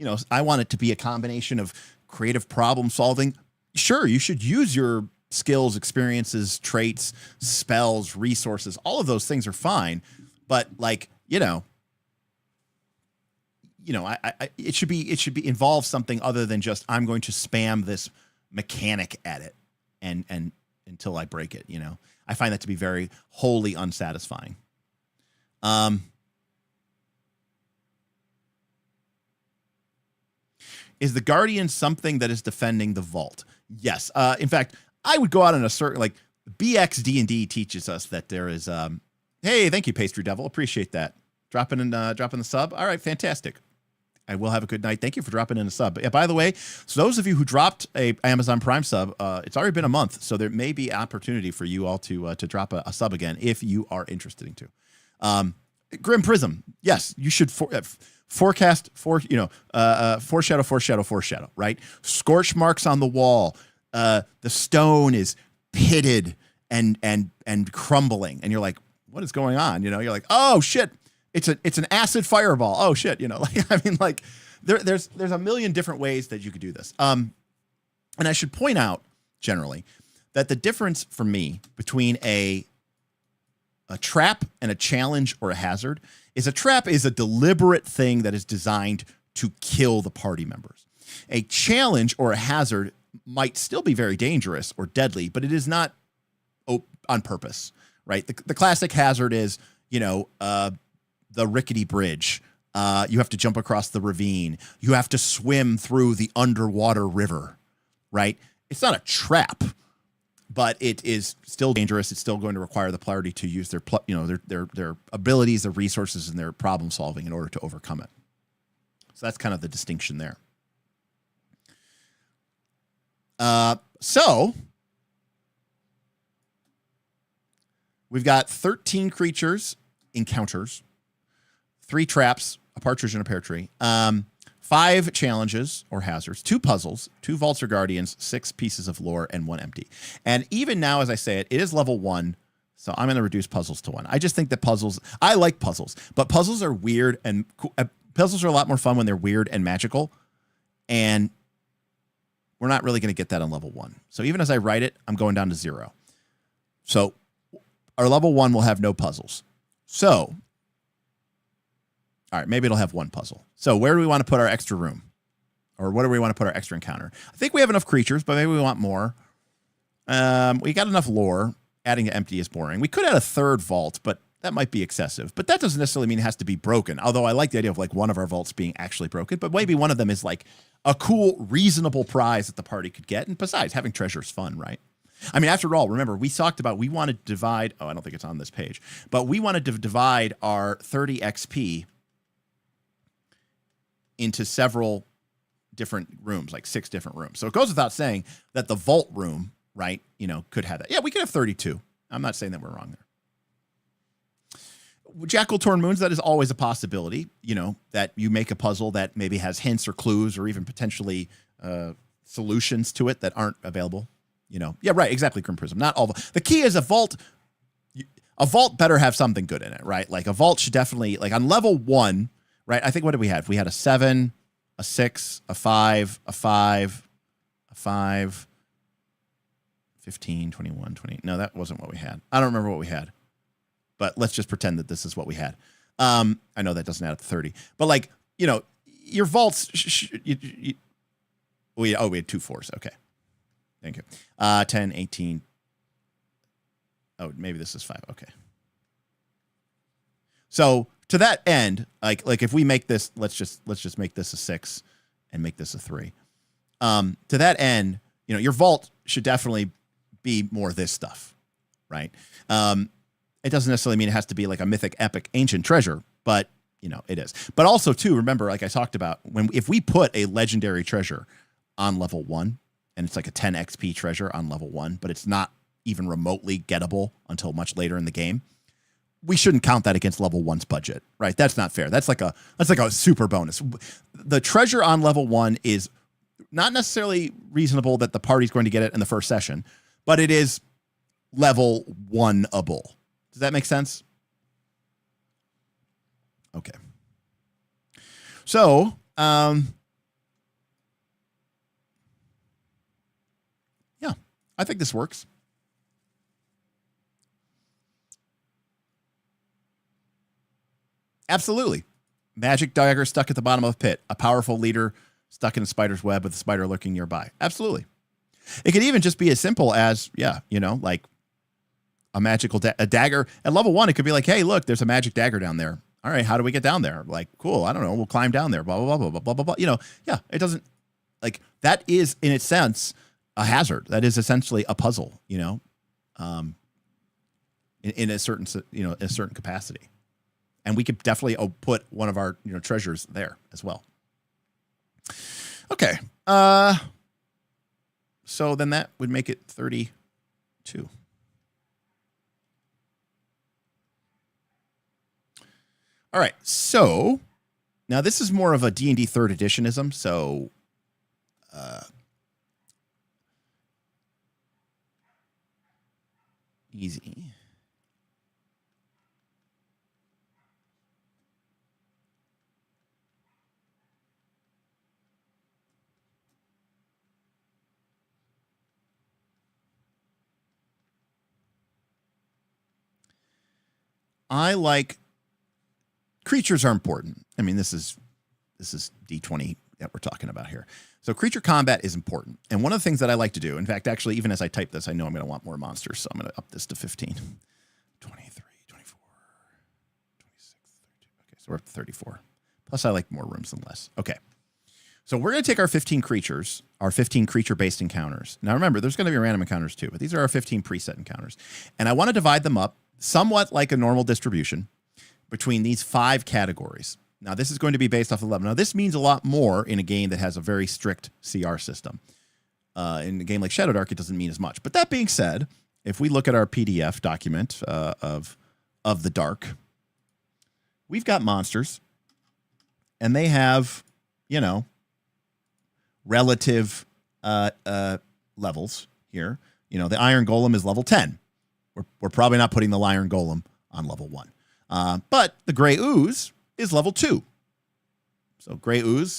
know, I want it to be a combination of creative problem solving. Sure, you should use your skills, experiences, traits, spells, resources. All of those things are fine. But, like, it should be involve something other than just I'm going to spam this mechanic at it and until I break it. You know, I find that to be very wholly unsatisfying. Is the Guardian something that is defending the vault? Yes. In fact, I would go out on a certain, like, BX D&D teaches us that there is. Hey, thank you, Pastry Devil. Appreciate that. Dropping the sub. All right, fantastic. I will have a good night. Thank you for dropping in a sub. Yeah, by the way, so those of you who dropped a Amazon Prime sub, it's already been a month, so there may be opportunity for you all to drop a sub again if you are interested to. Grim Prism. Yes, you should forecast foreshadow, right? Scorch marks on the wall. The stone is pitted and crumbling, and you're like, what is going on? You know, you're like, oh shit, it's an acid fireball. Oh shit, you know, like, I mean, like, there's a million different ways that you could do this. And I should point out generally that the difference for me between a trap and a challenge or a hazard is a trap is a deliberate thing that is designed to kill the party members. A challenge or a hazard might still be very dangerous or deadly, but it is not on purpose, right? The classic hazard is, the rickety bridge. You have to jump across the ravine. You have to swim through the underwater river, right? It's not a trap, but it is still dangerous. It's still going to require the party to use their abilities, their resources, and their problem solving in order to overcome it. So that's kind of the distinction there. So we've got 13 creatures, encounters, 3 traps, a partridge and a pear tree, 5 challenges or hazards, 2 puzzles, 2 vaults or guardians, 6 pieces of lore, and 1 empty. And even now, as I say it, it is level 1, so I'm going to reduce puzzles to 1. I just think that I like puzzles, but puzzles are weird, and puzzles are a lot more fun when they're weird and magical, and we're not really going to get that on level 1. So even as I write it, I'm going down to 0. So our level 1 will have no puzzles. So, all right, maybe it'll have 1 puzzle. So where do we want to put our extra room? Or what do we want to put our extra encounter? I think we have enough creatures, but maybe we want more. We got enough lore. Adding to empty is boring. We could add a 3rd vault, but that might be excessive. But that doesn't necessarily mean it has to be broken. Although I like the idea of like one of our vaults being actually broken, but maybe one of them is like a cool, reasonable prize that the party could get. And besides, having treasure is fun, right? I mean, after all, remember, we talked about we wanted to divide. Oh, I don't think it's on this page, but we wanted to divide our 30 XP into several different rooms, like 6 different rooms. So it goes without saying that the vault room, right, could have that. Yeah, we could have 32. I'm not saying that we're wrong there. Jackal Torn Moons, that is always a possibility, that you make a puzzle that maybe has hints or clues or even potentially solutions to it that aren't available. Yeah, right, exactly, Grim Prism. Not all. The key is a vault better have something good in it, right? Like a vault should definitely, like on level 1, right? I think, what did we have? We had a 7, a 6, a 5, a 5, a 5, 15, 21, 20. No, that wasn't what we had. I don't remember what we had. But let's just pretend that this is what we had. I know that doesn't add up to 30. But like, your vaults, we had 2 4s. Okay. Thank you. 10, 18. Oh, maybe this is 5. Okay. So to that end, like if we make this, let's just make this a 6 and make this a 3. To that end, your vault should definitely be more this stuff, right? It doesn't necessarily mean it has to be like a mythic, epic, ancient treasure, but it is. But also too, remember, like I talked about, if we put a legendary treasure on level 1, and it's like a 10 XP treasure on level 1, but it's not even remotely gettable until much later in the game, we shouldn't count that against level 1's budget, right? That's not fair. That's like a super bonus. The treasure on level 1 is not necessarily reasonable that the party's going to get it in the first session, but it is level 1-able. Does that make sense? Okay. So, yeah, I think this works. Absolutely. Magic dagger stuck at the bottom of a pit. A powerful leader stuck in a spider's web with a spider lurking nearby. Absolutely. It could even just be as simple as, like a magical a dagger. At level 1, it could be like, hey, look, there's a magic dagger down there. All right, how do we get down there? Like, cool, I don't know. We'll climb down there, blah, blah, blah, blah, blah, blah, blah. Yeah, it doesn't, like, that is, in its sense, a hazard. That is essentially a puzzle, in a certain, a certain capacity. And we could definitely put one of our, treasures there as well. Okay. So then that would make it 32. All right. So now this is more of a D&D 3rd editionism. So, easy. I like creatures are important. I mean, this is D20 that we're talking about here. So creature combat is important. And one of the things that I like to do, in fact, actually, even as I type this, I know I'm going to want more monsters. So I'm going to up this to 15, 23, 24, 26, 32. Okay, so we're up to 34. Plus, I like more rooms than less. Okay. So we're going to take our 15 creatures, our 15 creature-based encounters. Now, remember, there's going to be random encounters too, but these are our 15 preset encounters. And I want to divide them up somewhat like a normal distribution between these 5 categories. Now, this is going to be based off of 11. Now, this means a lot more in a game that has a very strict CR system. In a game like Shadowdark, it doesn't mean as much. But that being said, if we look at our PDF document of the Dark, we've got monsters, and they have, relative levels here. The Iron Golem is level 10. We're probably not putting the Iron Golem on level 1. But the Gray Ooze is level 2. So Gray Ooze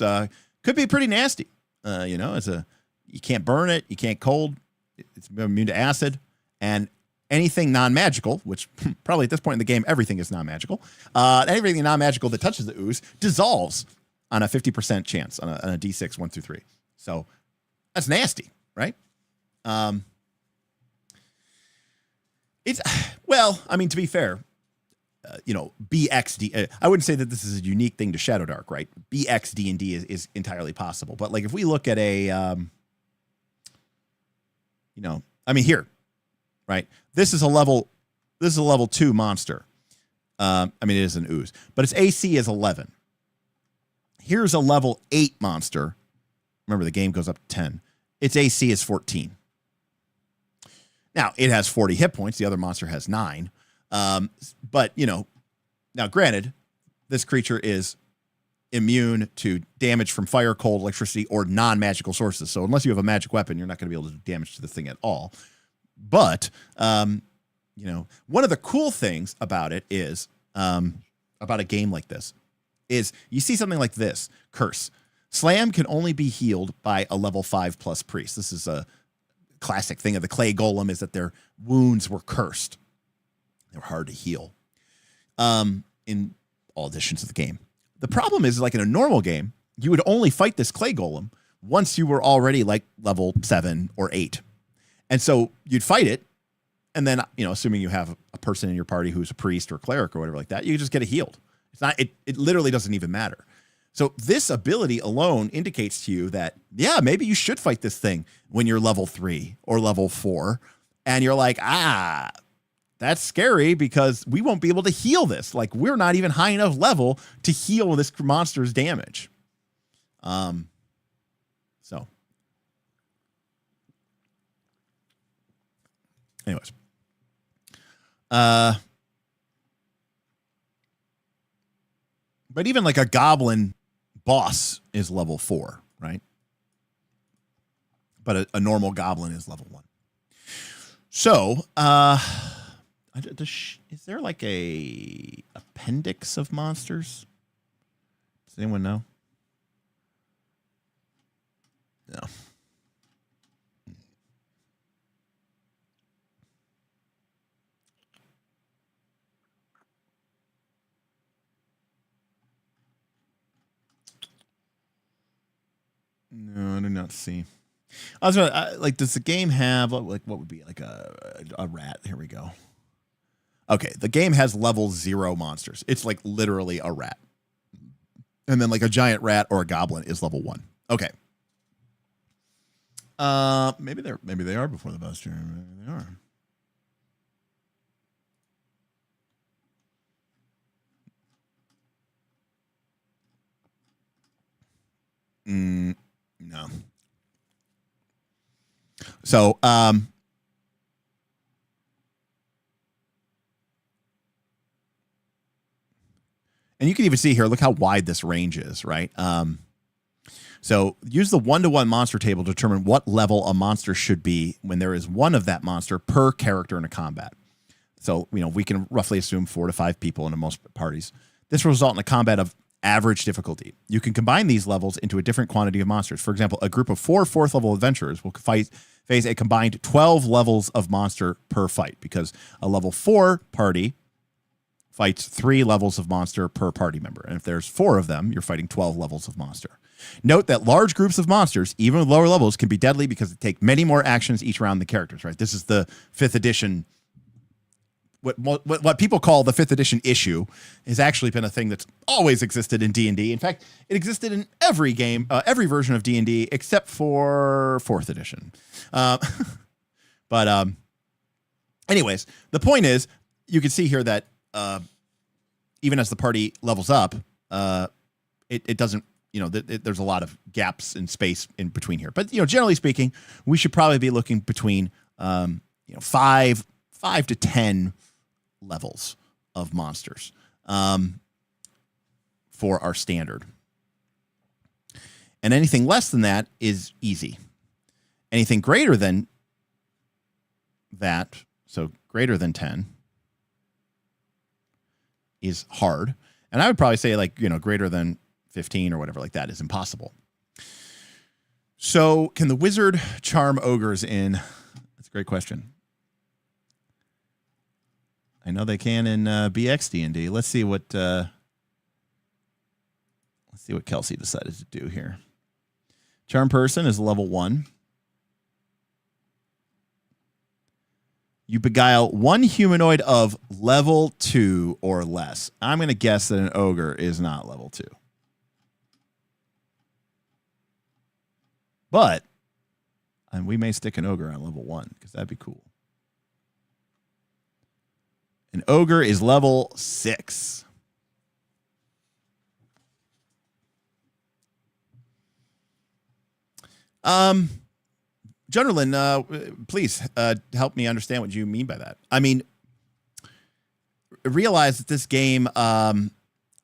could be pretty nasty. You can't burn it, you can't cold, it's immune to acid, and anything non-magical, which probably at this point in the game, everything is non-magical. Everything non-magical that touches the ooze dissolves on a 50% chance on a D6, 1 through 3. So that's nasty, right? It's, well, I mean, to be fair, BXD, I wouldn't say that this is a unique thing to Shadowdark, right? BX D&D is entirely possible. But like if we look at a, here, right? This is a level 2 monster. It is an ooze, but its AC is 11. Here's a level 8 monster. Remember, the game goes up to 10. Its AC is 14. Now, it has 40 hit points. The other monster has 9. But, now granted, this creature is immune to damage from fire, cold, electricity, or non-magical sources. So unless you have a magic weapon, you're not going to be able to do damage to the thing at all. But, one of the cool things about it is, about a game like this, is you see something like this, Curse. Slam can only be healed by a level 5 plus priest. This is a classic thing of the clay golem, is that their wounds were cursed. They were hard to heal in all editions of the game. The problem is, like in a normal game, you would only fight this clay golem once you were already like level 7 or 8. And so you'd fight it, and then, assuming you have a person in your party who's a priest or a cleric or whatever like that, you just get it healed. It's not, it literally doesn't even matter. So this ability alone indicates to you that, yeah, maybe you should fight this thing when you're level 3 or level 4. And you're like, that's scary because we won't be able to heal this. Like, we're not even high enough level to heal this monster's damage. So anyways, but even like a goblin boss is level 4, right? But a normal goblin is level 1. So, is there like a appendix of monsters? Does anyone know? No. No, I do not see. I was gonna, like, does the game have like what would be like a rat? Here we go. Okay, the game has level 0 monsters. It's like literally a rat, and then like a giant rat or a goblin is level 1. Okay. Maybe they are before the buster. Maybe they are. No. So, and you can even see here, look how wide this range is, right? So use the 1-to-1 monster table to determine what level a monster should be when there is one of that monster per character in a combat. So, we can roughly assume 4 to 5 people in most parties. This will result in a combat of average difficulty. You can combine these levels into a different quantity of monsters. For example, a group of 4 4th level adventurers will face a combined 12 levels of monster per fight, because a level 4 party fights 3 levels of monster per party member. And if there's 4 of them, you're fighting 12 levels of monster. Note that large groups of monsters, even with lower levels, can be deadly because they take many more actions each round than the characters, right? This is the 5th edition. What people call the 5th edition issue has actually been a thing that's always existed in D&D. In fact, it existed in every game, every version of D&D except for 4th edition. But anyways, the point is, you can see here that even as the party levels up, it doesn't, there's a lot of gaps in space in between here. But, generally speaking, we should probably be looking between, 5 to 10 levels of monsters for our standard. And anything less than that is easy. Anything greater than that, so greater than 10, is hard. And I would probably say, like, greater than 15 or whatever like that is impossible. So can the wizard charm ogres in? That's a great question. I know they can in BX D&D. Let's see what Kelsey decided to do here. Charm person is level 1. You beguile one humanoid of level 2 or less. I'm going to guess that an ogre is not level 2. But we may stick an ogre on level 1 because that'd be cool. An ogre is level 6. Junderlin, please help me understand what you mean by that. I mean, realize that this game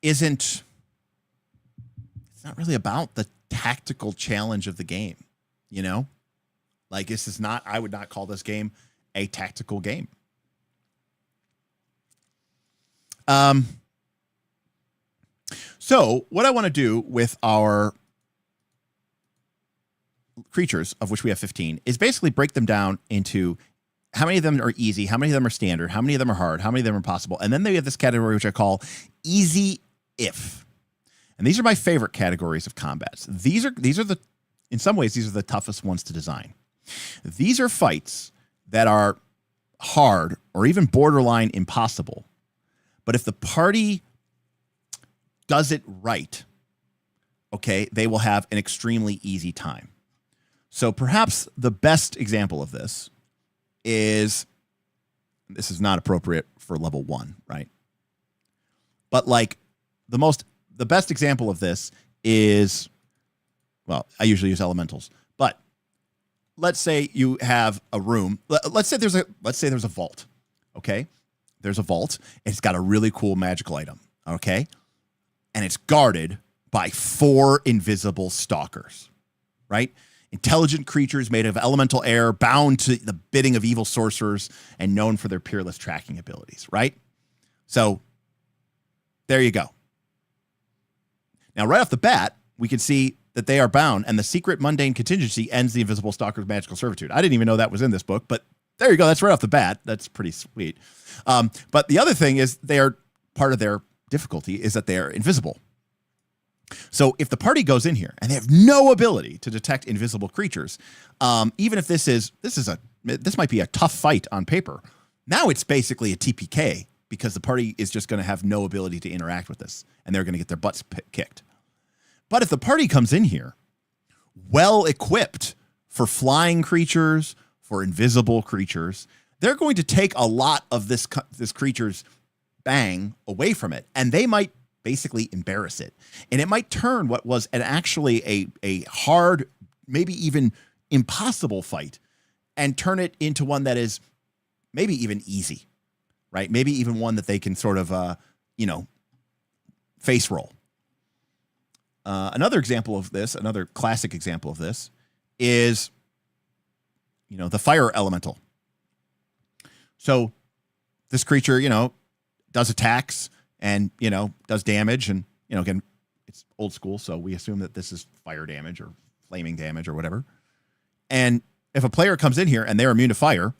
isn't. It's not really about the tactical challenge of the game, Like, this is not. I would not call this game a tactical game. So what I want to do with our creatures, of which we have 15, is basically break them down into how many of them are easy, how many of them are standard, how many of them are hard, how many of them are impossible. And then they have this category, which I call easy if. And these are my favorite categories of combats. These are in some ways, these are the toughest ones to design. These are fights that are hard or even borderline impossible. But if the party does it right, okay, they will have an extremely easy time. So perhaps the best example of this is This is not appropriate for level 1, right? But like the best example of this is, well, I usually use elementals, but let's say you have a room. Let's say there's a vault. Okay. There's a vault. It's got a really cool magical item. Okay. And it's guarded by 4 invisible stalkers, right? Intelligent creatures made of elemental air, bound to the bidding of evil sorcerers and known for their peerless tracking abilities, right? So there you go. Now, right off the bat, we can see that they are bound, and the secret mundane contingency ends the invisible stalker's magical servitude. I didn't even know that was in this book, but there you go. That's right off the bat. That's pretty sweet. But the other thing is part of their difficulty is that they are invisible. So if the party goes in here and they have no ability to detect invisible creatures, even if this might be a tough fight on paper, now it's basically a TPK because the party is just going to have no ability to interact with this, and they're going to get their butts kicked. But if the party comes in here well equipped for flying creatures, for invisible creatures, they're going to take a lot of this creature's bang away from it, and they might basically embarrass it. And it might turn what was actually a hard, maybe even impossible fight, and turn it into one that is maybe even easy, right? Maybe even one that they can sort of, face roll. Another example of this, another classic example of this is, the fire elemental. So this creature, does attacks and, does damage. And, again, it's old school, so we assume that this is fire damage or flaming damage or whatever. And if a player comes in here and they're immune to fire,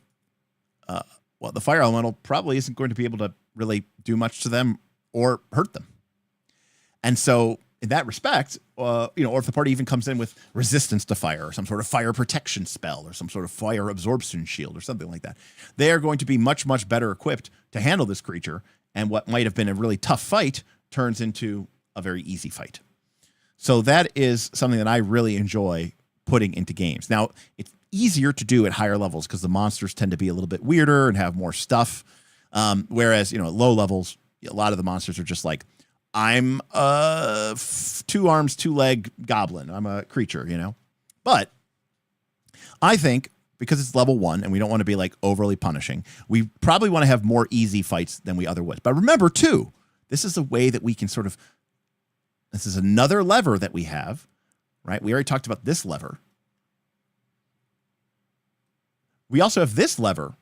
well, the fire elemental probably isn't going to be able to really do much to them or hurt them. And so in that respect, or if the party even comes in with resistance to fire or some sort of fire protection spell or some sort of fire absorption shield or something like that, they are going to be much, much better equipped to handle this creature. And what might have been a really tough fight turns into a very easy fight. So that is something that I really enjoy putting into games. Now, it's easier to do at higher levels because the monsters tend to be a little bit weirder and have more stuff. Whereas, at low levels, a lot of the monsters are just like, I'm a 2 arms, 2 leg goblin. I'm a creature, But I think because it's level 1 and we don't want to be like overly punishing, we probably want to have more easy fights than we otherwise. But remember too, this is a way that we can this is another lever that we have, right? We already talked about this lever. We also have this lever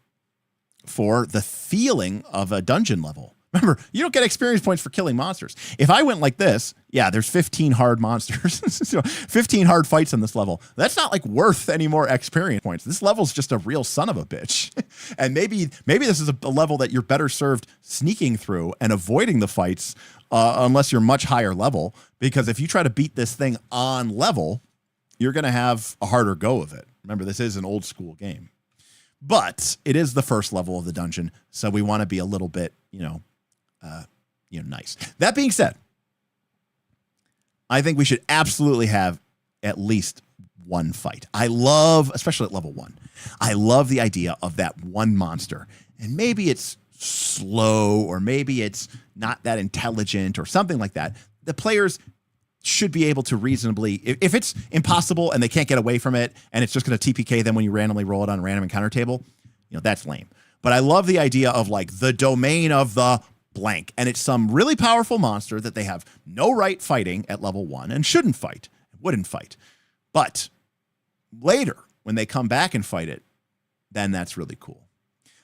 for the feeling of a dungeon level. Remember, you don't get experience points for killing monsters. If I went like this, there's 15 hard monsters, 15 hard fights on this level. That's not like worth any more experience points. This level's just a real son of a bitch. And maybe this is a level that you're better served sneaking through and avoiding the fights unless you're much higher level. Because if you try to beat this thing on level, you're going to have a harder go of it. Remember, this is an old school game. But it is the first level of the dungeon, so we want to be a little bit, nice. That being said, I think we should absolutely have at least one fight. I love, especially at level 1, I love the idea of that one monster. And maybe it's slow, or maybe it's not that intelligent or something like that. The players should be able to reasonably, if it's impossible and they can't get away from it and it's just going to TPK them when you randomly roll it on a random encounter table, that's lame. But I love the idea of like the domain of the blank, and it's some really powerful monster that they have no right fighting at level 1 and wouldn't fight. But later, when they come back and fight it, then that's really cool.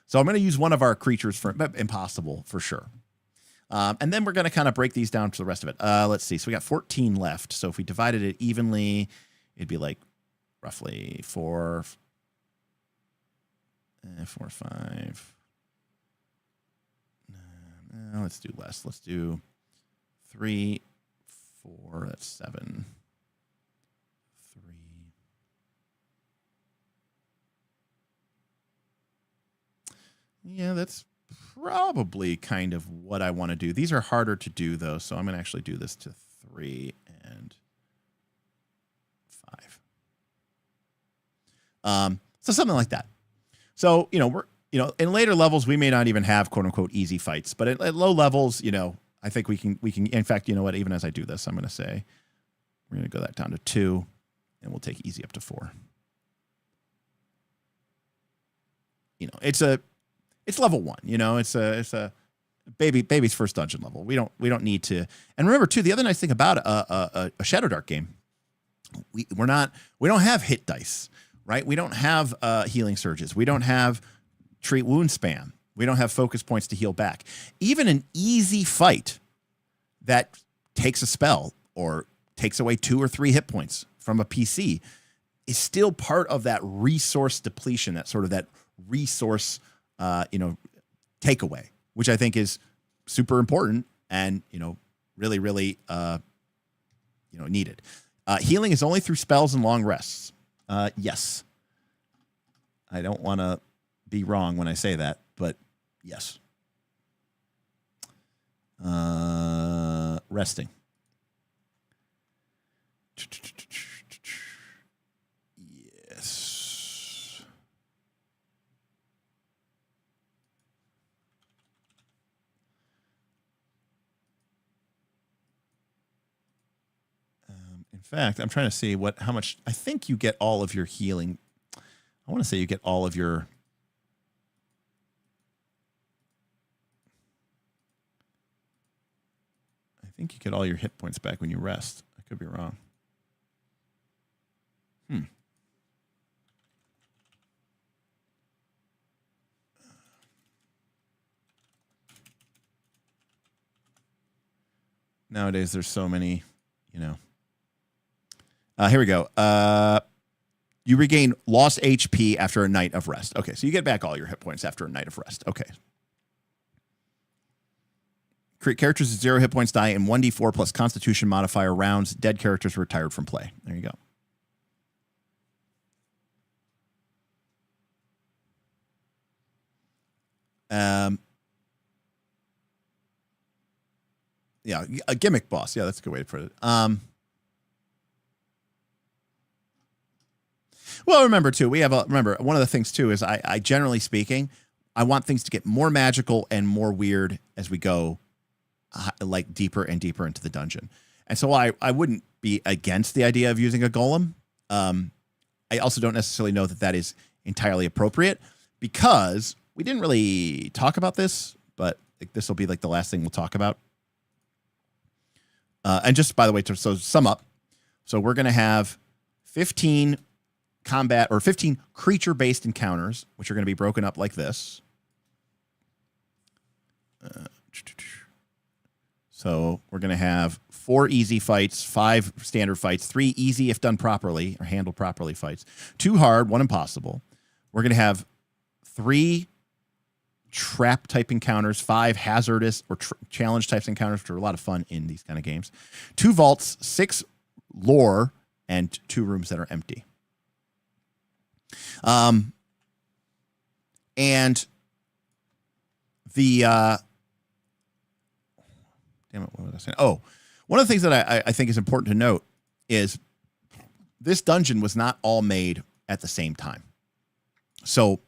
So I'm going to use one of our creatures for impossible for sure. And then we're going to kind of break these down to the rest of it. Let's see. So we got 14 left. So if we divided it evenly, it'd be like roughly 4, 5. No, let's do less. Let's do 3, 4. That's 7. 3. Yeah, that's probably kind of what I want to do. These are harder to do, though, so I'm going to actually do this to 3 and 5. So something like that. So, you know, in later levels, we may not even have quote unquote easy fights, but at low levels, you know, I think we can, in fact, you know what, even as I do this, I'm going to say, we're going to go that down to 2 and we'll take easy up to 4. You know, it's level 1, you know, it's a baby's first dungeon level. We don't need to. And remember too, the other nice thing about a Shadowdark game, we don't have hit dice, right? We don't have healing surges. We don't have treat wound spam. We don't have focus points to heal back. Even an easy fight that takes a spell or takes away 2 or 3 hit points from a PC is still part of that resource depletion, that sort of that resource, takeaway, which I think is super important and, you know, really, really, needed. Healing is only through spells and long rests. Yes. I don't want to be wrong when I say that, but yes. Resting. Yes. In fact, I'm trying to see how much. I think you get all of your healing. I want to say you get all of your. I think you get all your hit points back when you rest. I could be wrong. Nowadays, there's so many, you know. Here we go. You regain lost HP after a night of rest. Okay, so you get back all your hit points after a night of rest. Okay. Create characters with 0 hit points die in 1d4 plus Constitution modifier rounds. Dead characters retired from play. There you go. Yeah, a gimmick boss. Yeah, that's a good way to put it. Well, remember too, remember one of the things too is I generally speaking, I want things to get more magical and more weird as we go, like deeper and deeper into the dungeon. And so I wouldn't be against the idea of using a golem. I also don't necessarily know that is entirely appropriate because we didn't really talk about this, but this will be like the last thing we'll talk about. And just by the way, so sum up, so we're going to have 15 combat or 15 creature-based encounters, which are going to be broken up like this. So we're going to have 4 easy fights, 5 standard fights, 3 easy if done properly or handled properly fights, 2 hard, 1 impossible. We're going to have 3 trap type encounters, 5 hazardous or challenge types encounters, which are a lot of fun in these kind of games, 2 vaults, 6 lore, and 2 rooms that are empty. And the damn it, what was I saying? Oh, one of the things that I think is important to note is this dungeon was not all made at the same time. So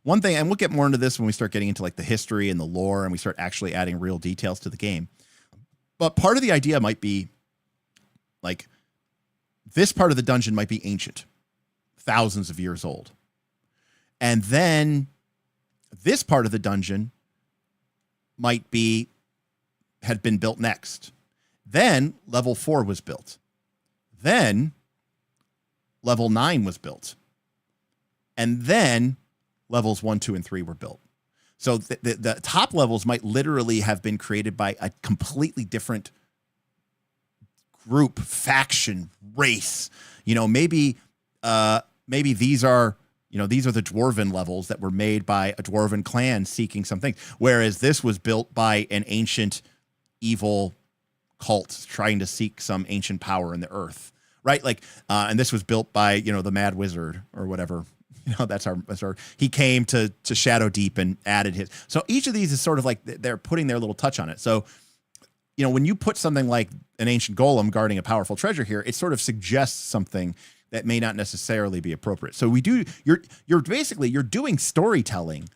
one thing, and we'll get more into this when we start getting into like the history and the lore and we start actually adding real details to the game. But part of the idea might be like this part of the dungeon might be ancient, thousands of years old. And then this part of the dungeon had been built next. Then level 4 was built. Then level 9 was built. And then levels 1, 2, and 3 were built. So the top levels might literally have been created by a completely different group, faction, race. You know, maybe these are the dwarven levels that were made by a dwarven clan seeking something, whereas this was built by an ancient evil cult trying to seek some ancient power in the earth, right? Like, and this was built by, you know, the Mad Wizard or whatever. You know, that's our he came to Shadowdeep and added his. So each of these is sort of like they're putting their little touch on it. So, you know, when you put something like an ancient golem guarding a powerful treasure here, it sort of suggests something that may not necessarily be appropriate. So you're basically doing storytelling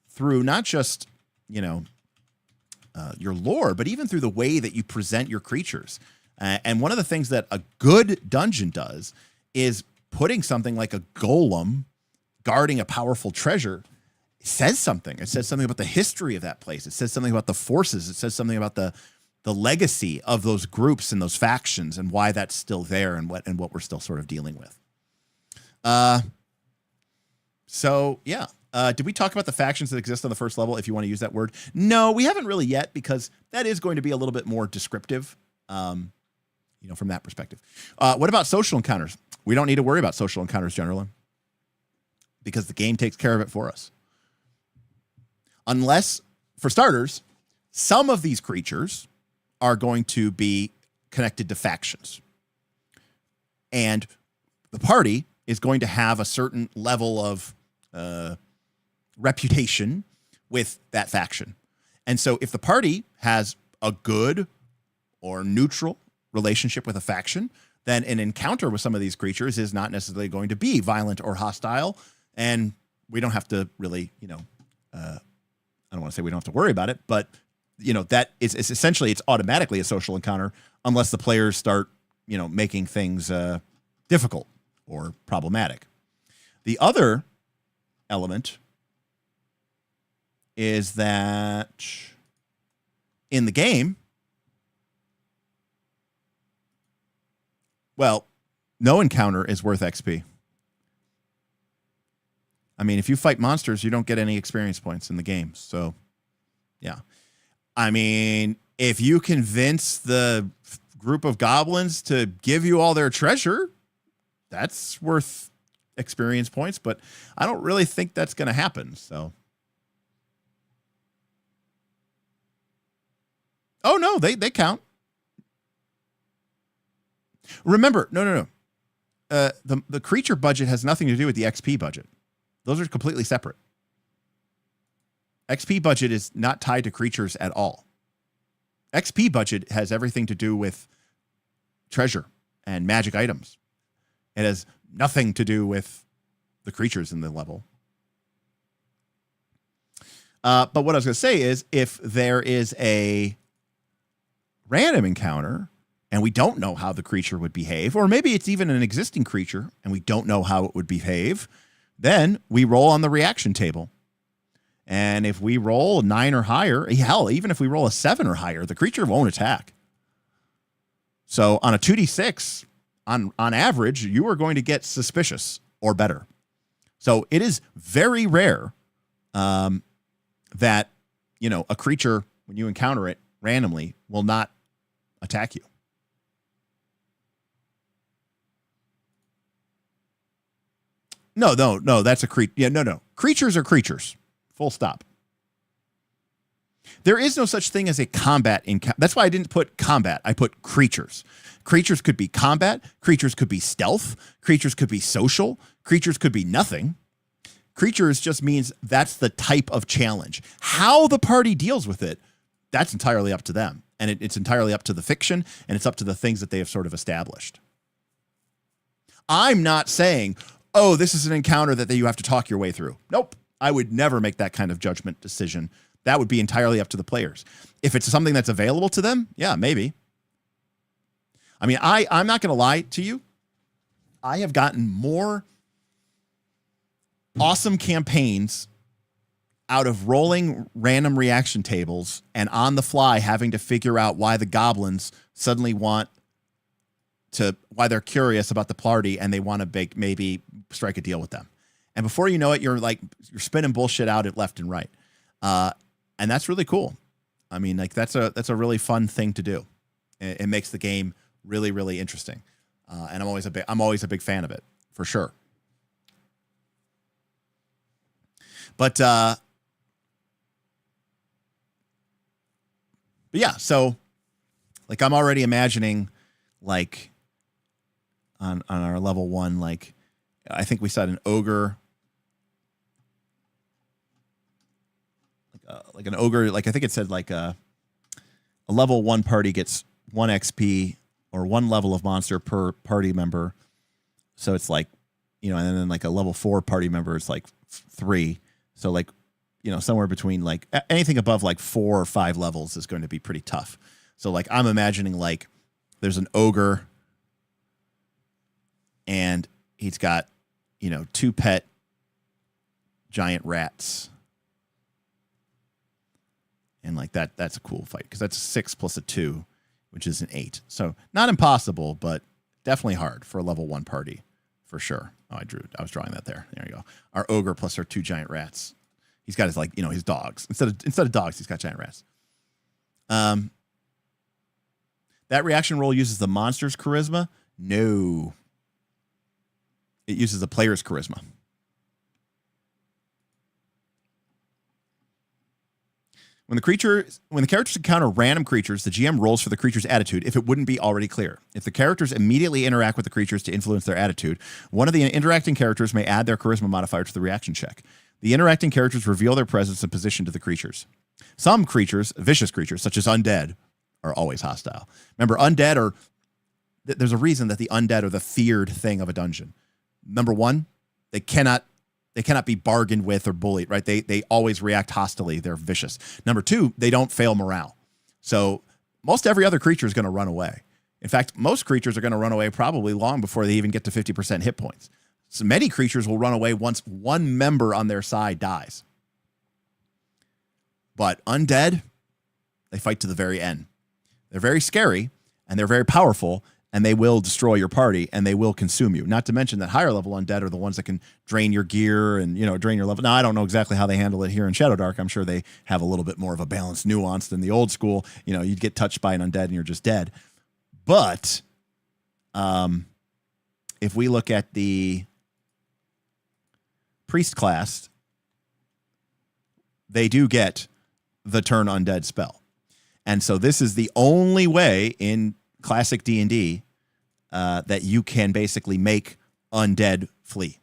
through not just, your lore, but even through the way that you present your creatures. And one of the things that a good dungeon does is putting something like a golem guarding a powerful treasure. It says something. It says something about the history of that place. It says something about the forces. It says something about the legacy of those groups and those factions and why that's still there and what we're still sort of dealing with. So yeah. Did we talk about the factions that exist on the first level, if you want to use that word? No, we haven't really yet, because that is going to be a little bit more descriptive, from that perspective. What about social encounters? We don't need to worry about social encounters generally, because the game takes care of it for us. Unless, for starters, some of these creatures are going to be connected to factions. And the party is going to have a certain level of reputation with that faction. And so if the party has a good or neutral relationship with a faction, then an encounter with some of these creatures is not necessarily going to be violent or hostile. And we don't have to really, I don't want to say we don't have to worry about it, but that is essentially, it's automatically a social encounter unless the players start, making things difficult or problematic. The other element is that in the game, well, no encounter is worth XP. I mean, if you fight monsters, you don't get any experience points in the game. So, yeah. I mean, if you convince the group of goblins to give you all their treasure, that's worth experience points, but I don't really think that's going to happen. So, oh no, they count. Remember, no. The creature budget has nothing to do with the XP budget. Those are completely separate. XP budget is not tied to creatures at all. XP budget has everything to do with treasure and magic items. It has nothing to do with the creatures in the level. But what I was going to say is, if there is a random encounter and we don't know how the creature would behave, or maybe it's even an existing creature and we don't know how it would behave, then we roll on the reaction table. And if we roll a 9 or higher, hell, even if we roll a 7 or higher, the creature won't attack. So on a 2d6, on average, you are going to get suspicious or better. So it is very rare that, a creature, when you encounter it randomly, will not attack you. No, that's a creature. Yeah, no. Creatures are creatures. Full stop. There is no such thing as a combat encounter. That's why I didn't put combat. I put creatures. Creatures could be combat. Creatures could be stealth. Creatures could be social. Creatures could be nothing. Creatures just means that's the type of challenge. How the party deals with it, that's entirely up to them. And it's entirely up to the fiction, and it's up to the things that they have sort of established. I'm not saying, oh, this is an encounter that you have to talk your way through. Nope. I would never make that kind of judgment decision. That would be entirely up to the players. If it's something that's available to them, yeah, maybe. I mean, I'm not going to lie to you. I have gotten more awesome campaigns out of rolling random reaction tables and on the fly having to figure out why the goblins suddenly why they're curious about the party and they want to maybe strike a deal with them. And before you know it, you're spinning bullshit out at left and right. And that's really cool. I mean, that's a really fun thing to do. It makes the game really, really interesting. And I'm always a big fan of it, for sure. But yeah, so I'm already imagining on our level 1, I think we said an ogre, like an ogre, I think it said a level 1 party gets 1 XP or 1 level of monster per party member. So it's like, and then like a level 4 party member is like 3. So like, somewhere between like anything above like 4 or 5 levels is going to be pretty tough. So like I'm imagining like there's an ogre and he's got, 2 pet giant rats. And like that's a cool fight because that's a 6 plus a 2, which is an 8. So not impossible, but definitely hard for a level 1 party for sure. Oh, I was drawing that there. There you go. Our ogre plus our 2 giant rats. He's got his his dogs. Instead of dogs, he's got giant rats. That reaction roll uses the monster's charisma? No. It uses the player's charisma. When the characters encounter random creatures, the GM rolls for the creature's attitude if it wouldn't be already clear. If the characters immediately interact with the creatures to influence their attitude, one of the interacting characters may add their charisma modifier to the reaction check. The interacting characters reveal their presence and position to the creatures. Some creatures, vicious creatures, such as undead, are always hostile. Remember, undead there's a reason that the undead are the feared thing of a dungeon. Number one, they cannot be bargained with or bullied, right? They always react hostilely. They're vicious. Number two, they don't fail morale. So most every other creature is going to run away. In fact, most creatures are going to run away probably long before they even get to 50% hit points. So many creatures will run away once one member on their side dies. But undead, they fight to the very end. They're very scary, and they're very powerful, and they will destroy your party, and they will consume you. Not to mention that higher level undead are the ones that can drain your gear and, drain your level. Now, I don't know exactly how they handle it here in Shadowdark. I'm sure they have a little bit more of a balanced nuance than the old school. You'd get touched by an undead and you're just dead. But if we look at the priest class, they do get the turn undead spell. And so this is the only way in classic D&D that you can basically make undead flee.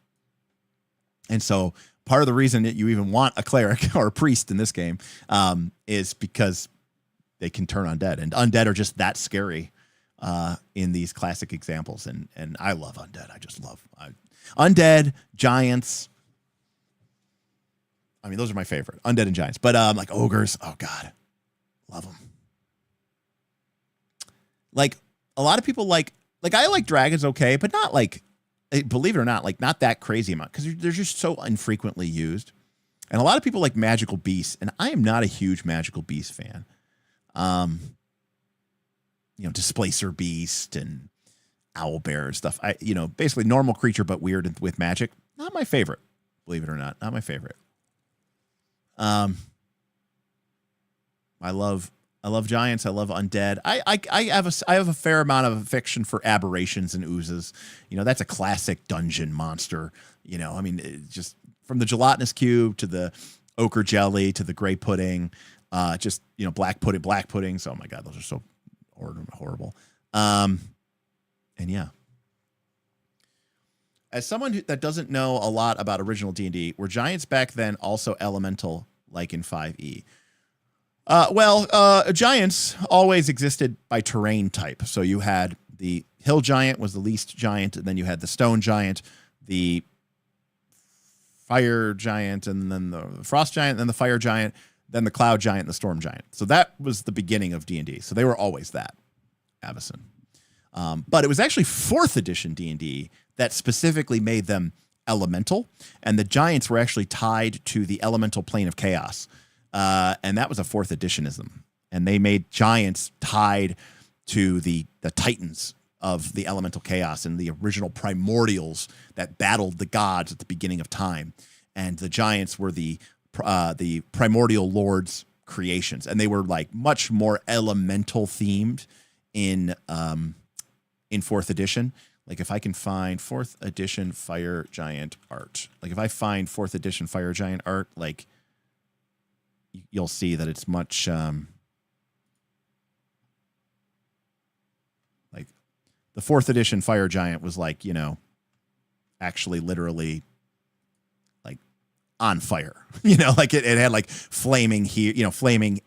And so part of the reason that you even want a cleric or a priest in this game is because they can turn undead. And undead are just that scary in these classic examples. And I love undead. I just love undead, giants. I mean, those are my favorite, undead and giants. But like ogres, oh God, love them. Like a lot of people like I like dragons, okay, but not like, believe it or not, like not that crazy amount because they're just so infrequently used. And a lot of people like magical beasts, and I am not a huge magical beast fan. Displacer beast and owlbear and stuff. Basically normal creature but weird with magic. Not my favorite, believe it or not. Not my favorite. I love giants. I love undead. I have a fair amount of affection for aberrations and oozes. That's a classic dungeon monster. Just from the gelatinous cube to the ochre jelly to the gray pudding, black puddings. Oh my God, those are so horrible. And yeah. As someone that doesn't know a lot about original D&D, were giants back then also elemental like in 5e? Giants always existed by terrain type. So you had the hill giant was the least giant, and then you had the stone giant, the fire giant, and then the frost giant, then the fire giant, then the cloud giant, and the storm giant. So that was the beginning of D&D. So they were always that, Avacyn. But it was actually 4th edition D&D that specifically made them elemental, and the giants were actually tied to the elemental plane of chaos. And that was a 4th editionism. And they made giants tied to the titans of the elemental chaos and the original primordials that battled the gods at the beginning of time. And the giants were the primordial lords' creations. And they were like much more elemental themed in 4th edition. Like if I can find 4th edition fire giant art, like if I find 4th edition fire giant art, like you'll see that it's much like the 4th edition fire giant was like, actually literally like on fire, like it had like flaming here, flaming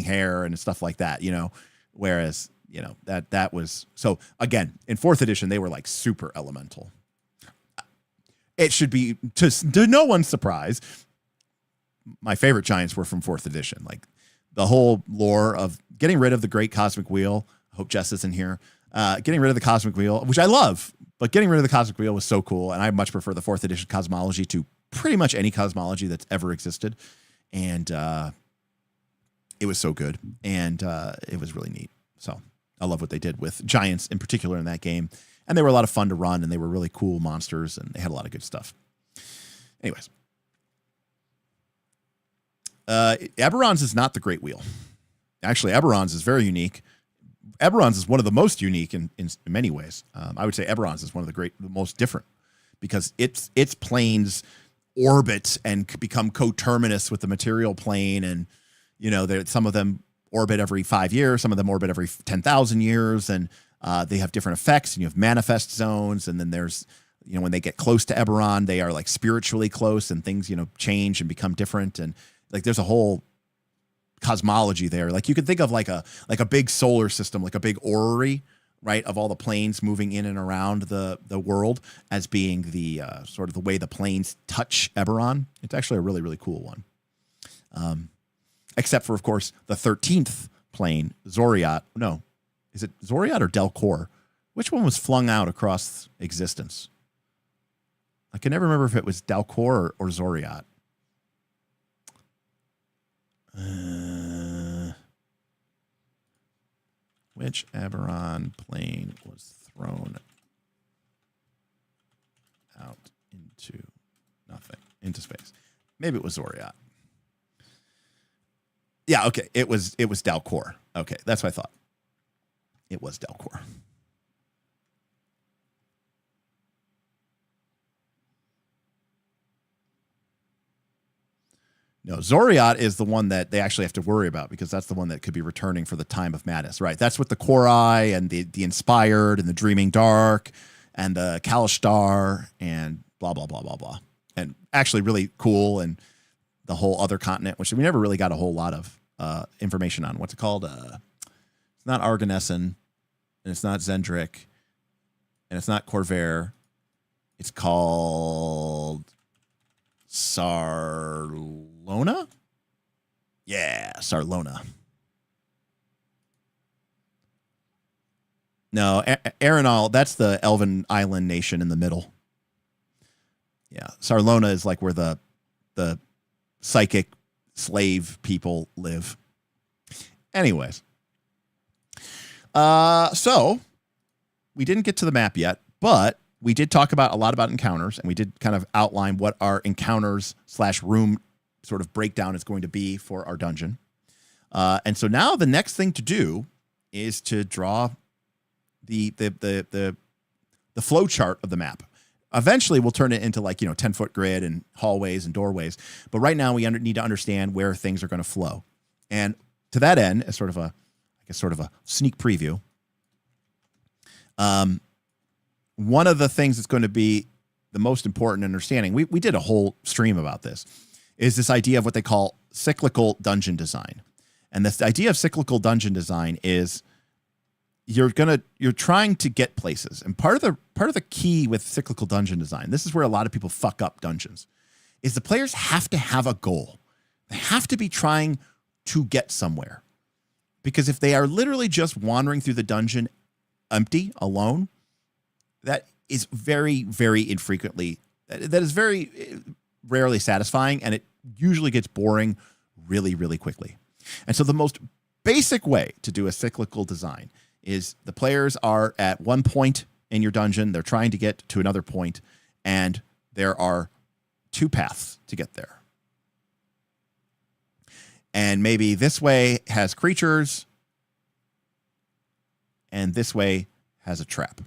hair and stuff like that, whereas you know, that was so. Again, in 4th edition, they were like super elemental. It should be to no one's surprise. My favorite giants were from 4th edition. Like the whole lore of getting rid of the Great Cosmic Wheel. I hope Jess is in here. Getting rid of the Cosmic Wheel, which I love, but getting rid of the Cosmic Wheel was so cool. And I much prefer the 4th edition cosmology to pretty much any cosmology that's ever existed. And it was so good. And it was really neat. So I love what they did with giants in particular in that game. And they were a lot of fun to run, and they were really cool monsters, and they had a lot of good stuff. Anyways. Eberron's is not the Great Wheel. Actually, Eberron's is very unique. Eberron's is one of the most unique in many ways. I would say Eberron's is one of the most different, because its planes orbit and become coterminous with the material plane, and you know, some of them orbit every 5 years, some of them orbit every 10,000 years, and they have different effects. And you have manifest zones, and then there's, you know, when they get close to Eberron, they are like spiritually close, and things, you know, change and become different, and like there's a whole cosmology there. Like you could think of like a big solar system, like a big orrery, right, of all the planes moving in and around the world as being the sort of the way the planes touch Eberron. It's actually a really, really cool one. Except for, of course, the 13th plane, Zoriat. No, is it Zoriat or Delcor? Which one was flung out across existence? I can never remember if it was Delcor or Zoriat. Which Eberron plane was thrown out into nothing, into space? Maybe it was Zoriat. Yeah, okay. It was Dalcor. Okay, that's what I thought. It was Dalcor. No, Zoriat is the one that they actually have to worry about, because that's the one that could be returning for the time of madness, right? That's with the Korai and the Inspired and the Dreaming Dark and the Kalishtar and blah, blah, blah, blah, blah. And actually really cool, and the whole other continent, which we never really got a whole lot of information on. What's it called? It's not Arganessen, and it's not Zendrick, and it's not Corvair. It's called Sarlona? Yeah, Sarlona. No, Arenal, that's the Elven island nation in the middle. Yeah, Sarlona is like where the psychic slave people live. Anyways. So we didn't get to the map yet, but we did talk about a lot about encounters, and we did kind of outline what our encounters / room sort of breakdown is going to be for our dungeon. And so now the next thing to do is to draw the flow chart of the map. Eventually, we'll turn it into 10-foot grid and hallways and doorways. But right now, we need to understand where things are going to flow. And to that end, as sort of a sneak preview, one of the things that's going to be the most important understanding, we did a whole stream about this, is this idea of what they call cyclical dungeon design. And this idea of cyclical dungeon design is you're trying to get places. And part of the key with cyclical dungeon design, this is where a lot of people fuck up dungeons, is the players have to have a goal. They have to be trying to get somewhere. Because if they are literally just wandering through the dungeon empty, alone, that is very, very infrequently, that is very rarely satisfying, and it usually gets boring really, really quickly. And so the most basic way to do a cyclical design is the players are at one point in your dungeon, they're trying to get to another point, and there are two paths to get there. And maybe this way has creatures, and this way has a trap.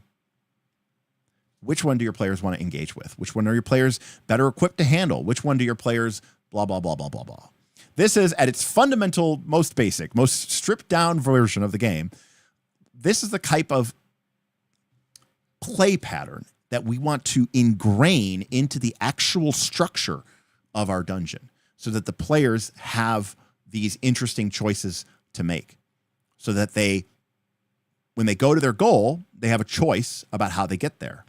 Which one do your players want to engage with? Which one are your players better equipped to handle? Which one do your players blah, blah, blah, blah, blah, blah. This is, at its fundamental, most basic, most stripped down version of the game, this is the type of play pattern that we want to ingrain into the actual structure of our dungeon so that the players have these interesting choices to make, so that they when they go to their goal, they have a choice about how they get there.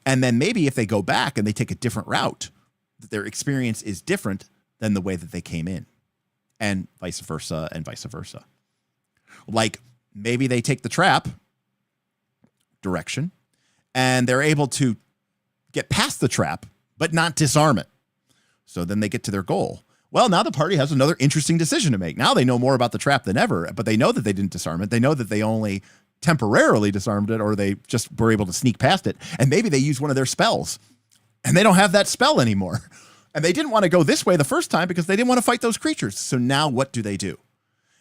And then maybe if they go back and they take a different route, their experience is different than the way that they came in, and vice versa and vice versa. Like maybe they take the trap direction and they're able to get past the trap, but not disarm it. So then they get to their goal. Well, now the party has another interesting decision to make. Now they know more about the trap than ever, but they know that they didn't disarm it. They know that they only temporarily disarmed it, or they just were able to sneak past it. And maybe they use one of their spells and they don't have that spell anymore. And they didn't want to go this way the first time because they didn't want to fight those creatures. So now what do they do?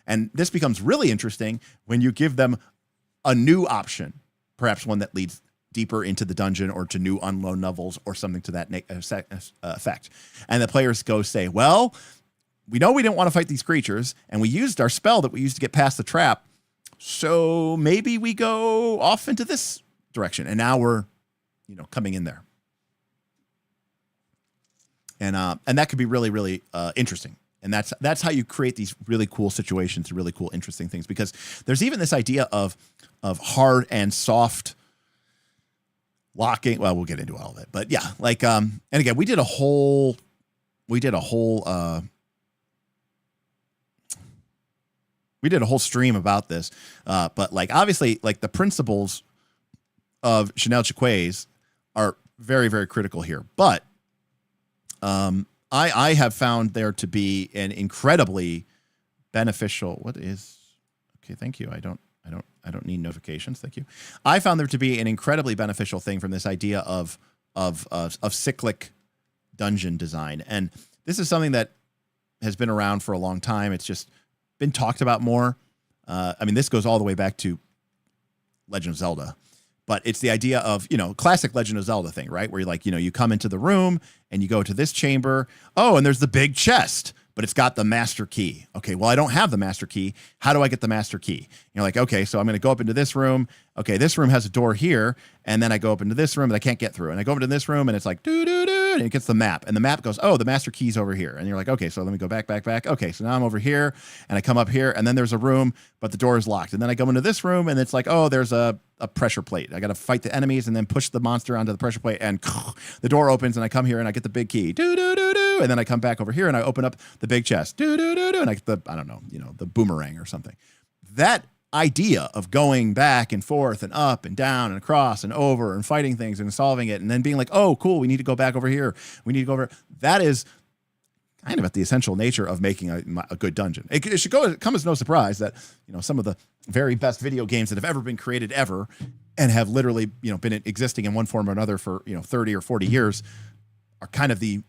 And this becomes really interesting when you give them a new option, perhaps one that leads deeper into the dungeon or to new unknown levels or something to that effect. And the players go say, well, we know we didn't want to fight these creatures and we used our spell that we used to get past the trap. So maybe we go off into this direction. And now we're, coming in there. And that could be really, really interesting. And that's how you create these really cool situations, really cool, interesting things, because there's even this idea of hard and soft locking. Well, we'll get into all of it, but yeah, like, and again, we did a whole stream about this. But like, obviously, like the principles of Chanel Chiquets are very, very critical here. But I have found there to be an incredibly beneficial. Okay, thank you. I don't need notifications. Thank you. I found there to be an incredibly beneficial thing from this idea of cyclic dungeon design. And this is something that has been around for a long time. It's just been talked about more. I mean, this goes all the way back to Legend of Zelda. But it's the idea of, classic Legend of Zelda thing, right? Where you're like, you come into the room and you go to this chamber. Oh, and there's the big chest, but it's got the master key. Okay, well, I don't have the master key. How do I get the master key? You're like, okay, so I'm going to go up into this room. Okay, this room has a door here. And then I go up into this room that I can't get through. And I go into this room and it's like, doo-doo-doo. And it gets the map. And the map goes, oh, the master key's over here. And you're like, okay, so let me go back. Okay, so now I'm over here. And I come up here. And then there's a room, but the door is locked. And then I go into this room and it's like, oh, there's a pressure plate. I got to fight the enemies and then push the monster onto the pressure plate. And the door opens and I come here and I get the big key. Doo-doo-doo-doo. And then I come back over here and I open up the big chest. Doo-doo-doo-doo. And I get the, the boomerang or something. That idea of going back and forth and up and down and across and over and fighting things and solving it and then being like, oh, cool, we need to go back over here. We need to go over. That is kind of at the essential nature of making a good dungeon. It should come as no surprise that, some of the very best video games that have ever been created ever and have literally, been existing in one form or another for, 30 or 40 years are kind of the,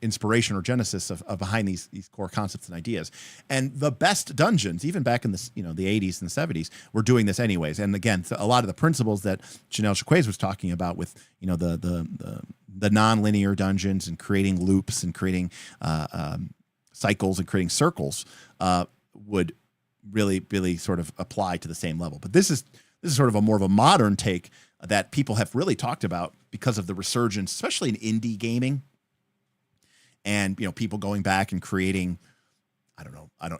inspiration or genesis of behind these core concepts and ideas. And the best dungeons, even back in the, the 80s and the 70s, were doing this anyways. And again, a lot of the principles that Chanel Chiquets was talking about with, the non-linear dungeons and creating loops and creating cycles and creating circles would really sort of apply to the same level. But this is sort of a more of a modern take that people have really talked about because of the resurgence, especially in indie gaming. And people going back and creating,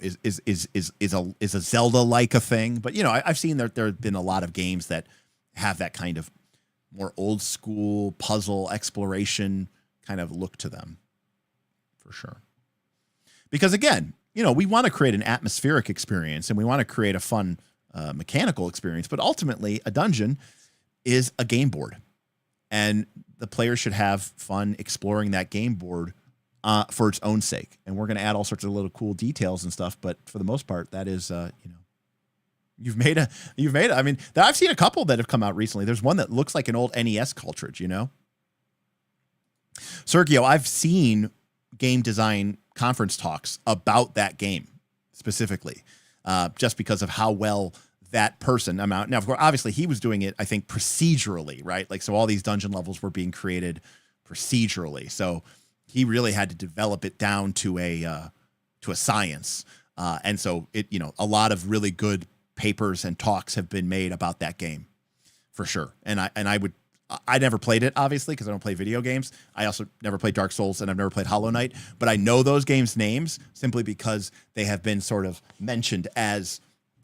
is a Zelda like a thing, but I've seen that there have been a lot of games that have that kind of more old school puzzle exploration kind of look to them, for sure. Because again, we want to create an atmospheric experience and we want to create a fun mechanical experience, but ultimately a dungeon is a game board, and the player should have fun exploring that game board for its own sake. And we're going to add all sorts of little cool details and stuff. But for the most part, that is, you've made it. I mean, I've seen a couple that have come out recently. There's one that looks like an old NES cartridge, Sergio, I've seen game design conference talks about that game specifically, just because of how well that person, now, of course, obviously he was doing it, I think, procedurally, right? Like, so all these dungeon levels were being created procedurally. So he really had to develop it down to a science. And so a lot of really good papers and talks have been made about that game, for sure. And I never played it, obviously, because I don't play video games. I also never played Dark Souls, and I've never played Hollow Knight, but I know those games' names simply because they have been sort of mentioned as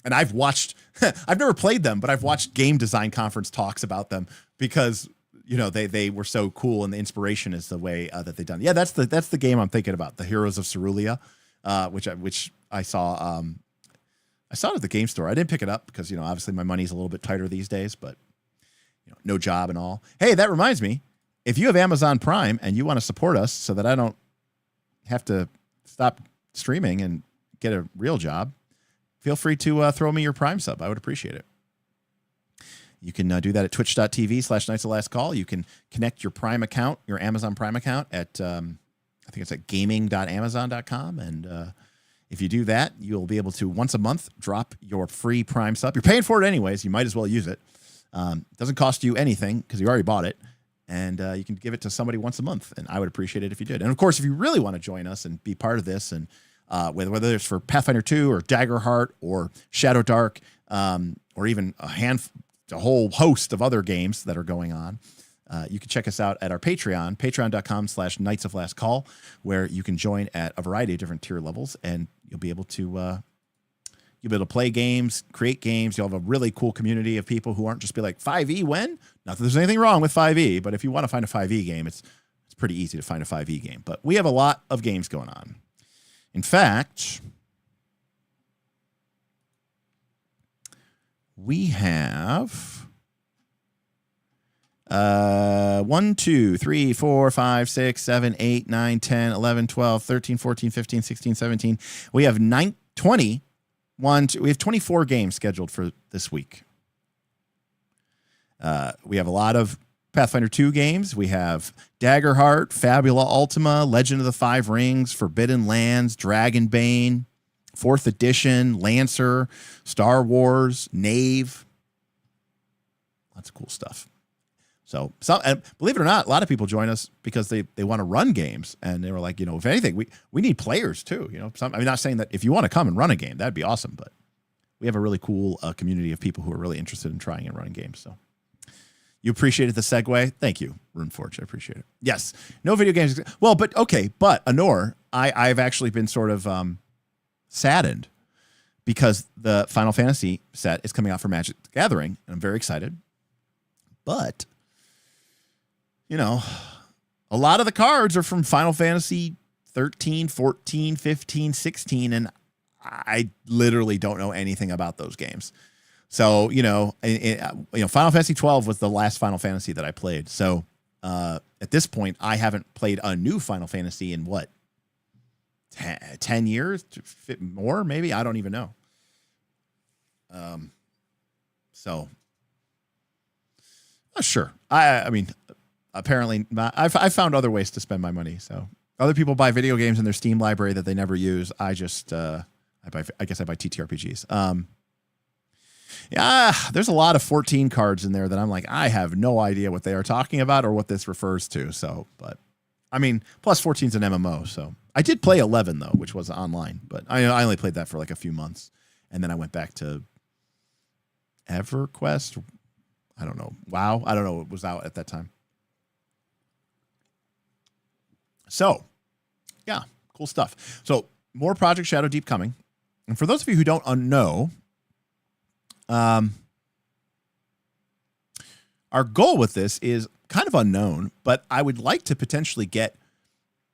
And I've watched, I've never played them, but I've watched game design conference talks about them because, you know, they were so cool, and the inspiration is the way that they've done. Yeah, that's the game I'm thinking about, the Heroes of Cerulean, which I saw. I saw it at the game store. I didn't pick it up because, you know, obviously my money's a little bit tighter these days, but, you know, no job and all. Hey, that reminds me, if you have Amazon Prime and you want to support us so that I don't have to stop streaming and get a real job, feel free to throw me your Prime sub. I would appreciate it. You can do that at twitch.tv/Knights of Last Call. You can connect your Prime account, your Amazon Prime account at, I think it's at gaming.amazon.com. And if you do that, you'll be able to once a month drop your free Prime sub. You're paying for it anyways. You might as well use it. It doesn't cost you anything because you already bought it. And you can give it to somebody once a month. And I would appreciate it if you did. And of course, if you really want to join us and be part of this, and whether it's for Pathfinder 2 or Daggerheart or Shadowdark, or even a whole host of other games that are going on, you can check us out at our Patreon, patreon.com/Knights of Last Call, where you can join at a variety of different tier levels, and you'll be able to play games, create games. You'll have a really cool community of people who aren't just be like, 5e when? Not that there's anything wrong with 5e, but if you want to find a 5e game, it's pretty easy to find a 5e game. But we have a lot of games going on. In fact, we have 1, 2, 3, 4, 5, 6, 7, 8, 9, 10, 11, 12, 13, 14, 15, 16, 17. We have 20. We have 24 games scheduled for this week. We have a lot of Pathfinder 2 games. We have Daggerheart, Fabula Ultima, Legend of the Five Rings, Forbidden Lands, Dragonbane, 4th Edition, Lancer, Star Wars, Knave. Lots of cool stuff. So, and believe it or not, a lot of people join us because they want to run games, and they were like, you know, if anything, we need players too. You know, I'm not saying that if you want to come and run a game, that'd be awesome, but we have a really cool community of people who are really interested in trying and running games. So, you appreciated the segue. Thank you, Runeforge. I appreciate it. Yes, no video games. Well, but okay, but Anor, I've actually been sort of saddened because the Final Fantasy set is coming out for Magic the Gathering, and I'm very excited, but you know, a lot of the cards are from Final Fantasy 13, 14, 15, 16, and I literally don't know anything about those games. So, you know, Final Fantasy 12 was the last Final Fantasy that I played. So, at this point, I haven't played a new Final Fantasy in what? 10 years? More, maybe? I don't even know. So, sure. I mean, apparently not. I found other ways to spend my money. So other people buy video games in their Steam library that they never use. I just I guess I buy TTRPGs. Yeah, there's a lot of 14 cards in there that I'm like, I have no idea what they are talking about or what this refers to. So, but I mean, plus 14 is an MMO. So I did play 11 though, which was online, but I only played that for like a few months, and then I went back to EverQuest. I don't know. WoW. I don't know what was out at that time. So, yeah, cool stuff. So, more Project Shadowdeep coming. And for those of you who don't know, our goal with this is kind of unknown, but I would like to potentially get,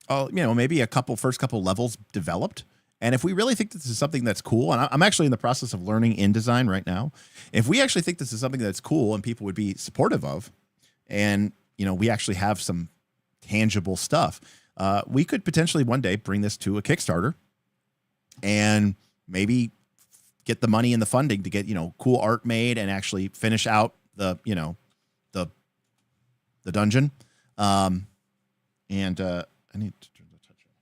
maybe first couple levels developed. And if we really think this is something that's cool, and I'm actually in the process of learning InDesign right now, if we actually think this is something that's cool and people would be supportive of, and, you know, we actually have some tangible stuff, we could potentially one day bring this to a Kickstarter and maybe get the money and the funding to get, you know, cool art made and actually finish out the dungeon. I need to turn the touch on.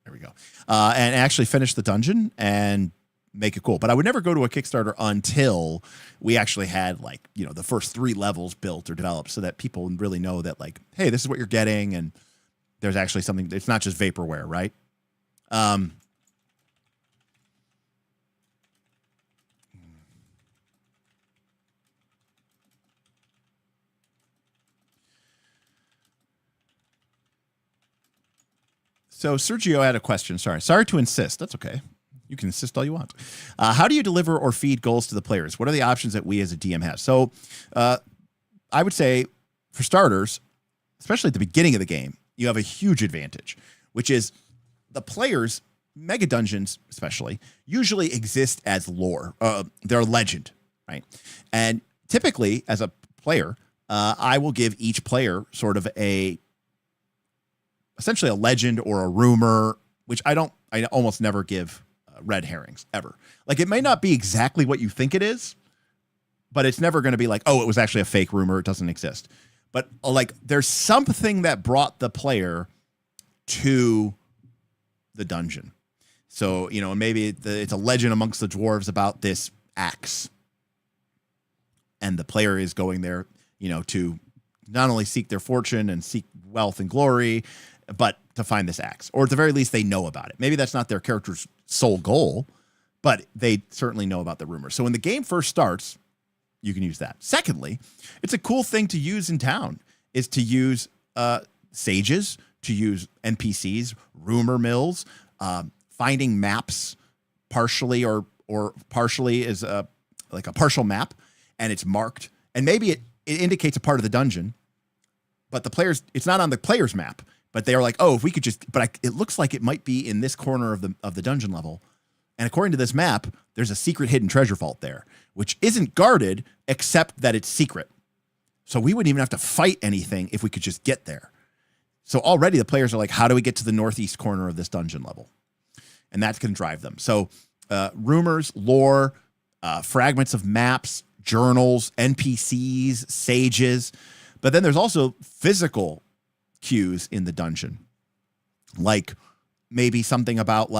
There we go. And actually finish the dungeon and make it cool. But I would never go to a Kickstarter until we actually had, like, you know, the first 3 levels built or developed, so that people really know that, like, hey, this is what you're getting, and there's actually something. It's not just vaporware, right? So Sergio had a question. Sorry to insist. That's okay. You can insist all you want. How do you deliver or feed goals to the players? What are the options that we as a DM have? So I would say, for starters, especially at the beginning of the game, you have a huge advantage, which is the players, Megadungeons especially, usually exist as lore. They're legend, right? And typically, as a player, I will give each player sort of essentially a legend or a rumor, which I almost never give red herrings ever. Like, it may not be exactly what you think it is, but it's never going to be like, oh, it was actually a fake rumor. It doesn't exist. But like, there's something that brought the player to the dungeon. So, maybe it's a legend amongst the dwarves about this axe. And the player is going there, to not only seek their fortune and seek wealth and glory, but to find this axe. Or at the very least, they know about it. Maybe that's not their character's sole goal, but they certainly know about the rumor. So when the game first starts, you can use that. Secondly, it's a cool thing to use in town, is to use sages, to use NPCs, rumor mills, finding maps partially or partially is like a partial map, and it's marked. And maybe it indicates a part of the dungeon, but it's not on the player's map. But they are like, oh, if we could just, it looks like it might be in this corner of the dungeon level. And according to this map, there's a secret hidden treasure vault there, which isn't guarded except that it's secret. So we wouldn't even have to fight anything if we could just get there. So already the players are like, how do we get to the northeast corner of this dungeon level? And that's going to drive them. So rumors, lore, fragments of maps, journals, NPCs, sages. But then there's also physical cues in the dungeon, like maybe something about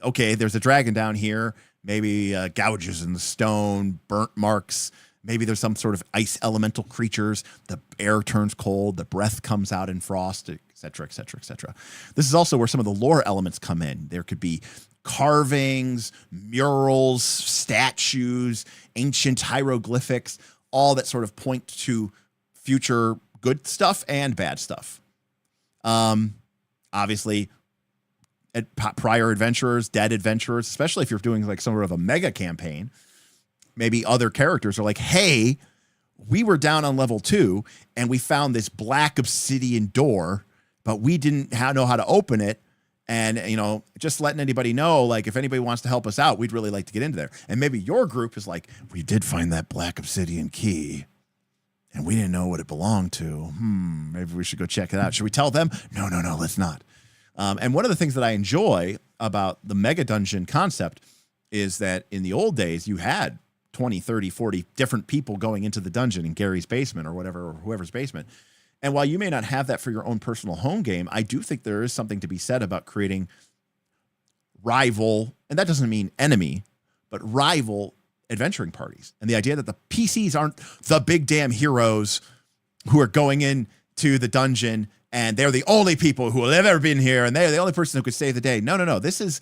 okay, there's a dragon down here, maybe gouges in the stone, burnt marks, maybe there's some sort of ice elemental creatures, the air turns cold, the breath comes out in frost, etc., etc., etc. This is also where some of the lore elements come in. There could be carvings, murals, statues, ancient hieroglyphics, all that sort of point to future good stuff and bad stuff. Obviously, prior adventurers, dead adventurers, especially if you're doing like some sort of a mega campaign, maybe other characters are like, hey, we were down on level 2 and we found this black obsidian door, but we didn't know how to open it. And, just letting anybody know, like, if anybody wants to help us out, we'd really like to get into there. And maybe your group is like, we did find that black obsidian key, and we didn't know what it belonged to. Maybe we should go check it out. Should we tell them? No, let's not. And one of the things that I enjoy about the Megadungeon concept is that in the old days, you had 20, 30, 40 different people going into the dungeon in Gary's basement or whatever, or whoever's basement. And while you may not have that for your own personal home game, I do think there is something to be said about creating rival, and that doesn't mean enemy, but rival adventuring parties. And the idea that the PCs aren't the big damn heroes who are going into the dungeon and they're the only people who have ever been here and they're the only person who could save the day. No. This is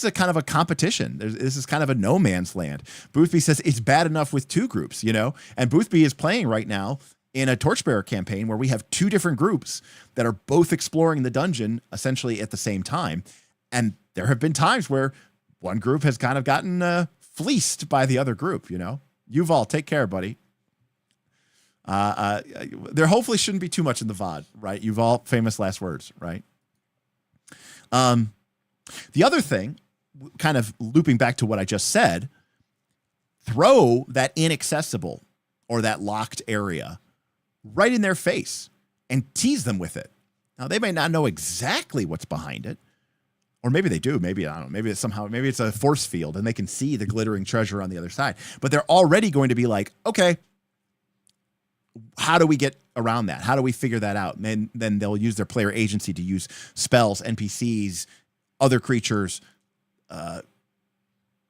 a kind of a competition. This is kind of a no man's land. Boothby says it's bad enough with 2 groups, and Boothby is playing right now in a Torchbearer campaign where we have 2 different groups that are both exploring the dungeon essentially at the same time. And there have been times where one group has kind of gotten fleeced by the other group, Yuval, take care, buddy. There hopefully shouldn't be too much in the VOD, right? Yuval, famous last words, right? The other thing, kind of looping back to what I just said, throw that inaccessible or that locked area right in their face and tease them with it. Now, they may not know exactly what's behind it, or maybe they do. Maybe, I don't know, maybe it's a force field and they can see the glittering treasure on the other side, but they're already going to be like, okay, how do we get around that? How do we figure that out? And then they'll use their player agency to use spells, NPCs, other creatures,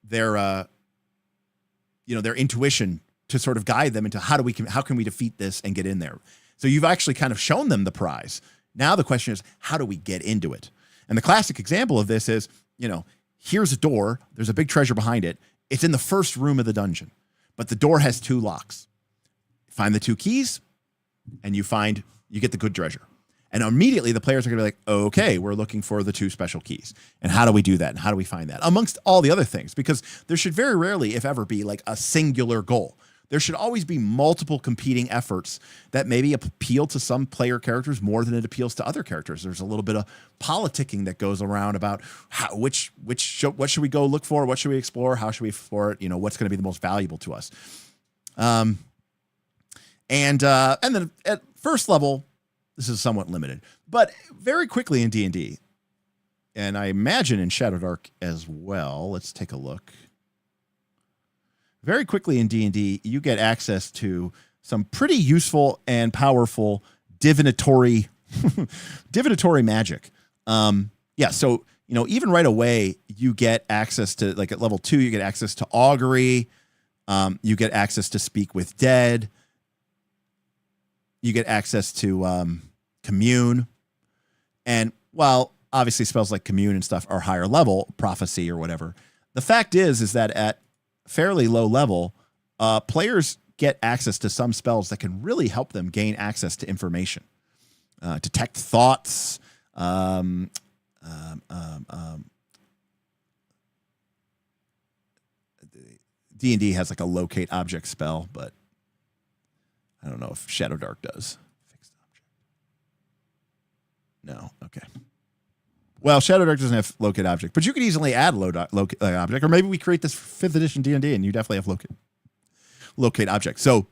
their intuition to sort of guide them into how can we defeat this and get in there. So you've actually kind of shown them the prize. Now the question is, how do we get into it? And the classic example of this is, here's a door. There's a big treasure behind it. It's in the first room of the dungeon, but the door has 2 locks. Find the 2 keys and you get the good treasure. And immediately the players are going to be like, okay, we're looking for the 2 special keys. And how do we do that? And how do we find that? Amongst all the other things, because there should very rarely, if ever, be like a singular goal. There should always be multiple competing efforts that maybe appeal to some player characters more than it appeals to other characters. There's a little bit of politicking that goes around about what should we go look for? What should we explore? How should we explore it? What's going to be the most valuable to us? And then at first level, this is somewhat limited, but very quickly in D&D, and I imagine in Shadowdark as well. Let's take a look. Very quickly in D&D, you get access to some pretty useful and powerful divinatory magic. So even right away, you get access to, like at level 2, you get access to augury. You get access to speak with dead. You get access to commune. And while obviously spells like commune and stuff are higher level, prophecy or whatever, the fact is that at fairly low level, players get access to some spells that can really help them gain access to information, detect thoughts. D&D has like a locate object spell, but I don't know if Shadowdark does. Fixed object. No. Okay. Well, Shadowdark doesn't have locate object, but you could easily add locate object, or maybe we create this 5th edition D&D and you definitely have locate object. So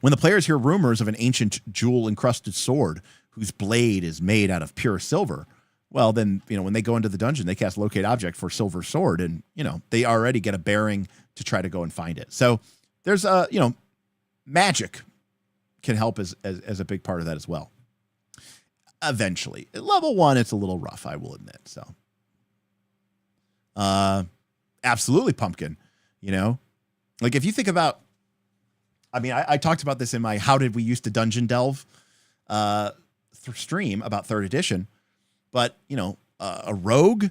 when the players hear rumors of an ancient jewel-encrusted sword whose blade is made out of pure silver, well, then, when they go into the dungeon, they cast locate object for silver sword, and, they already get a bearing to try to go and find it. So there's magic can help as a big part of that as well. Eventually. At level 1, it's a little rough, I will admit. So absolutely pumpkin, like if you think about, I talked about this in my How Did We Used to Dungeon Delve stream about 3rd edition, but a rogue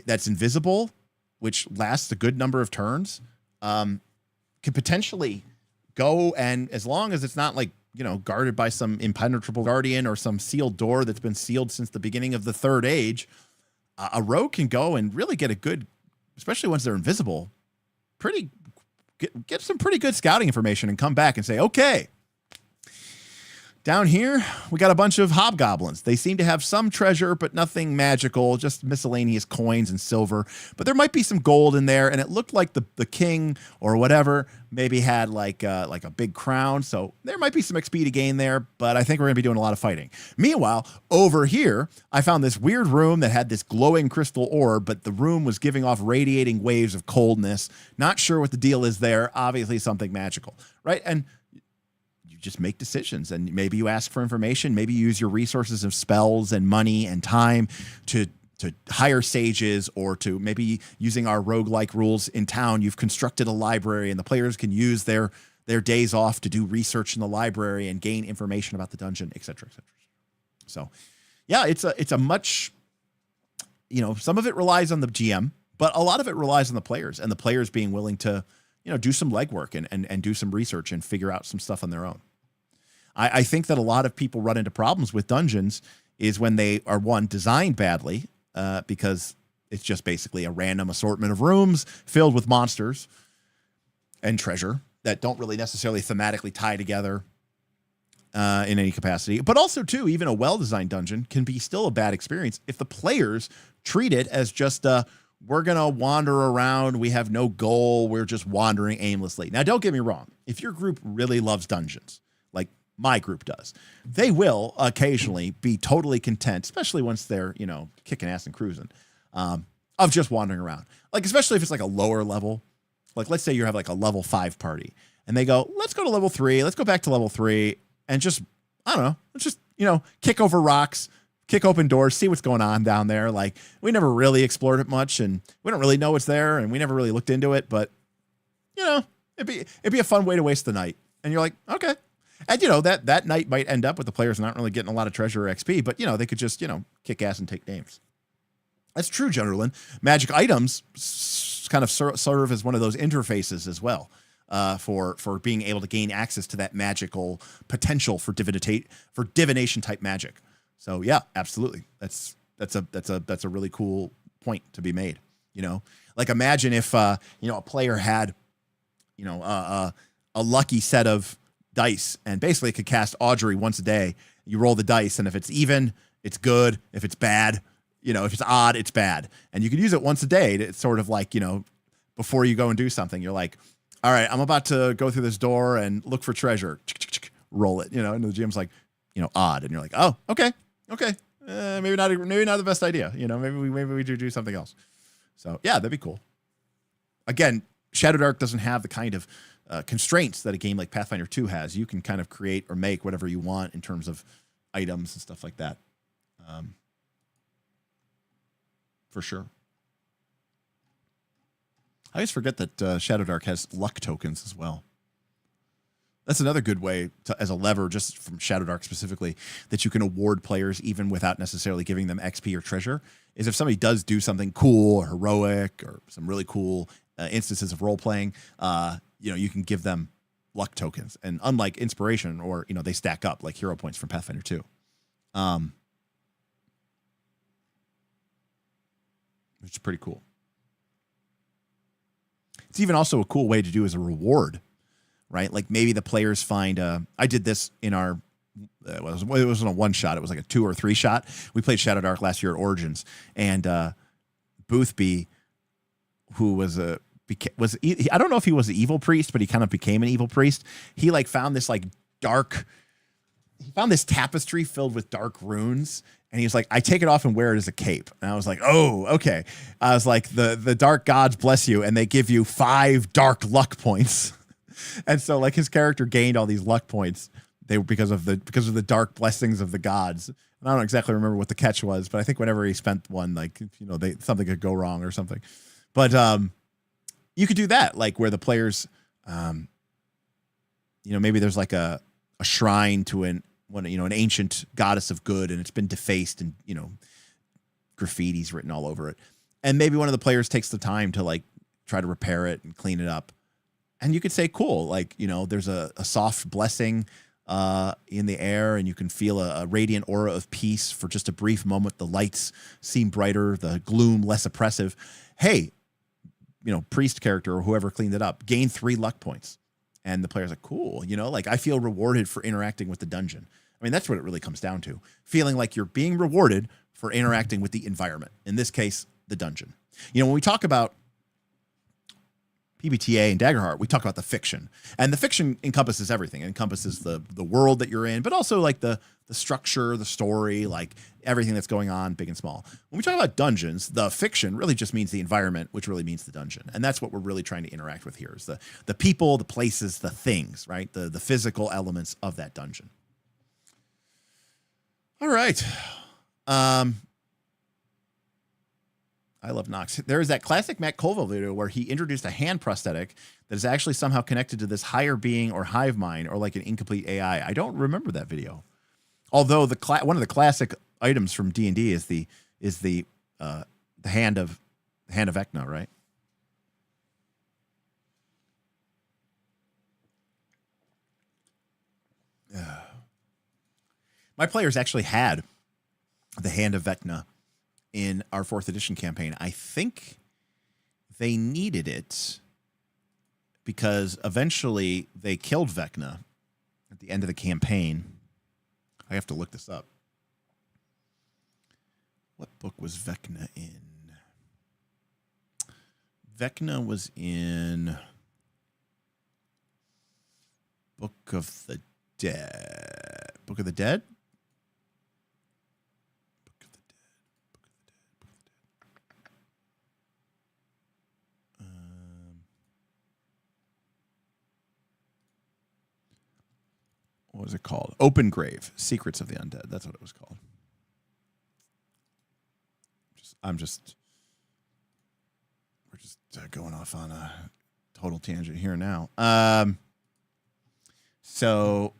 that's invisible, which lasts a good number of turns, could potentially go, and as long as it's not like, guarded by some impenetrable guardian or some sealed door that's been sealed since the beginning of the 3rd age, a rogue can go and really get a good, especially once they're invisible, get some pretty good scouting information and come back and say, okay, down here, we got a bunch of hobgoblins. They seem to have some treasure, but nothing magical, just miscellaneous coins and silver. But there might be some gold in there, and it looked like the king or whatever maybe had like a big crown. So there might be some XP to gain there, but I think we're going to be doing a lot of fighting. Meanwhile, over here, I found this weird room that had this glowing crystal orb, but the room was giving off radiating waves of coldness. Not sure what the deal is there. Obviously something magical, right? And just make decisions, and maybe you ask for information, maybe you use your resources of spells and money and time to hire sages, or to maybe using our roguelike rules in town, you've constructed a library and the players can use their days off to do research in the library and gain information about the dungeon, et cetera, et cetera. So yeah, it's a much, some of it relies on the GM, but a lot of it relies on the players, and the players being willing to, do some legwork and do some research and figure out some stuff on their own. I think that a lot of people run into problems with dungeons is when they are, one, designed badly, because it's just basically a random assortment of rooms filled with monsters and treasure that don't really necessarily thematically tie together in any capacity. But also, too, even a well-designed dungeon can be still a bad experience if the players treat it as just we're going to wander around. We have no goal. We're just wandering aimlessly. Now, don't get me wrong. If your group really loves dungeons, like my group does, they will occasionally be totally content, especially once they're, kicking ass and cruising, of just wandering around. Like, especially if it's like a lower level. Like, let's say you have like a level 5 party and they go, let's go to level 3. Let's go back to level 3 and just, I don't know, let's just, kick over rocks, kick open doors, see what's going on down there. Like, we never really explored it much, and we don't really know what's there, and we never really looked into it, but it'd be a fun way to waste the night. And you're like, okay. And that night might end up with the players not really getting a lot of treasure or XP, but they could just, kick ass and take names. That's true, Generalin. Magic items kind of serve as one of those interfaces as well. for being able to gain access to that magical potential for divination type magic. So yeah, absolutely. That's a really cool point to be made. You know, like imagine if a player had a lucky set of dice and basically could cast Audrey once a day. You roll the dice, and if it's even, it's good. If it's bad, if it's odd, it's bad. And you could use it once a day. It's sort of like, before you go and do something, you're like, all right, I'm about to go through this door and look for treasure. Roll it, and the GM's like, odd. And you're like, oh, okay. Maybe not the best idea. Maybe we do something else. So yeah, that'd be cool. Again, Shadowdark doesn't have the kind of constraints that a game like Pathfinder 2 has. You can kind of create or make whatever you want in terms of items and stuff like that. For sure. I always forget that Shadowdark has luck tokens as well. That's another good way as a lever, just from Shadowdark specifically, that you can award players even without necessarily giving them XP or treasure, is if somebody does do something cool or heroic or some really cool instances of role-playing, you can give them luck tokens. And unlike inspiration or, they stack up like hero points from Pathfinder 2. Which is pretty cool. It's even also a cool way to do as a reward, right? Like maybe the players find, I did this in our, it wasn't a one shot. It was like a 2 or 3 shot. We played Shadowdark last year at Origins, and Boothby, who was I don't know if he was an evil priest, but he kind of became an evil priest. He found this tapestry filled with dark runes. And he was like, I take it off and wear it as a cape. And I was like, oh, okay. I was like, the dark gods bless you, and they give you 5 dark luck points. And so his character gained all these luck points because of the dark blessings of the gods. And I don't exactly remember what the catch was, but I think whenever he spent one, something could go wrong or something. But you could do that, where the players, maybe there's a shrine to an ancient goddess of good, and it's been defaced and, graffiti's written all over it. And maybe one of the players takes the time to try to repair it and clean it up. And you could say, cool, there's a soft blessing in the air, and you can feel a radiant aura of peace for just a brief moment. The lights seem brighter, the gloom less oppressive. Hey, priest character or whoever cleaned it up, gain 3 luck points. And the player's like, cool, I feel rewarded for interacting with the dungeon. I mean, that's what it really comes down to. Feeling like you're being rewarded for interacting with the environment. In this case, the dungeon. When we talk about PBTA and Daggerheart, we talk about the fiction. And the fiction encompasses everything. It encompasses the world that you're in, but also the structure, the story, everything that's going on, big and small. When we talk about dungeons, the fiction really just means the environment, which really means the dungeon. And that's what we're really trying to interact with here, is the people, the places, the things, right? The physical elements of that dungeon. All right. I love Nox. There is that classic Matt Colville video where he introduced a hand prosthetic that is actually somehow connected to this higher being or hive mind, or an incomplete AI. I don't remember that video. Although one of the classic items from D&D is the hand of Vecna, right? My players actually had the hand of Vecna in our 4th edition campaign. I think they needed it because eventually they killed Vecna at the end of the campaign. I have to look this up. What book was Vecna in? Vecna was in Book of the Dead. Book of the Dead? What was it called? Open Grave, Secrets of the Undead. That's what it was called. We're just going off on a total tangent here now. So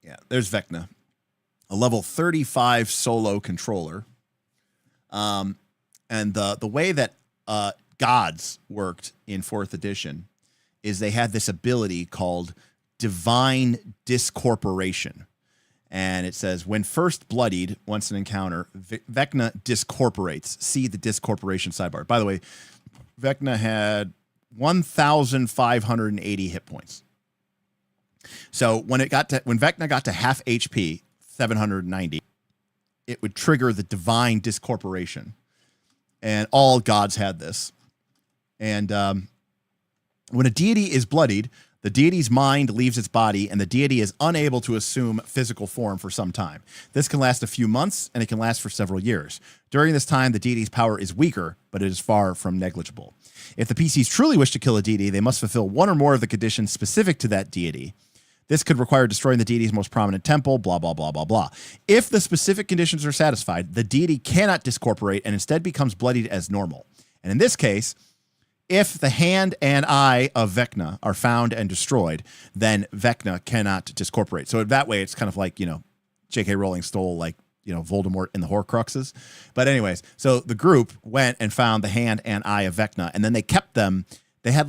yeah, there's Vecna, a level 35 solo controller. And the way that gods worked in 4th edition is they had this ability called divine discorporation. And it says, when first bloodied, once an encounter, Vecna discorporates. See the discorporation sidebar. By the way, Vecna had 1,580 hit points. So when Vecna got to half HP, 790, it would trigger the divine discorporation. And all gods had this. And when a deity is bloodied, the deity's mind leaves its body, and the deity is unable to assume physical form for some time. This can last a few months, and it can last for several years. During this time, the deity's power is weaker, but it is far from negligible. If the PCs truly wish to kill a deity, they must fulfill one or more of the conditions specific to that deity. This could require destroying the deity's most prominent temple, blah, blah, blah, blah, blah. If the specific conditions are satisfied, the deity cannot discorporate and instead becomes bloodied as normal. And in this case, if the hand and eye of Vecna are found and destroyed, then Vecna cannot discorporate. So that way, it's kind of like, J.K. Rowling stole, Voldemort in the Horcruxes. But anyways, so the group went and found the hand and eye of Vecna, and then they kept them. They had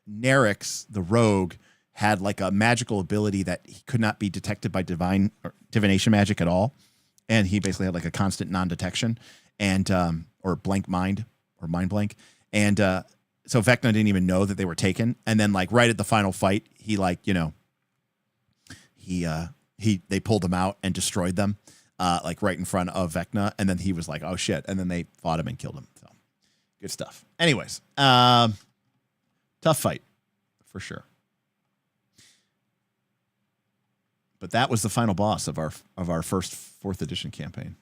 Nerix, the rogue, had like a magical ability that he could not be detected by divination magic at all. And he basically had like a constant non-detection and, or blank mind. Or mind blank. And so Vecna didn't even know that they were taken. And then right at the final fight, he they pulled him out and destroyed them right in front of Vecna. And then he was like, oh shit. And then they fought him and killed him. So good stuff. Anyways, tough fight for sure. But that was the final boss of our first 4th edition campaign.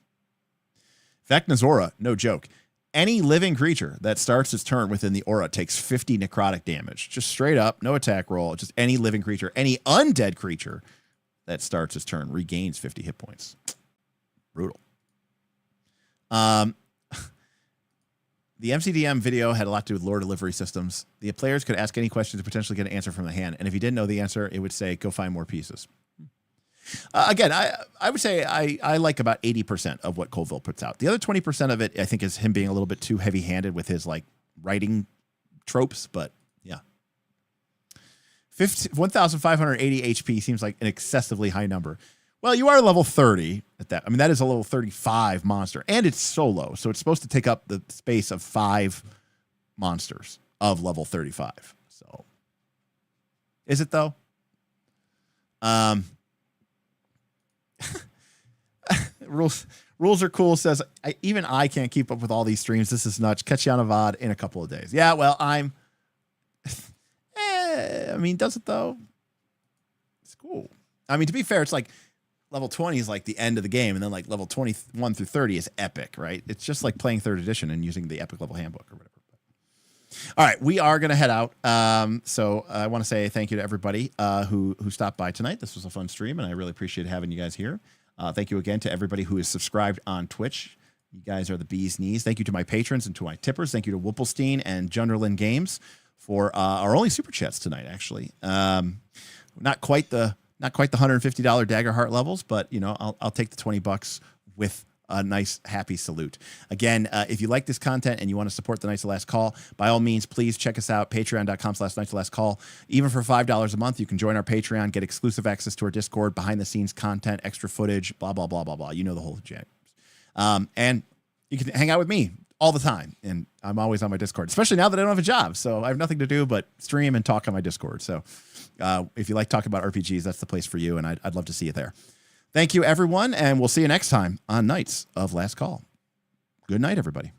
Vecna's aura, no joke. Any living creature that starts its turn within the aura takes 50 necrotic damage. Just straight up, no attack roll. Just any living creature, any undead creature that starts its turn regains 50 hit points. Brutal. The MCDM video had a lot to do with lore delivery systems. The players could ask any questions to potentially get an answer from the hand. And if you didn't know the answer, it would say, go find more pieces. Again, I would say I like about 80% of what Colville puts out. The other 20% of it, I think, is him being a little bit too heavy-handed with his writing tropes. But yeah, 1,580 HP seems like an excessively high number. Well, you are level 30 at that. I mean, that is a level 35 monster, and it's solo, so it's supposed to take up the space of 5 monsters of level 35. So, is it though? Rules are cool. Says even I can't keep up with all these streams. This is nuts. Catch you on a VOD in a couple of days. Yeah, well, I mean, does it though? It's cool. I mean, to be fair, it's like level 20 is like the end of the game, and then like level 21 through 30 is epic, right? It's just like playing 3rd edition and using the epic level handbook or whatever. All right, we are going to head out. So I want to say thank you to everybody who stopped by tonight. This was a fun stream, and I really appreciate having you guys here. Thank you again to everybody who is subscribed on Twitch. You guys are the bee's knees. Thank you to my patrons and to my tippers. Thank you to Whipplestein and Junderlin Games for our only super chats tonight. Actually, not quite the $150 Dagger Heart levels, but I'll take the $20 with a nice, happy salute. Again, if you like this content and you want to support the Knights of Last Call, by all means, please check us out, patreon.com/Knights of Last Call. Even for $5 a month, you can join our Patreon, get exclusive access to our Discord, behind-the-scenes content, extra footage, blah, blah, blah, blah, blah. You know the whole jazz. And you can hang out with me all the time, and I'm always on my Discord, especially now that I don't have a job, so I have nothing to do but stream and talk on my Discord. So if you like talking about RPGs, that's the place for you, and I'd love to see you there. Thank you, everyone, and we'll see you next time on Knights of Last Call. Good night, everybody.